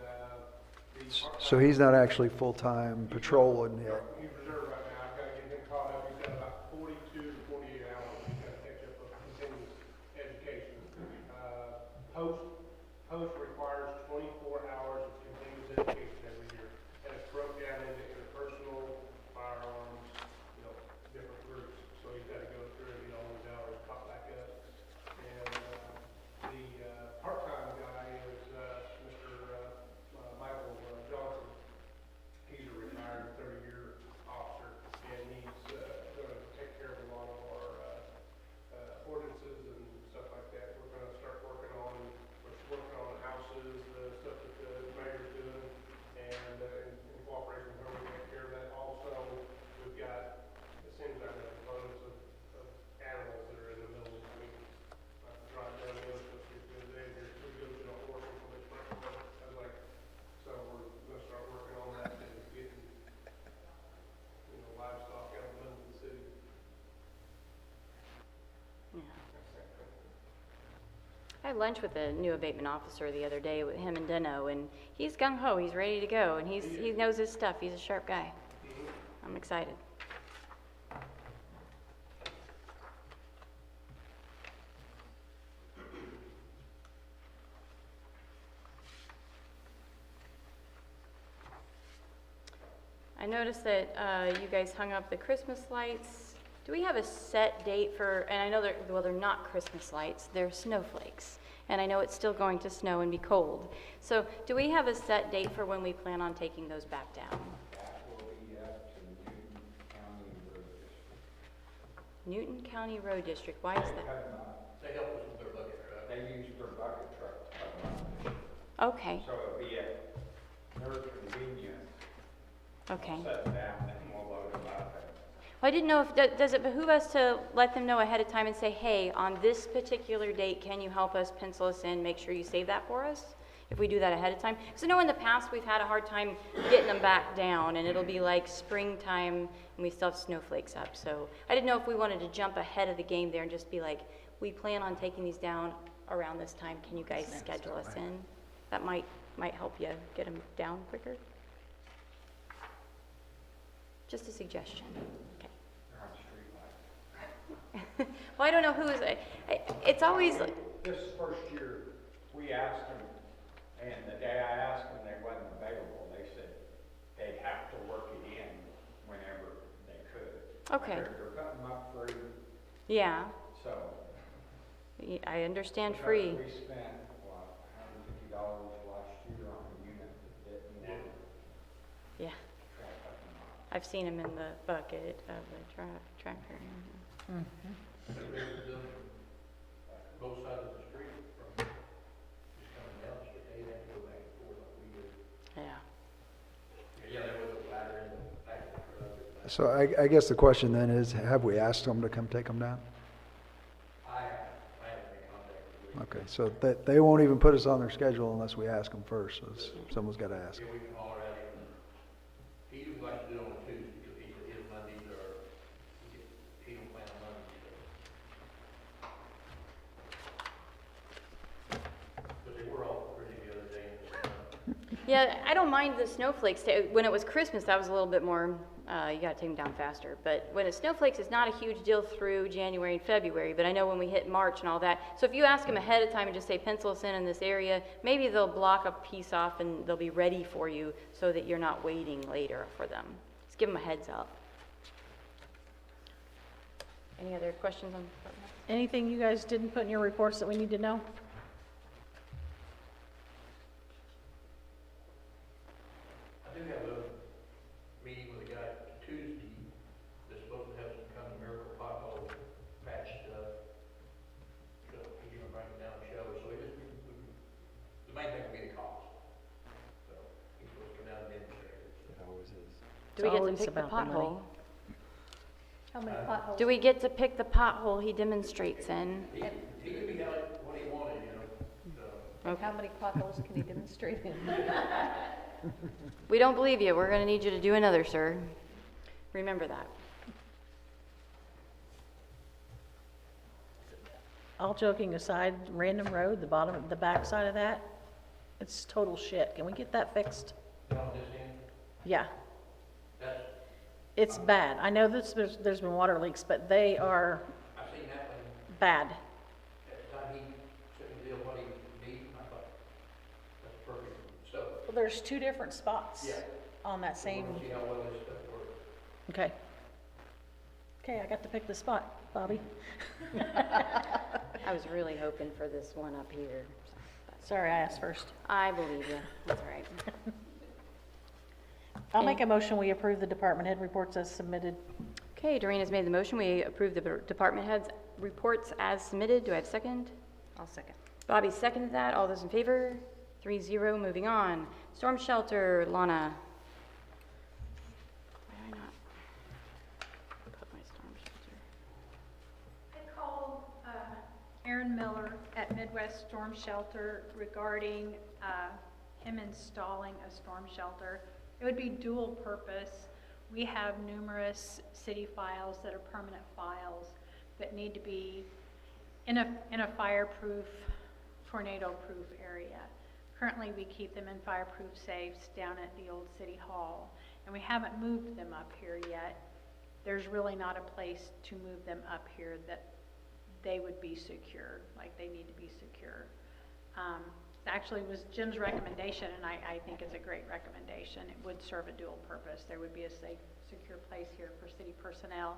So he's not actually full-time patrolling yet? he's reserve right now. I've got to get him caught up. He's got about 42 to 48 hours. He's got to catch up with continuous education. Post requires 24 hours of continuous education every year. And it's broke down into interpersonal, firearms, different groups. So he's got to go through and get all those hours caught back up. And the part-time guy is Mr. Michael Johnson. He's a retired 30-year officer, and he's going to take care of a lot of our ordinances and stuff like that. We're going to start working on houses, stuff that the mayor's doing, and in cooperation with her, we take care of that. Also, we've got, it seems like an abundance of animals that are in the middle of the week. Drive down the ocean, the other day, there's 3 goats and a horse in the front. I was like, so we're going to start working on that and getting, livestock out of the city. I had lunch with the new abatement officer the other day with him and Dino, and he's gung-ho, he's ready to go, and he knows his stuff, he's a sharp guy. I'm excited. I noticed that you guys hung up the Christmas lights. Do we have a set date for, and I know they're not Christmas lights, they're snowflakes. And I know it's still going to snow and be cold. So do we have a set date for when we plan on taking those back down? That will be up to Newton County Road District. Newton County Road District, why is that? They help us with their bucket truck. They use their bucket truck to cut them out. Okay, So it'll be at their convenience. okay. Set down and we'll load them up. Well, I didn't know if, does it behoove us to let them know ahead of time and say, hey, on this particular date, can you help us pencil us in, make sure you save that for us? if we do that ahead of time. Because I know in the past, we've had a hard time getting them back down, and it'll be like springtime, and we still have snowflakes up. So I didn't know if we wanted to jump ahead of the game there and just be like, we plan on taking these down around this time. Can you guys schedule us in? That might help you get them down quicker. Just a suggestion. Okay. Well, I don't know who is, it's always, This first year, we asked them, and the day I asked them, they wasn't available. They said they'd have to work it in whenever they could. Okay. They're putting them up free, yeah, so. I understand because free. We spent, what, $150 last year on a unit that didn't work. Yeah. I've seen them in the bucket of the tractor. Both sides of the street from just coming down the street, they'd have to go back and forth like we did. Yeah. Yeah, there was a ladder in the back of the truck. So I guess the question then is, have we asked them to come take them down? I haven't been contacted with. Okay, so they won't even put us on their schedule unless we ask them first, so someone's got to ask. Yeah, we can holler at him. He usually likes to do it on Tuesday, because his Mondays are, he don't plan on Mondays, so. But they were all pretty the other day. Yeah, I don't mind the snowflakes. When it was Christmas, that was a little bit more, you gotta take them down faster. But when it's snowflakes, it's not a huge deal through January and February, but I know when we hit March and all that. So if you ask them ahead of time and just say pencil us in this area, maybe they'll block a piece off and they'll be ready for you so that you're not waiting later for them. Just give them a heads up. Any other questions on? Anything you guys didn't put in your reports that we need to know? I do have a meeting with a guy Tuesday that's supposed to have some kind of miracle pothole patch stuff. So he's gonna bring it down and show us, so the main thing will be the cost. So he's supposed to come down and demonstrate it. It always is. Do we get to always pick the about the money. pothole? How many potholes? Do we get to pick the pothole he demonstrates in? He could be like what he wanted, you know, so. And how many potholes can he demonstrate in? We don't believe you. We're gonna need you to do another, sir. Remember that. All joking aside, Random Road, the back side of that, it's total shit. Can we get that fixed? Down this end, Yeah, that's, it's bad. I know there's been water leaks, but they are I've seen that one, bad. at the time he sent me the deal what he needed, I thought, that's perfect stuff. Well, there's two different spots Yeah. on that same, We'll see how well this stuff works. okay. Okay, I got to pick the spot, Bobby. I was really hoping for this one up here. Sorry, I asked first. I believe you. That's all right. I'll make a motion, we approve the department head reports as submitted. Okay, Doreen has made the motion. We approve the department heads' reports as submitted. Do I have a second? I'll second. Bobby seconded that. All those in favor? 3-0. Moving on. Storm shelter, Lana. Why did I not put my storm shelter? I called Aaron Miller at Midwest Storm Shelter regarding him installing a storm shelter. It would be dual purpose. We have numerous city files that are permanent files that need to be in a fireproof, tornado-proof area. Currently, we keep them in fireproof safes down at the old city hall, and we haven't moved them up here yet. There's really not a place to move them up here that they would be secure, like they need to be secure. Actually, it was Jim's recommendation, and I think it's a great recommendation. It would serve a dual purpose. There would be a safe, secure place here for city personnel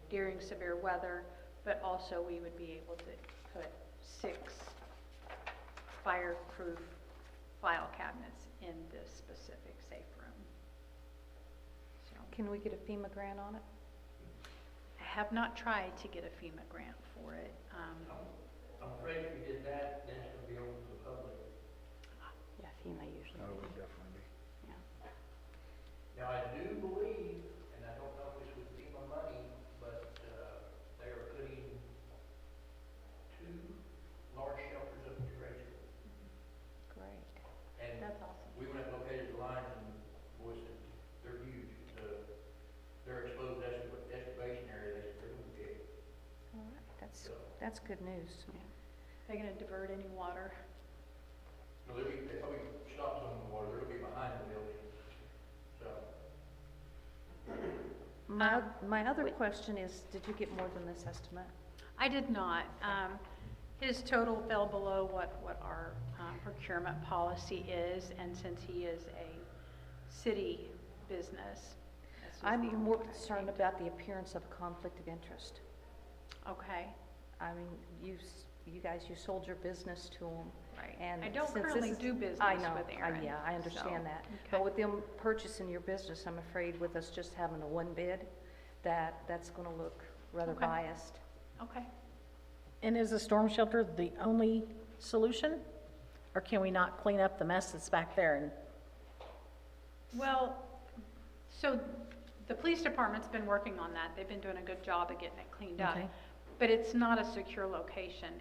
during severe weather, but also we would be able to put 6 fireproof file cabinets in this specific safe room. So, Can we get a FEMA grant on it? I have not tried to get a FEMA grant for it. I'm afraid if we did that, then it's gonna be open to the public. Yeah, FEMA usually. That would definitely be. Now, I do believe, and I don't know if this was FEMA money, but, they are putting 2 large shelters up at the grade school. Great. That's good news. They're gonna divert any water. No, they probably stop some of the water, they'll be behind the building, so. My other question is, did you get more than this estimate? I did not. His total fell below what our procurement policy is, and since he is a city business. this was the I'm only more one I concerned picked. about the appearance of conflict of interest. Okay, I mean, you guys, you sold your business to them. right. And I don't since this currently is- do business I know, with Aaron. yeah, I understand so, that. okay. But with them purchasing your business, I'm afraid with us just having a one bid, that's gonna look rather Okay. biased. Okay. And is the storm shelter the only solution? Or can we not clean up the mess that's back there? And Well, so the police department's been working on that. They've been doing a good job of getting it cleaned up. Okay. But it's not a secure location.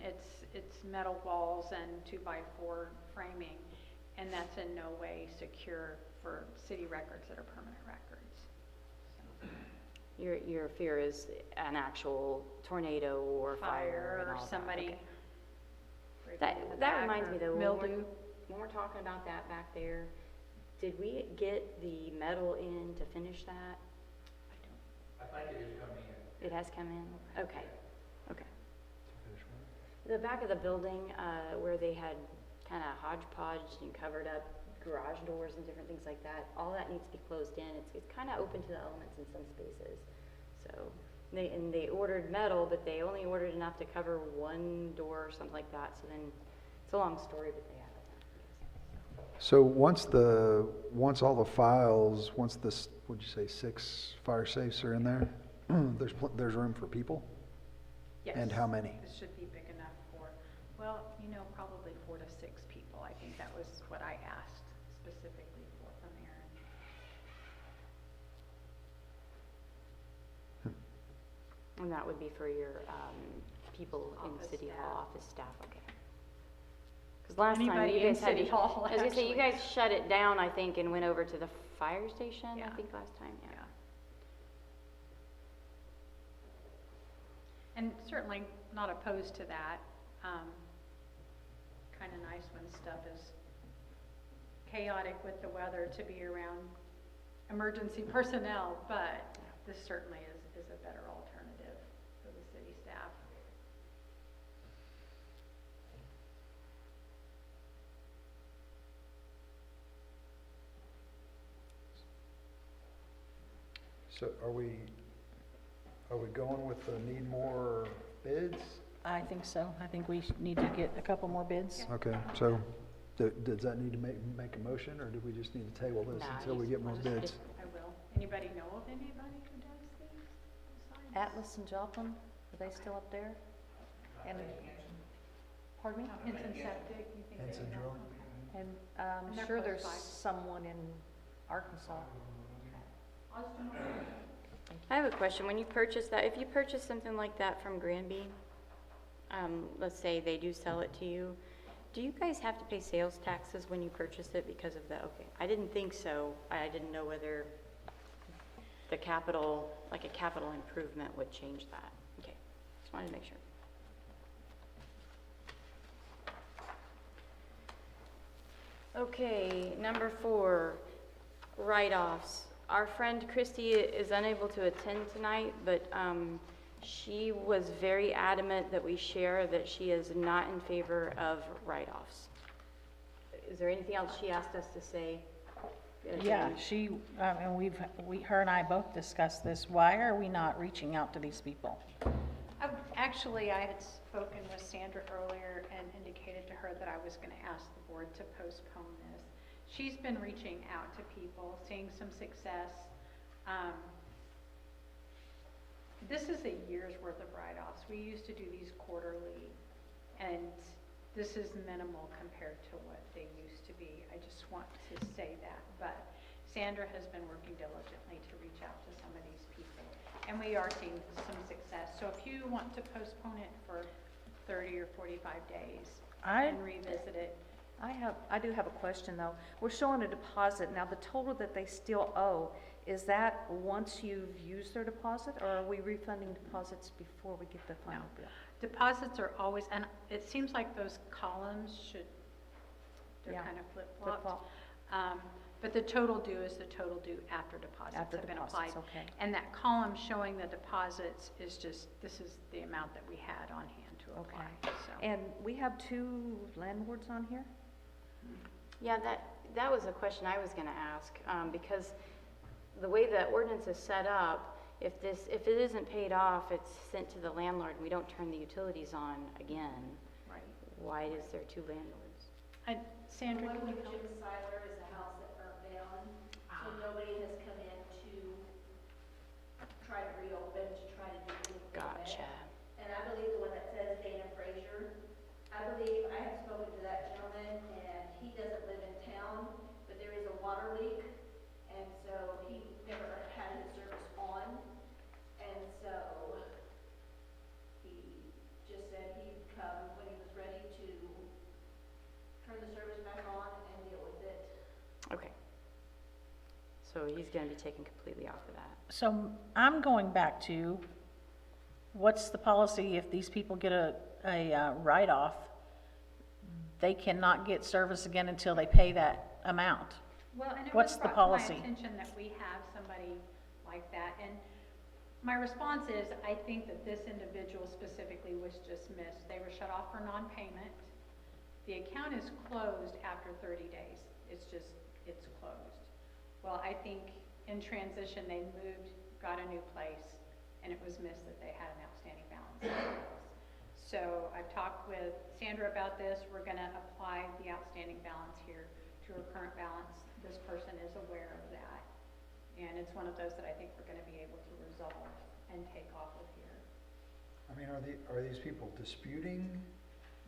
It's metal walls and 2x4 framing, and that's in no way secure for city records that are permanent records. Your fear is an actual tornado or fire and Or all that, somebody okay. breaking in the That back reminds me or though, mildew. when we're talking about that back there, did we get the metal in to finish that? I think it is coming in. It has come in? Okay, okay. The back of the building, where they had kind of hodgepodge and covered up garage doors and different things like that, all that needs to be closed in. It's kind of open to the elements in some spaces. So, they ordered metal, but they only ordered enough to cover one door or something like that. So then, it's a long story, but they have it. So once all the files, once this, what'd you say, 6 fire safes are in there, there's room for people? Yes. And how many? This should be big enough for, well, probably 4 to 6 people. I think that was what I asked specifically from Aaron. And that would be for your people in Office City staff. Hall, office staff, okay. Because last time Anybody you in guys had City to, Hall, I was gonna say, you actually. guys shut it down, I think, and went over to the fire station, I Yeah. think last time, yeah. And certainly not opposed to that. Kind of nice when stuff is chaotic with the weather to be around emergency personnel, but this certainly is a better alternative for the city staff. So are we going with the need more bids? I think so. I think we need to get a couple more bids. Okay, so does that need to make a motion, or do we just need to table this Nah, until we get more bids? I will. Anybody know of anybody who does these? besides- Atlas and Joplin, are they still up there? And, pardon me? Hinton Septic, you think Hanson they know? Drilling? And And I'm they're sure close there's by. someone in Arkansas. I have a question. When you purchase that, if you purchase something like that from Granby, let's say they do sell it to you, do you guys have to pay sales taxes when you purchase it because of that? Okay, I didn't think so. I didn't know whether the capital, like a capital improvement would change that. Okay, just wanted to make sure. Okay, number 4, write-offs. Our friend Christy is unable to attend tonight, but she was very adamant that we share that she is not in favor of write-offs. Is there anything else she asked us to say? Yeah, and her and I both discussed this. Why are we not reaching out to these people? Actually, I had spoken with Sandra earlier and indicated to her that I was going to ask the board to postpone this. She's been reaching out to people, seeing some success. This is a year's worth of write-offs. We used to do these quarterly, and this is minimal compared to what they used to be. I just want to say that. But Sandra has been working diligently to reach out to some of these people, and we are seeing some success. So if you want to postpone it for 30 or 45 days and revisit it. I do have a question though. We're showing a deposit. Now, the total that they still owe, is that once you've used their deposit, or are we refunding deposits before we get the final bill? Deposits are always, and it seems like those columns should, they're Yeah, kind of flip-flopped. flip-flop. But the total due is the total due after deposits After have been deposits, applied. okay. And that column showing the deposits is just, this is the amount that we had on hand to apply, so. And we have 2 landlords on here? Yeah, that was a question I was gonna ask, because the way the ordinance is set up, if it isn't paid off, it's sent to the landlord, and we don't turn the utilities on again. Right. Why is there 2 landlords? Sandra, One can you with come? Jim Seiler is a house that burnt down, so nobody has come in to try to reopen, to try to do anything with it. Gotcha. And I believe the one that says Dana Frazier, I believe, I have spoken to that gentleman, and he doesn't live in town, but there is a water leak, and so he never had his service on, and so he just said he'd come when he was ready to turn the service back on and deal with it. Okay. So he's gonna be taken completely off of that. So I'm going back to, what's the policy if these people get a write-off? They cannot get service again until they pay that amount. Well, and it What's was the brought to my policy? attention that we have somebody like that, and my response is, I think that this individual specifically was dismissed. They were shut off for non-payment. The account is closed after 30 days. It's closed. Well, I think in transition, they moved, got a new place, and it was missed that they had an outstanding balance. So I've talked with Sandra about this. We're gonna apply the outstanding balance here to her current balance. This person is aware of that. And it's one of those that I think we're gonna be able to resolve and take off of here. I mean, are these people disputing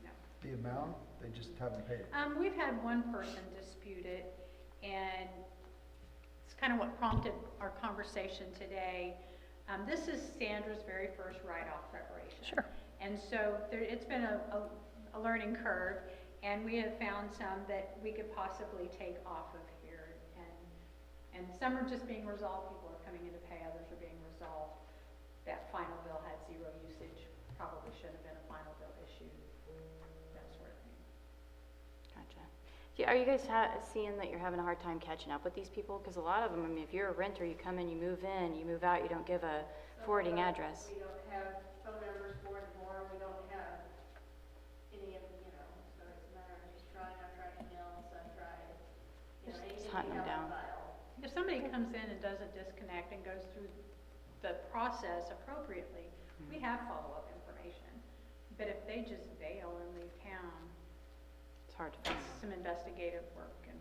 No. the amount? They just haven't paid it? We've had one person dispute it, and it's kind of what prompted our conversation today. This is Sandra's very first write-off preparation. Sure. And so it's been a learning curve, and we have found some that we could possibly take off of here. And some are just being resolved, people are coming in to pay, others are being resolved. That final bill had 0 usage, probably shouldn't have been a final bill issued, that sort of thing. Gotcha. Are you guys seeing that you're having a hard time catching up with these people? Because a lot of them, I mean, if you're a renter, you come in, you move in, you move out, you don't give a forwarding address. We don't have phone numbers for it anymore, we don't have any of, so it's a matter of just trying, I've tried emails, I've tried, Just anything hunting we them have on down. file. If somebody comes in and doesn't disconnect and goes through the process appropriately, we have follow-up information. But if they just bail and leave town, It's hard to find. some investigative work, and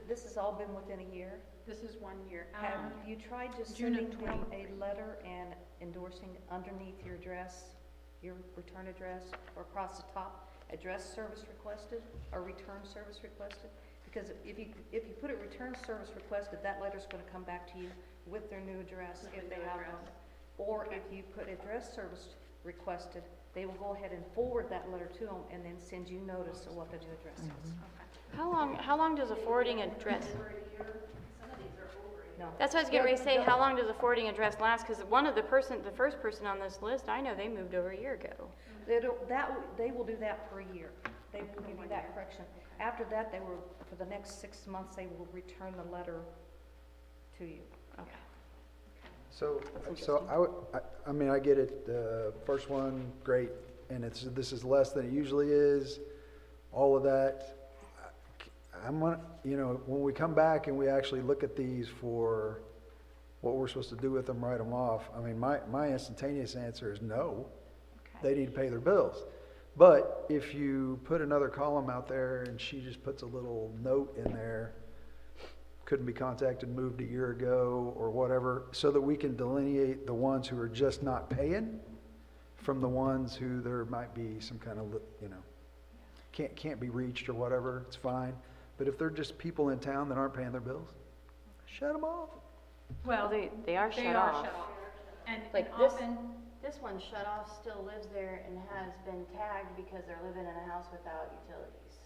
This has all been within a year? this is 1 year. Have you tried just June of sending them a 23. letter and endorsing underneath your address, your return address, or across the top, address service requested, or return service requested? Because if you put a return service requested, that letter's gonna come back to you with their new address if they have one. Or if you put address service requested, they will go ahead and forward that letter to them and then send you notice of what the new address is. How long does a forwarding address? No. That's what I was getting ready to say, how long does a forwarding address last? Because the first person on this list, I know they moved over a year ago. They will do that for a year. They will give you that correction. After that, for the next 6 months, they will return the letter to you. Okay. So I mean, I get it, first one, great, and this is less than it usually is, all of that. I'm gonna, when we come back and we actually look at these for what we're supposed to do with them, write them off, I mean, my instantaneous answer is no. They need to pay their bills. But if you put another column out there and she just puts a little note in there, couldn't be contacted, moved a year ago, or whatever, so that we can delineate the ones who are just not paying from the ones who there might be some kind of, can't be reached or whatever, it's fine. But if they're just people in town that aren't paying their bills, shut them off. Well, they are shut off. And Like and this, often, this one shut off still lives there and has been tagged because they're living in a house without utilities.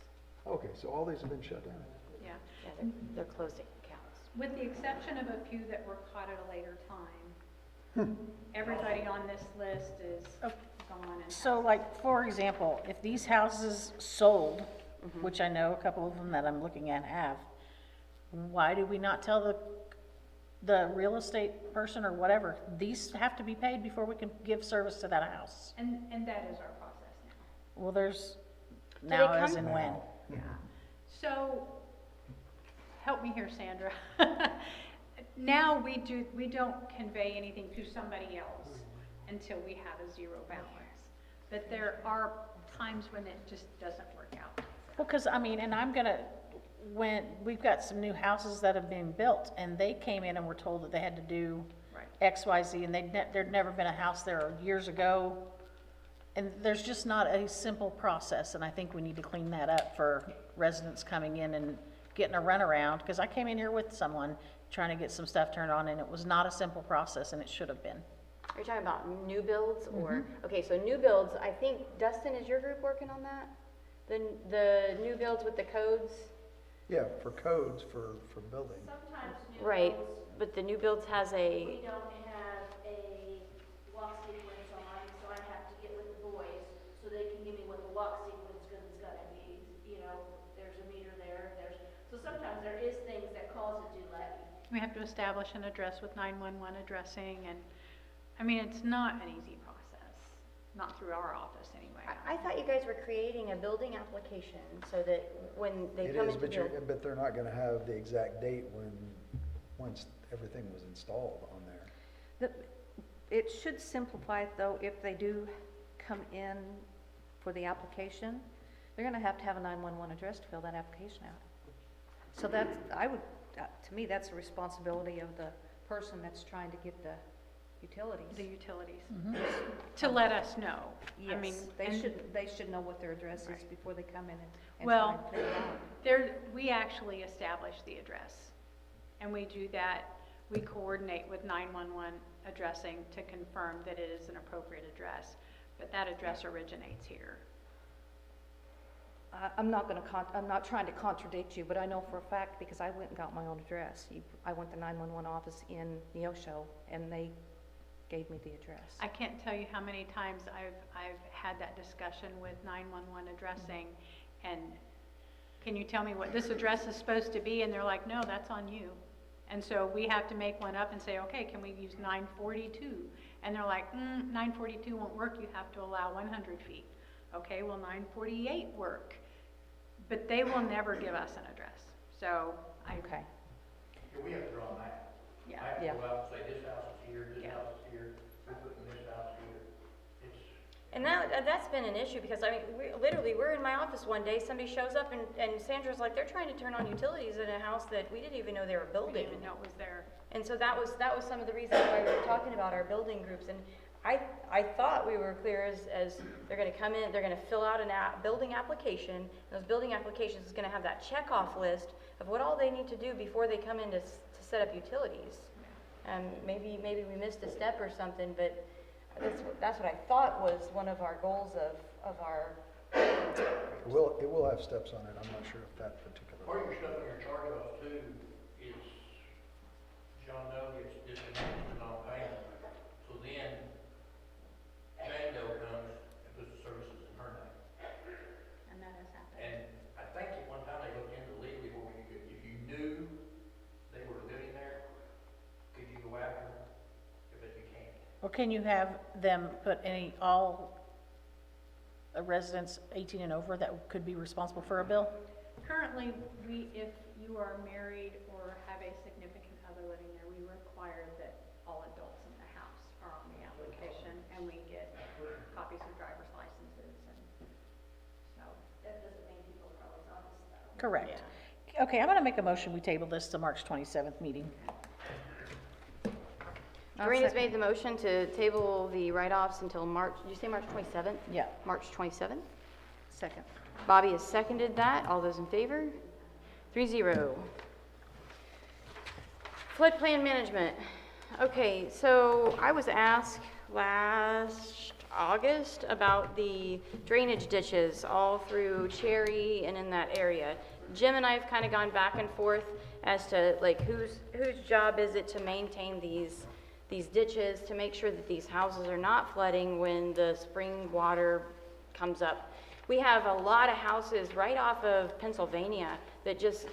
Okay, so all these have been shut down. yeah. Yeah, they're closing accounts. With the exception of a few that were caught at a later time, everybody on this list is someone and. So like, for example, if these houses sold, which I know a couple of them that I'm looking at have, why do we not tell the real estate person or whatever, these have to be paid before we can give service to that house? And that is our process now. Well, there's they now as come- in when. Yeah. So, help me here, Sandra. Now we don't convey anything to somebody else until we have a zero balance. But there are times when it just doesn't work out. Well, because, I mean, and when, we've got some new houses that have been built, and they came in and were told that they had to do Right. X, Y, Z, and there'd never been a house there years ago. And there's just not a simple process, and I think we need to clean that up for residents coming in and getting a runaround, because I came in here with someone trying to get some stuff turned on, and it was not a simple process, and it should have been. Are you talking about new builds or, okay, so new builds, I think, Dustin, is your group working on that? The new builds with the codes? Yeah, for codes, for building. Sometimes new Right, builds, but the new builds has a, we don't have a walk sequence on, so I have to get with the boys, so they can give me what the walk sequence is gonna be, you know, there's a meter there, so sometimes there is things that cause a delay. We have to establish an address with 911 addressing, and, I mean, it's not an easy process, not through our office anyway. I thought you guys were creating a building application so that when they It come is, into build. but they're not gonna have the exact date once everything was installed on there. It should simplify it, though, if they do come in for the application, they're gonna have to have a 911 address to fill that application out. So that's, to me, that's a responsibility of the person that's trying to get the utilities. The utilities, to let us know. I mean, Yes, and- they should know what their address is before they come in and try Well, and fill it out. we actually establish the address, and we do that, we coordinate with 911 addressing to confirm that it is an appropriate address, but that address originates here. I'm not trying to contradict you, but I know for a fact, because I went and got my own address. I went to the 911 office in Neosho, and they gave me the address. I can't tell you how many times I've had that discussion with 911 addressing, and can you tell me what this address is supposed to be? And they're like, no, that's on you. And so we have to make one up and say, okay, can we use 942? And they're like, 942 won't work, you have to allow 100 feet. Okay, well, 948 work. But they will never give us an address. So Okay. Yeah, we have to draw a map. Yeah. I have to Yeah. go out and say, this house is here, this Yeah. house is here, we're putting this house here. It's, And that's been an issue because, I mean, we're in my office one day, somebody shows up and Sandra's like, they're trying to turn on utilities in a house that we didn't even know they were we building. didn't even know it was there. And so that was some of the reasons why we were talking about our building groups. And I thought we were clear as they're gonna come in, they're gonna fill out building application. And those building applications is gonna have that checkoff list of what all they need to do before they come in to set up utilities. Maybe we missed a step or something, but that's what I thought was one of our goals of our. It will have steps on it, I'm not sure if that particular. part of your stuff on your chart of too is John Doe gets disconnected and non-payment. So then Jane Doe comes and puts the services in her name. And that has happened. And I think at one time they looked into legally where if you knew they were living there, could you go after them? But you can't. Or can you have them put all residents 18 and over that could be responsible for a bill? Currently, if you are married or have a significant other living there, we require that all adults in the house are on the application, and we get copies of driver's licenses, and so. That doesn't mean people are always honest, though. Correct. Okay, I'm gonna make a motion, we table this to March 27th meeting. Karina's made the motion to table the write-offs until March, did you say March 27th? Yeah. March 27th? Second. Bobby has seconded that. All those in favor? 3-0. Floodplain management. Okay, so I was asked last August about the drainage ditches all through Cherry and in that area. Jim and I have kind of gone back and forth as to like whose job is it to maintain these ditches to make sure that these houses are not flooding when the spring water comes up. We have a lot of houses right off of Pennsylvania that just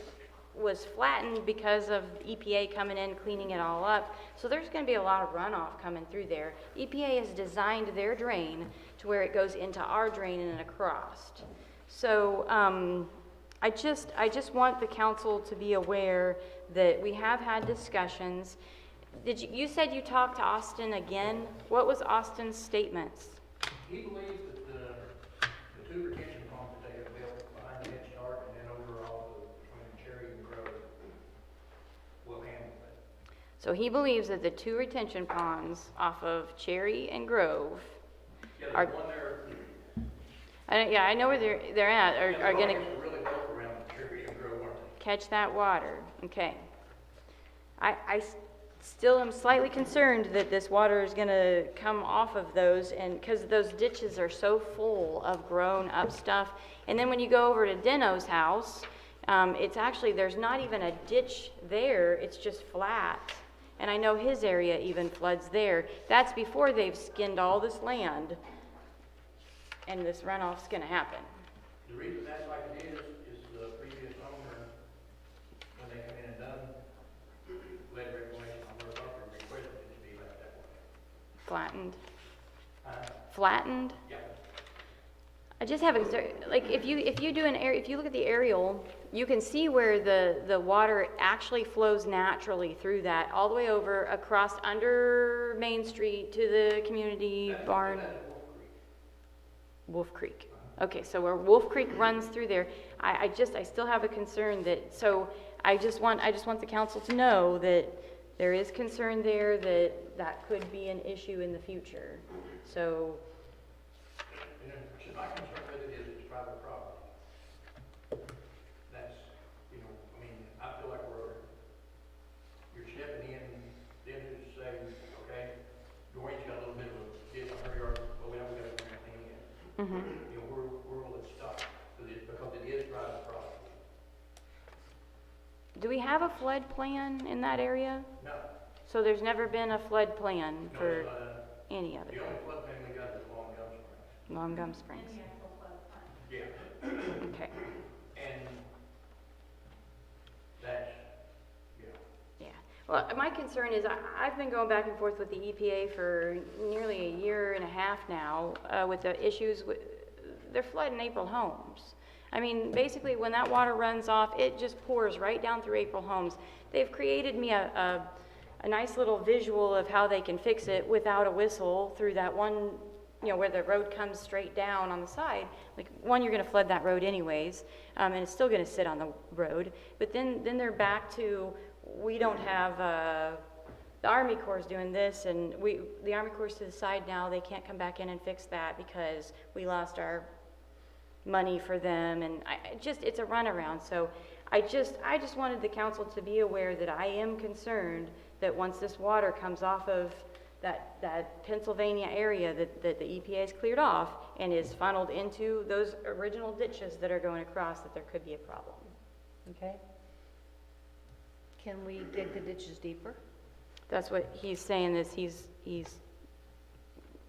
was flattened because of EPA coming in, cleaning it all up. So there's gonna be a lot of runoff coming through there. EPA has designed their drain to where it goes into our drain and across. So, I just want the council to be aware that we have had discussions. You said you talked to Austin again? What was Austin's statements? He believes that the two retention ponds that they have built behind the Head Start and then overall between Cherry and Grove will handle it. So he believes that the two retention ponds off of Cherry and Grove Yeah, are, there's one there. I know where they're at, are gonna Really built around Cherry and Grove, aren't they? catch that water. Okay. I still am slightly concerned that this water is gonna come off of those, and because those ditches are so full of grown up stuff. And then when you go over to Deno's house, it's actually, there's not even a ditch there, it's just flat. And I know his area even floods there. That's before they've skinned all this land, and this runoff's gonna happen. The reason that's like it is the previous owner, when they come in and done lead reclamation on their property, requested it to be like that way. Flattened. Uh, Flattened? Yeah. I just have, like, if you do if you look at the aerial, you can see where the water actually flows naturally through that, all the way over, across, under Main Street to the community barn. Wolf Creek. Okay, so where Wolf Creek runs through there, I still have a concern that, so I just want the council to know that there is concern there that could be an issue in the future. So, And then, my concern with it is it's private property. That's, I mean, I feel like you're stepping in, then to say, okay, Doreen's got a little bit of a ditch on her yard, but we haven't got to bring anything in. Where will it stop? Because it is private property. do we have a flood plan in that area? No. So there's never been a flood plan No, for it's not any of the it? only floodplain we got is Long Gum Springs. Long Gum Springs. Yeah. Okay. And that's, Yeah. Well, my concern is I've been going back and forth with the EPA for nearly a year and a half now with the issues with, they're flooding April homes. I mean, basically when that water runs off, it just pours right down through April homes. They've created me a nice little visual of how they can fix it without a whistle through that one, where the road comes straight down on the side. Like, one, you're gonna flood that road anyways, and it's still gonna sit on the road. But then they're back to, we don't have, the Army Corps is doing this, and the Army Corps is to the side now, they can't come back in and fix that because we lost our money for them, and it's a runaround. So I just wanted the council to be aware that I am concerned that once this water comes off of that Pennsylvania area that the EPA has cleared off and is funneled into those original ditches that are going across, that there could be a problem. Okay? Can we dig the ditches deeper? That's what he's saying, is he's,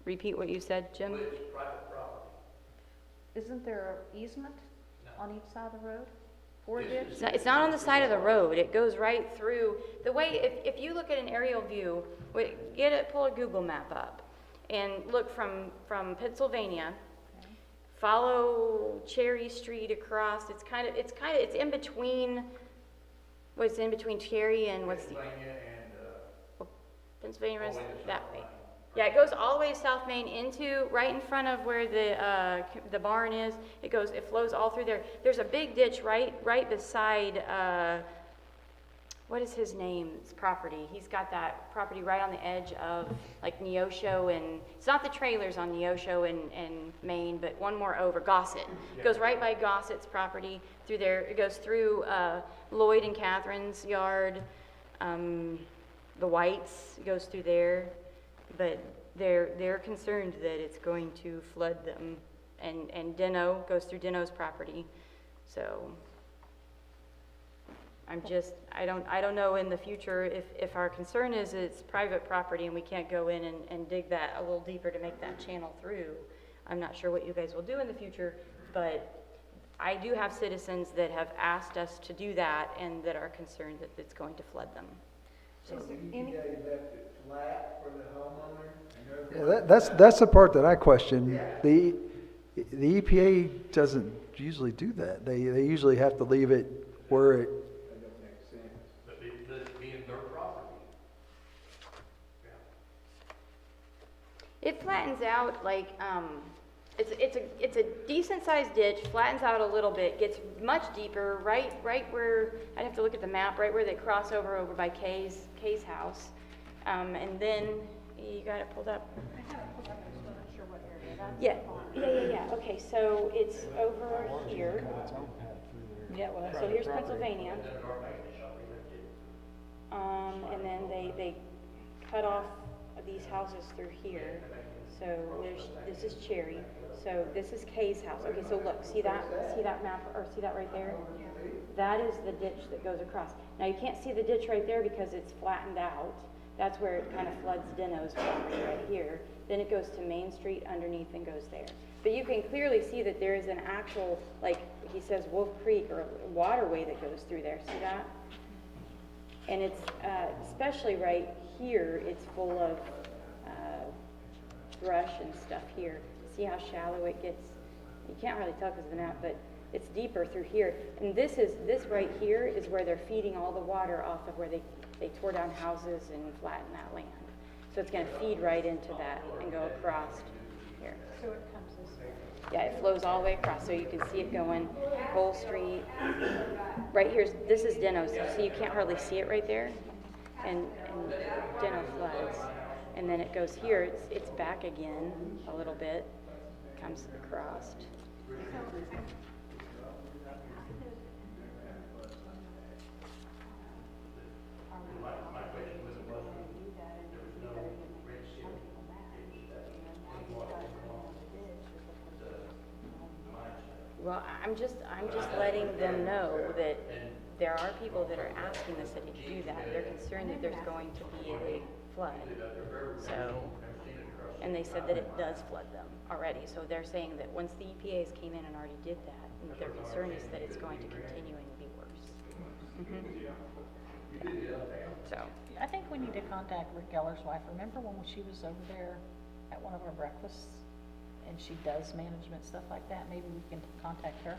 repeat what you said, Jim? well, it's private property. Isn't there an easement on each side of the road for a ditch? It's not on the side of the road. It goes right through. The way, if you look at an aerial view, pull a Google map up and look from Pennsylvania, follow Cherry Street across. It's in between, what's in between Cherry and what's the? Pennsylvania and, Pennsylvania runs all the way to that South way. Main. Yeah, it goes all the way to South Main into, right in front of where the barn is. It flows all through there. There's a big ditch right beside, what is his name's property? He's got that property right on the edge of like Neosho, and it's not the trailers on Neosho and Maine, but one more over, Gossett. It goes right by Gossett's property through there. It goes through Lloyd and Catherine's yard, the Whites, it goes through there. But they're concerned that it's going to flood them, and Deno goes through Deno's property. So I don't know in the future if our concern is it's private property and we can't go in and dig that a little deeper to make that channel through. I'm not sure what you guys will do in the future, but I do have citizens that have asked us to do that and that are concerned that it's going to flood them. So the EPA left it flat for the homeowner? Yeah, that's the part that I question. The EPA doesn't usually do that. They usually have to leave it where it, That don't make sense. But it being their property. It flattens out like, it's a decent sized ditch, flattens out a little bit, gets much deeper, right where, I'd have to look at the map, right where they cross over by Kay's house. And then, you got it pulled up? I have it pulled up, I'm still not sure what area that's. Yeah, okay, so it's over here. Yeah, well, So here's Pennsylvania. And then they cut off these houses through here. So this is Cherry. So this is Kay's house. Okay, so look, see that map, or see that right there? That is the ditch that goes across. Now you can't see the ditch right there because it's flattened out. That's where it kind of floods Dino's property right here. Then it goes to Main Street underneath and goes there. But you can clearly see that there is an actual, like he says, Wolf Creek or waterway that goes through there. See that? And it's, especially right here, it's full of brush and stuff here. See how shallow it gets? You can't really tell because of the map, but it's deeper through here. And this right here is where they're feeding all the water off of where they tore down houses and flattened that land. So it's going to feed right into that and go across here. So it comes this way. Yeah, it flows all the way across, so you can see it going Cole Street. Right here, this is Dino's, so you can't hardly see it right there. And Dino floods. And then it goes here, it's back again a little bit, comes across. My question was, there was no red seal. Well, I'm just letting them know that there are people that are asking the city to do that. They're concerned that there's going to be a flood. So, and they said that it does flood them already. So they're saying that once the EPA's came in and already did that, and their concern is that it's going to continue and be worse. So, I think we need to contact Rick Geller's wife. Remember when she was over there at one of our breakfasts? And she does management, stuff like that? Maybe we can contact her?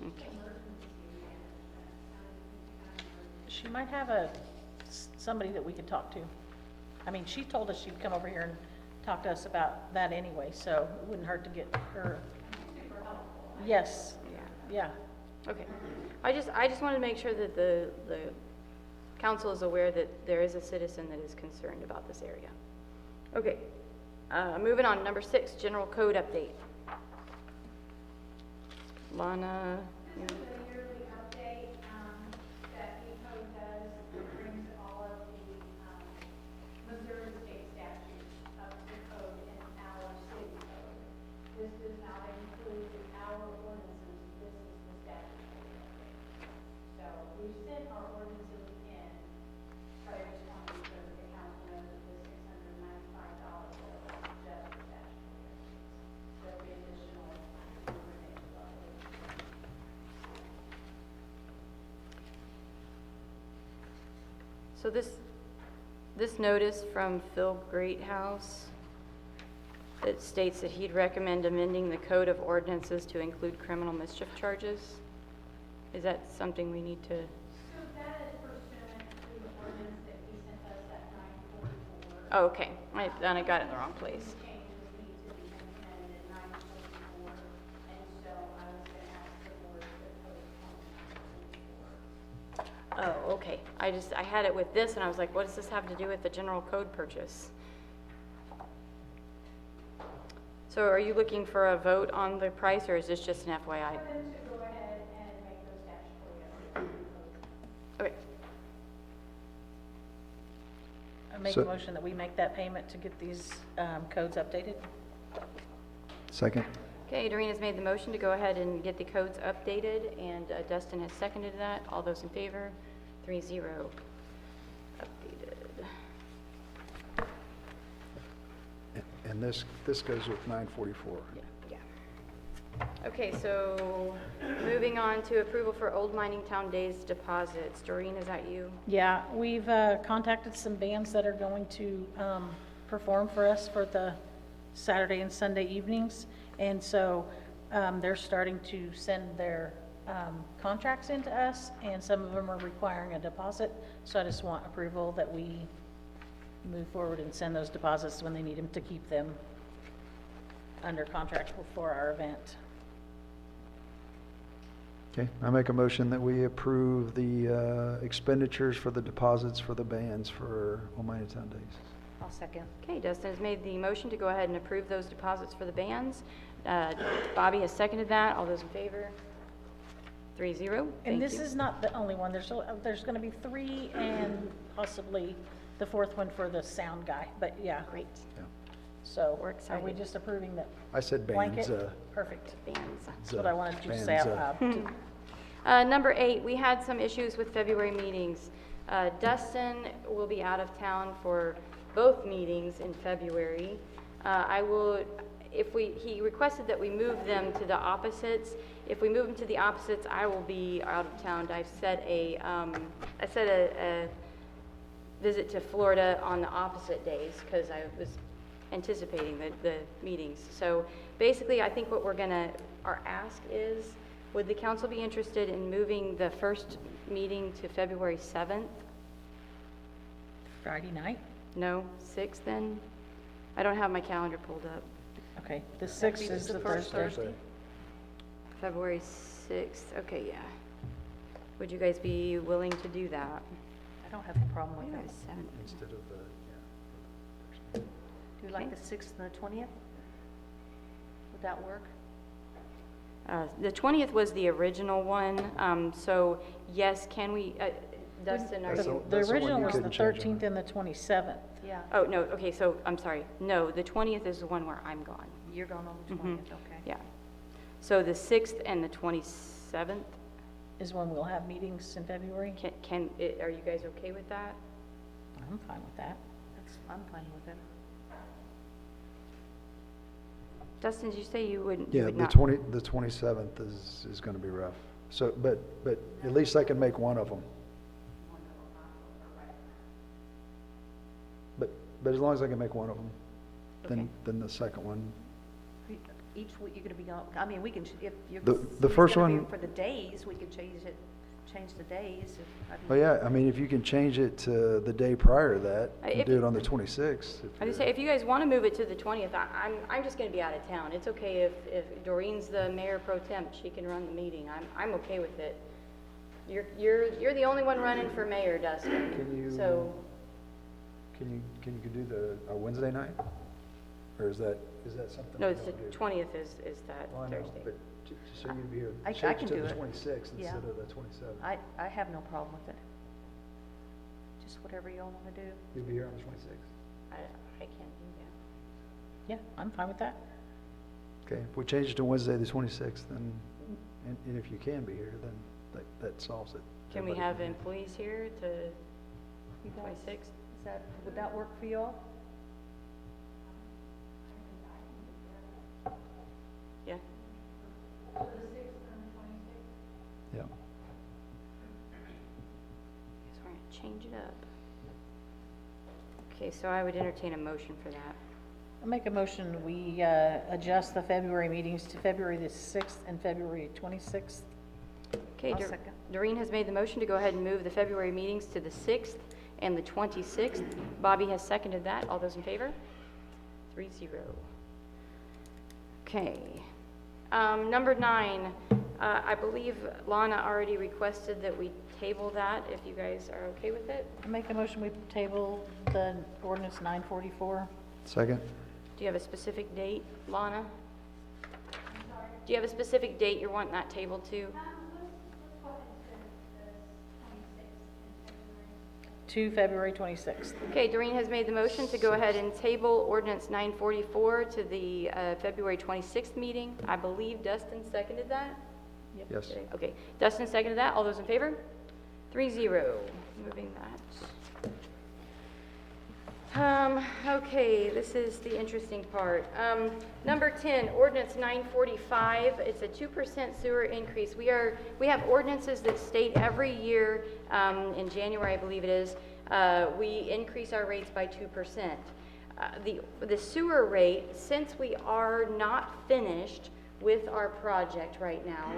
okay. She might have somebody that we could talk to. I mean, she told us she'd come over here and talk to us about that anyway, so it wouldn't hurt to get her. Yes, yeah. Okay. I just wanted to make sure that the council is aware that there is a citizen that is concerned about this area. Okay. Moving on, number 6, general code update. Lana. This is a yearly update that ECO does. It brings all of the Missouri state statutes up to code in our city code. This does not include our ordinances. This is the statutory update. So we sent our ordinances in prior to 23rd. The council knows that this $695 bill is just the statutory updates. So the additional information about it. So this notice from Phil Greathouse that states that he'd recommend amending the code of ordinances to include criminal mischief charges. Is that something we need to? So that is pursuant to the ordinance that he sent us at 944. Oh, okay. Then I got it in the wrong place. Changes need to be implemented at 944, and so I was going to ask the board to postpone 944. Oh, okay. I had it with this and I was like, what does this have to do with the general code purchase? So are you looking for a vote on the price or is this just an FYI? For them to go ahead and make those statutory updates. Okay. I make a motion that we make that payment to get these codes updated. Second. Okay, Doreen has made the motion to go ahead and get the codes updated, and Dustin has seconded that. All those in favor? 3-0. Updated. And this goes with 944. Yeah. Okay, so moving on to approval for Old Mining Town Days deposits. Doreen, is that you? Yeah, we've contacted some bands that are going to perform for us for the Saturday and Sunday evenings. And so they're starting to send their contracts into us, and some of them are requiring a deposit. So I just want approval that we move forward and send those deposits when they need them to keep them under contract before our event. Okay, I make a motion that we approve the expenditures for the deposits for the bands for Old Mining Town Days. I'll second. Okay, Dustin has made the motion to go ahead and approve those deposits for the bands. Bobby has seconded that. All those in favor? 3-0. And Thank this you. is not the only one. There's going to be 3 and possibly the 4th one for the sound guy. But yeah, Great. Yeah. so We're are we excited. just approving that I said bands. blanket? Perfect. Bands. That's what I wanted you to say out loud. too. Number 8, we had some issues with February meetings. Dustin will be out of town for both meetings in February. He requested that we move them to the opposites. If we move them to the opposites, I will be out of town. I've set a visit to Florida on the opposite days because I was anticipating the meetings. So basically, I think what our ask is, would the council be interested in moving the first meeting to February 7th? Friday night? No, 6th then? I don't have my calendar pulled up. Okay, the 6th is the first Thursday. February 6th, okay, yeah. Would you guys be willing to do that? I don't have a problem with February that. 7th. Instead of the, Do you like the 6th and the 20th? Would that work? The 20th was the original one, so yes, can we, Dustin, are That's you? The That's the one original you was the couldn't change, 13th and the 27th. Yeah, Oh, no, okay, so, I'm sorry. No, the 20th is the one where I'm gone. you're going on the Mhm. 20th, okay. Yeah. So the 6th and the 27th, Is when we'll have meetings in February. are you guys okay with that? I'm fine with that. I'm fine with it. Dustin, did you say you would yeah, not? the 27th is going to be rough. So, but at least I can make one of them. But as long as I can make one of them, Okay. then the second one. Each week you're gonna be on, I mean, we can, if you're. The he's first gonna be one- For the days, we could change the days. Well, yeah, I mean, if you can change it to the day prior to that, and If do you- it on the 26th. I just say, if you guys want to move it to the 20th, I'm just going to be out of town. It's okay if Doreen's the mayor pro temp, she can run the meeting. I'm okay with it. You're the only one running for mayor, Dustin. Can you- So, Can you do the Wednesday night? Or is that something? no, we it's the don't do? 20th is that Well, I know, Thursday. but so you'd be here, I change can it to do the it. 26th Yeah. instead of the 27th. I have no problem with it. Just whatever y'all wanna do. You'll be here on the 26th. I can't do that. Yeah, I'm fine with that. Okay, if we change it to Wednesday, the 26th, then, and if you can be here, then that solves it. Can we Everybody have can be here. employees here to 26th? Would that work for y'all? Yeah. Yeah. So we're going to change it up. Okay, so I would entertain a motion for that. I'll make a motion, we adjust the February meetings to February the 6th and February 26th. Okay, I'll second. Doreen has made the motion to go ahead and move the February meetings to the 6th and the 26th. Bobby has seconded that. All those in favor? 3-0. Okay. Number 9, I believe Lana already requested that we table that, if you guys are okay with it. I make a motion, we table the ordinance 944. Second? Do you have a specific date, Lana? Do you have a specific date you're wanting that tabled to? to February 26th. Okay, Doreen has made the motion to go ahead and table ordinance 944 to the February 26th meeting. I believe Dustin seconded that? Yes. Okay, Dustin seconded that. All those in favor? 3-0. Moving that. Okay, this is the interesting part. Number 10, ordinance 945, it's a 2% sewer increase. We have ordinances that state every year, in January, I believe it is, we increase our rates by 2%. The sewer rate, since we are not finished with our project right now,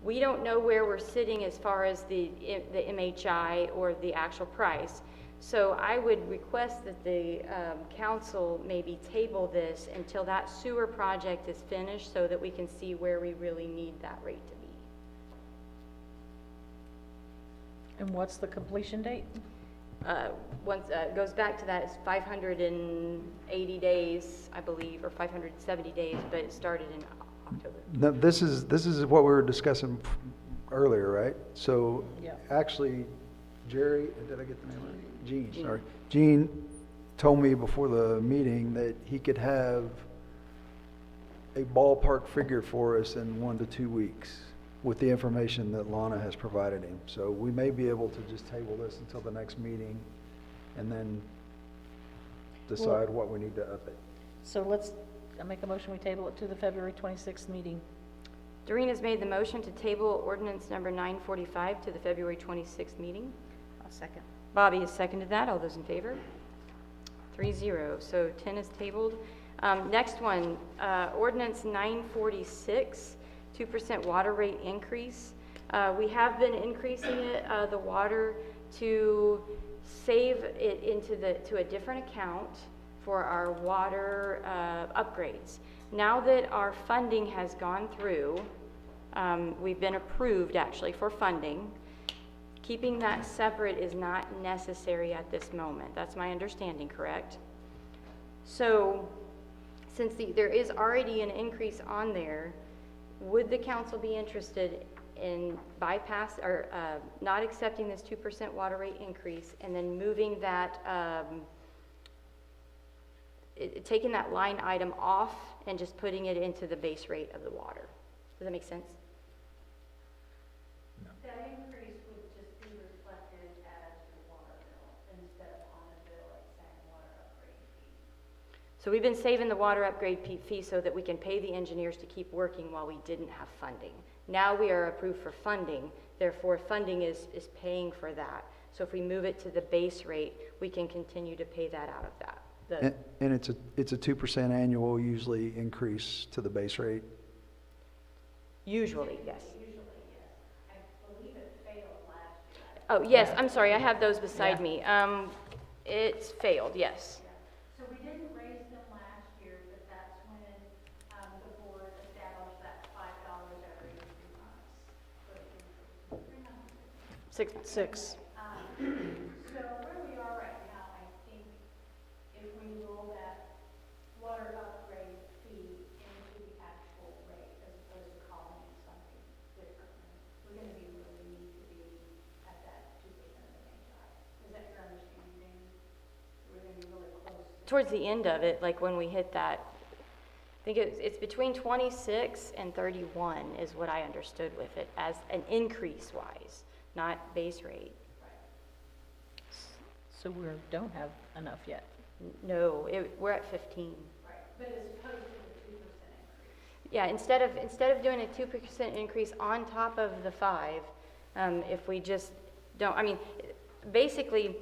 we don't know where we're sitting as far as the MHI or the actual price. So I would request that the council maybe table this until that sewer project is finished so that we can see where we really need that rate to be. And what's the completion date? Once goes back to that, it's 580 days, I believe, or 570 days, but it started in October. Now, this is what we were discussing earlier, right? So Yeah. actually, Jerry, did I get the name right? Gene, sorry. Gene told me before the meeting that he could have a ballpark figure for us in 1 to 2 weeks with the information that Lana has provided him. So we may be able to just table this until the next meeting and then decide what we need to up it. So I make a motion, we table it to the February 26th meeting. Doreen has made the motion to table ordinance number 945 to the February 26th meeting. I'll second. Bobby has seconded that. All those in favor? 3-0. So 10 is tabled. Next one, ordinance 946, 2% water rate increase. We have been increasing it, the water, to save it to a different account for our water upgrades. Now that our funding has gone through, we've been approved actually for funding. Keeping that separate is not necessary at this moment. That's my understanding, correct? So, since there is already an increase on there, would the council be interested in not accepting this 2% water rate increase and then moving that, taking that line item off and just putting it into the base rate of the water? Does that make sense? That increase would just be reflected as your water bill instead of on a bill like saying water upgrade fee. So we've been saving the water upgrade fee so that we can pay the engineers to keep working while we didn't have funding. Now we are approved for funding, therefore funding is paying for that. So if we move it to the base rate, we can continue to pay that out of that. And it's a 2% annual usually increase to the base rate? Usually, yes. Usually, yes. I believe it failed last year. Oh, yes, I'm sorry, I have those beside me. It's failed, yes. So we didn't raise them last year, but that's when the board established that $5 every 3 months. 6. So where we are right now, I think if we roll that water upgrade fee into the actual rate as opposed to calling it something differently, we're going to really need to be at that 2% of the MHI. Is that your understanding? We're going to be really close to. Towards the end of it, like when we hit that, I think it's between 26 and 31 is what I understood with it as an increase wise, not base rate. So we don't have enough yet. No, we're at 15. Right, but as opposed to the 2% increase. Yeah, instead of doing a 2% increase on top of the 5, if we just don't, I mean, basically,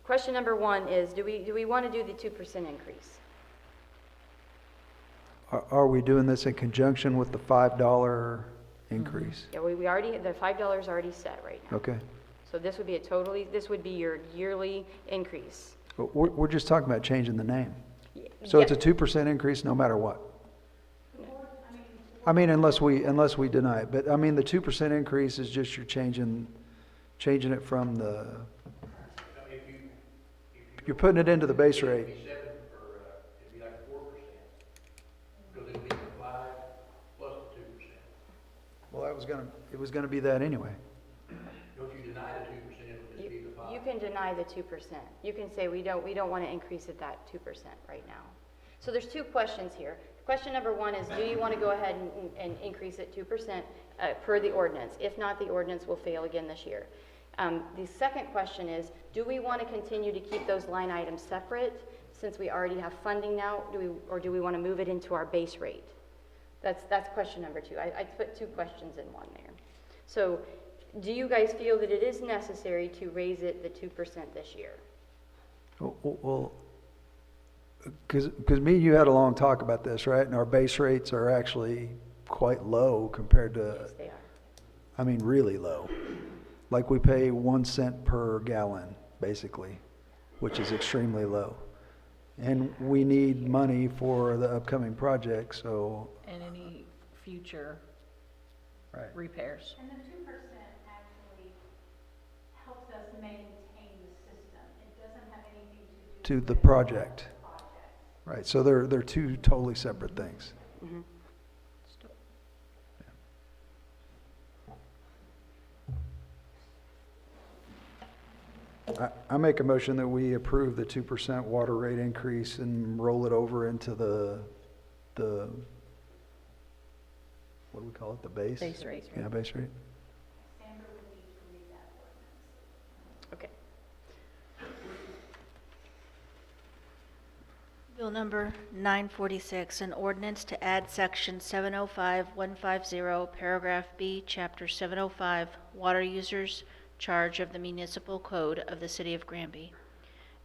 question number 1 is, do we want to do the 2% increase? Are we doing this in conjunction with the $5 increase? Yeah, we already, the $5 is already set right now. Okay. So this would be your yearly increase. But we're just talking about changing the name. So it's a 2% increase no matter what? I mean, unless we deny it. But I mean, the 2% increase is just you're changing it from the, you're putting it into the base rate. It'd be like 4%, because it'd be the 5 plus the 2%. Well, it was gonna be that anyway. Don't you deny the 2%, it would just be the 5? You can deny the 2%. You can say we don't want to increase it that 2% right now. So there's two questions here. Question number one is, do you want to go ahead and increase it 2% per the ordinance? If not, the ordinance will fail again this year. The second question is, do we want to continue to keep those line items separate since we already have funding now, or do we want to move it into our base rate? That's question number two. I put two questions in one there. So do you guys feel that it is necessary to raise it the 2% this year? Well, because me and you had a long talk about this, right? And our base rates are actually quite low compared to, Yes, they are. I mean, really low. Like we pay 1 cent per gallon, basically, which is extremely low. And we need money for the upcoming project, so. And any future Right. repairs. And the 2% actually helps us maintain the system. It doesn't have anything to do To the with project. Right, so they're two totally separate things. Mhm. I make a motion that we approve the 2% water rate increase and roll it over into the, what do we call it, the base? Base rate. Yeah, base rate. Sandra would need to read that ordinance. Okay. Bill number 946, an ordinance to add section 705150, paragraph B, chapter 705, water users charge of the municipal code of the city of Granby.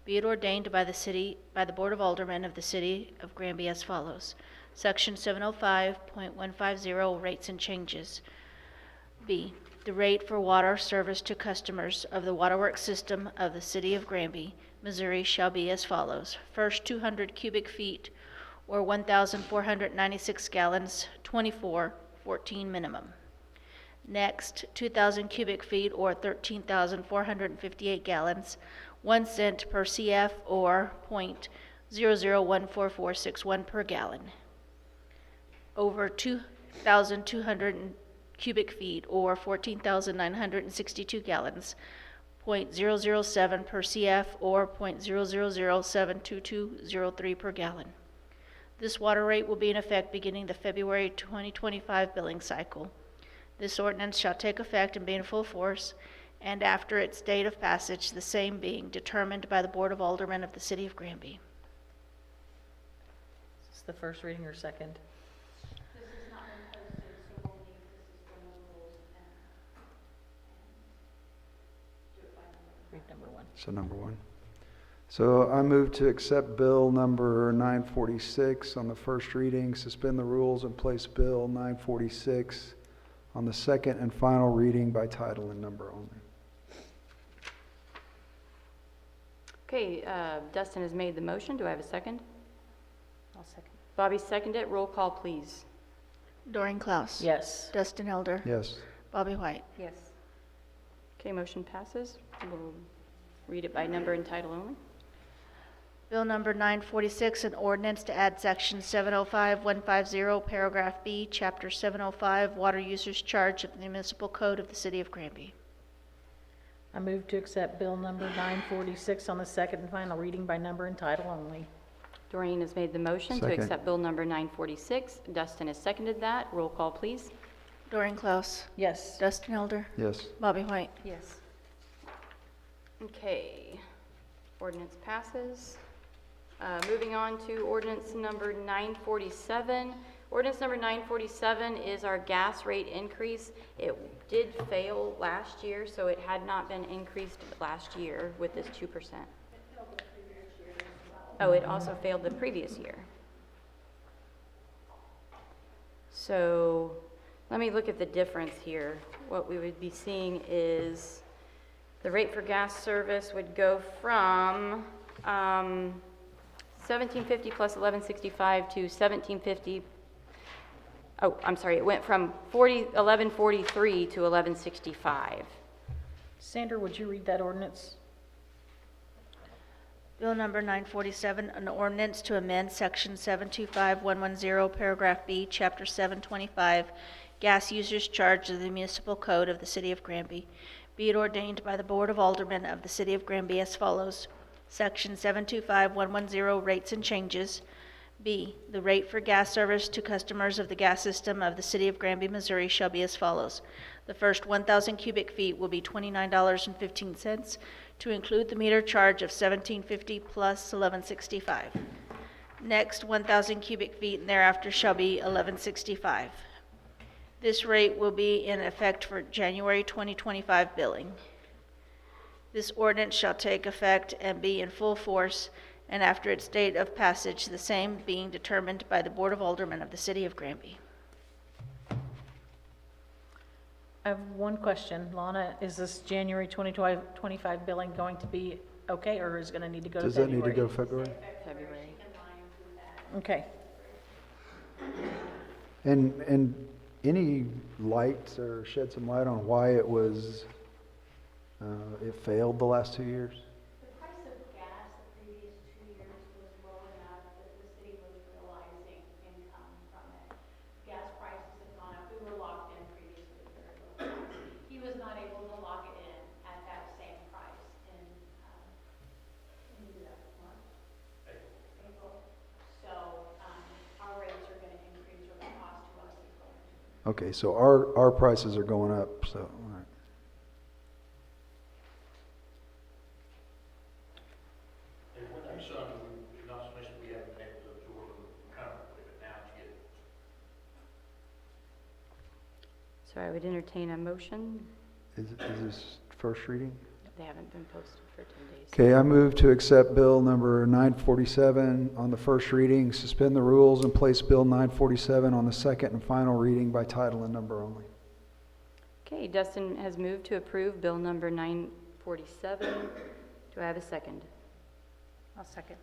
Be it ordained by the Board of Aldermen of the city of Granby as follows. Section 705.150, rates and changes. B, the rate for water service to customers of the waterworks system of the city of Granby, Missouri shall be as follows. First 200 cubic feet or 1,496 gallons, 24.14 minimum. Next, 2,000 cubic feet or 13,458 gallons, 1 cent per CF or .00144461 per gallon. Over 2,200 cubic feet or 14,962 gallons, .007 per CF or .000722203 per gallon. This water rate will be in effect beginning the February 2025 billing cycle. This ordinance shall take effect and be in full force, and after its date of passage, the same being determined by the Board of Aldermen of the city of Granby. Is this the first reading or second? This has not been posted, so we'll need, this is from the rules and do it by number. Read number one. So number one. So I move to accept Bill number 946 on the first reading, suspend the rules, and place Bill 946 on the second and final reading by title and number only. Okay, Dustin has made the motion. Do I have a second? I'll second. Bobby seconded it. Roll call, please. Doreen Klaus. Yes. Dustin Elder. Yes. Bobby White. Yes. Okay, motion passes. We'll read it by number and title only. Bill number 946, an ordinance to add section 705.150, paragraph B, chapter 705, water users charge of the municipal code of the city of Granby. I move to accept bill number 946 on the second and final reading by number and title only. Doreen has made the motion to Second. accept Bill number 946. Dustin has seconded that. Roll call, please. Doreen Klaus. Yes. Dustin Elder. Yes. Bobby White. Yes. Okay, ordinance passes. Moving on to ordinance number 947. Ordinance number 947 is our gas rate increase. It did fail last year, so it had not been increased last year with this 2%. Oh, it also failed the previous year. So let me look at the difference here. What we would be seeing is the rate for gas service would go from 1750 plus 1165 to 1750. Oh, I'm sorry, it went from 1143 to 1165. Sandra, would you read that ordinance? Bill number 947, an ordinance to amend section 725110, paragraph B, chapter 725, gas users charge of the municipal code of the city of Granby. Be be it ordained by the Board of Aldermen of the City of Granby as follows. Section 725110, rates and changes. B, the rate for gas service to customers of the gas system of the City of Granby, Missouri shall be as follows. The first 1,000 cubic feet will be $29.15 to include the meter charge of $17.50 plus $11.65. Next, 1,000 cubic feet and thereafter shall be $11.65. This rate will be in effect for January 2025 billing. This ordinance shall take effect and be in full force, and after its date of passage, the same being determined by the Board of Aldermen of the City of Granby. I have one question. Lana, is this January 2025 billing going to be okay, or is it going to need to go to Does that February? need to go February? February. Okay. And any light or shed some light on why it was, it failed the last 2 years? The price of gas the previous 2 years was low enough that the city was realizing income from it. Gas prices had gone up. We were locked in previously at very low price. He was not able to lock it in at that same price in that month, April. So our rates are going to increase, or the cost to us is going to. Okay, so our prices are going up, so, all right. There's one thing, son, not so much that we haven't been able to absorb them comfortably, but now it's getting. So I would entertain a motion. Is this first reading? They haven't been posted for 10 days. Okay, I move to accept Bill number 947 on the first reading, suspend the rules, and place Bill 947 on the second and final reading by title and number only. Okay, Dustin has moved to approve Bill number 947. Do I have a second? I'll second.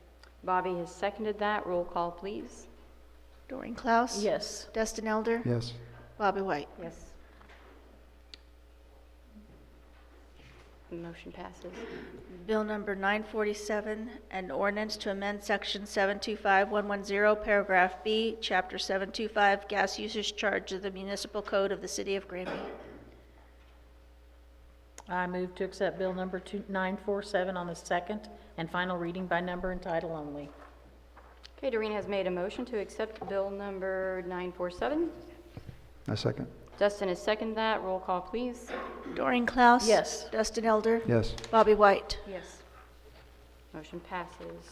Bobby has seconded that. Roll call, please. Doreen Klaus? Yes. Dustin Elder? Yes. Bobby White? Yes. The motion passes. Bill number 947, an ordinance to amend section 725110, paragraph B, chapter 725, gas usage charge of the municipal code of the City of Granby. I move to accept bill number 947 on the second and final reading by number and title only. Okay, Doreen has made a motion to accept Bill number 947. A second? Dustin has seconded that. Roll call, please. Doreen Klaus? Yes. Dustin Elder? Yes. Bobby White? Yes. Motion passes.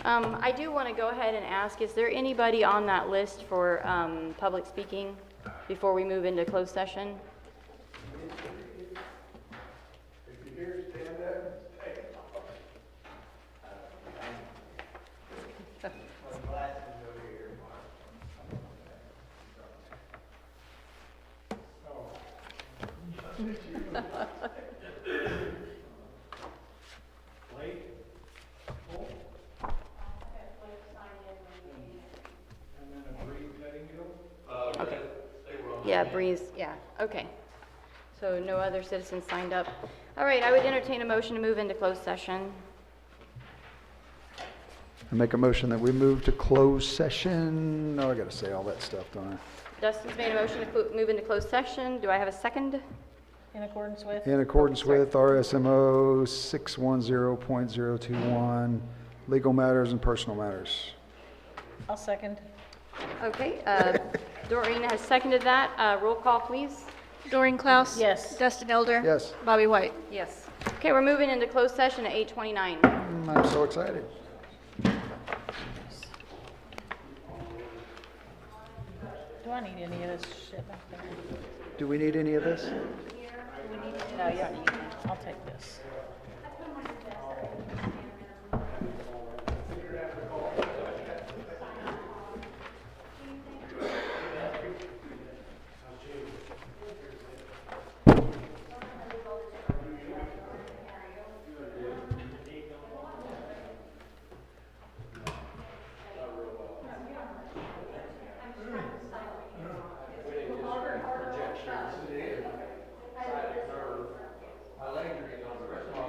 I do want to go ahead and ask, is there anybody on that list for public speaking before we move into closed session? Okay. Yeah, Breeze, yeah, okay. So no other citizens signed up. All right, I would entertain a motion to move into closed session. I make a motion that we move to closed session. Oh, I gotta say all that stuff, don't I? Dustin's made a motion to move into closed session. Do I have a second? In accordance with? In accordance with RSMO 610.021, legal matters and personal matters. I'll second. Okay, Doreen has seconded that. Roll call, please. Doreen Klaus? Yes. Dustin Elder? Yes. Bobby White? Yes. Okay, we're moving into closed session at 8:29. I'm so excited. Do I need any of this shit back there? Do we need any of this? No, you don't need it. I'll take this. My legs are getting on the rest of my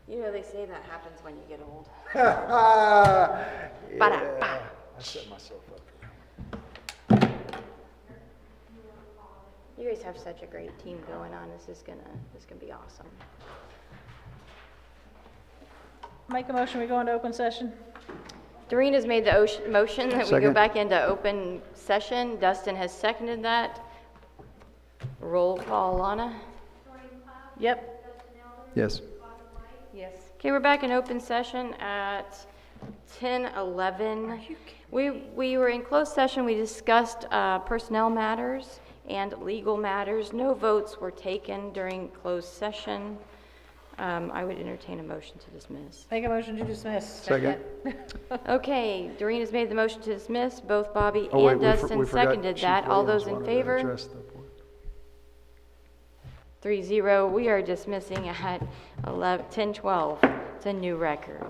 You know, they say that happens when you get old. Yeah, I set myself up for that. You guys have such a great team going on. This is gonna be awesome. Make a motion, we go into open session? Doreen has made the motion that we go Second. back into open session. Dustin has seconded that. Roll call, Lana. Yep. Yes. Yes. Okay, we're back in open session at 10:11. We were in closed session. We discussed personnel matters and legal matters. No votes were taken during closed session. I would entertain a motion to dismiss. Make a motion to dismiss. Second. Okay, Doreen has made the motion to dismiss. Both Bobby Oh, wait, and we for- Dustin we forgot seconded Chief that. All Williams those in wanted to favor? address the board. 3-0. We are dismissing at 10:12. It's a new record.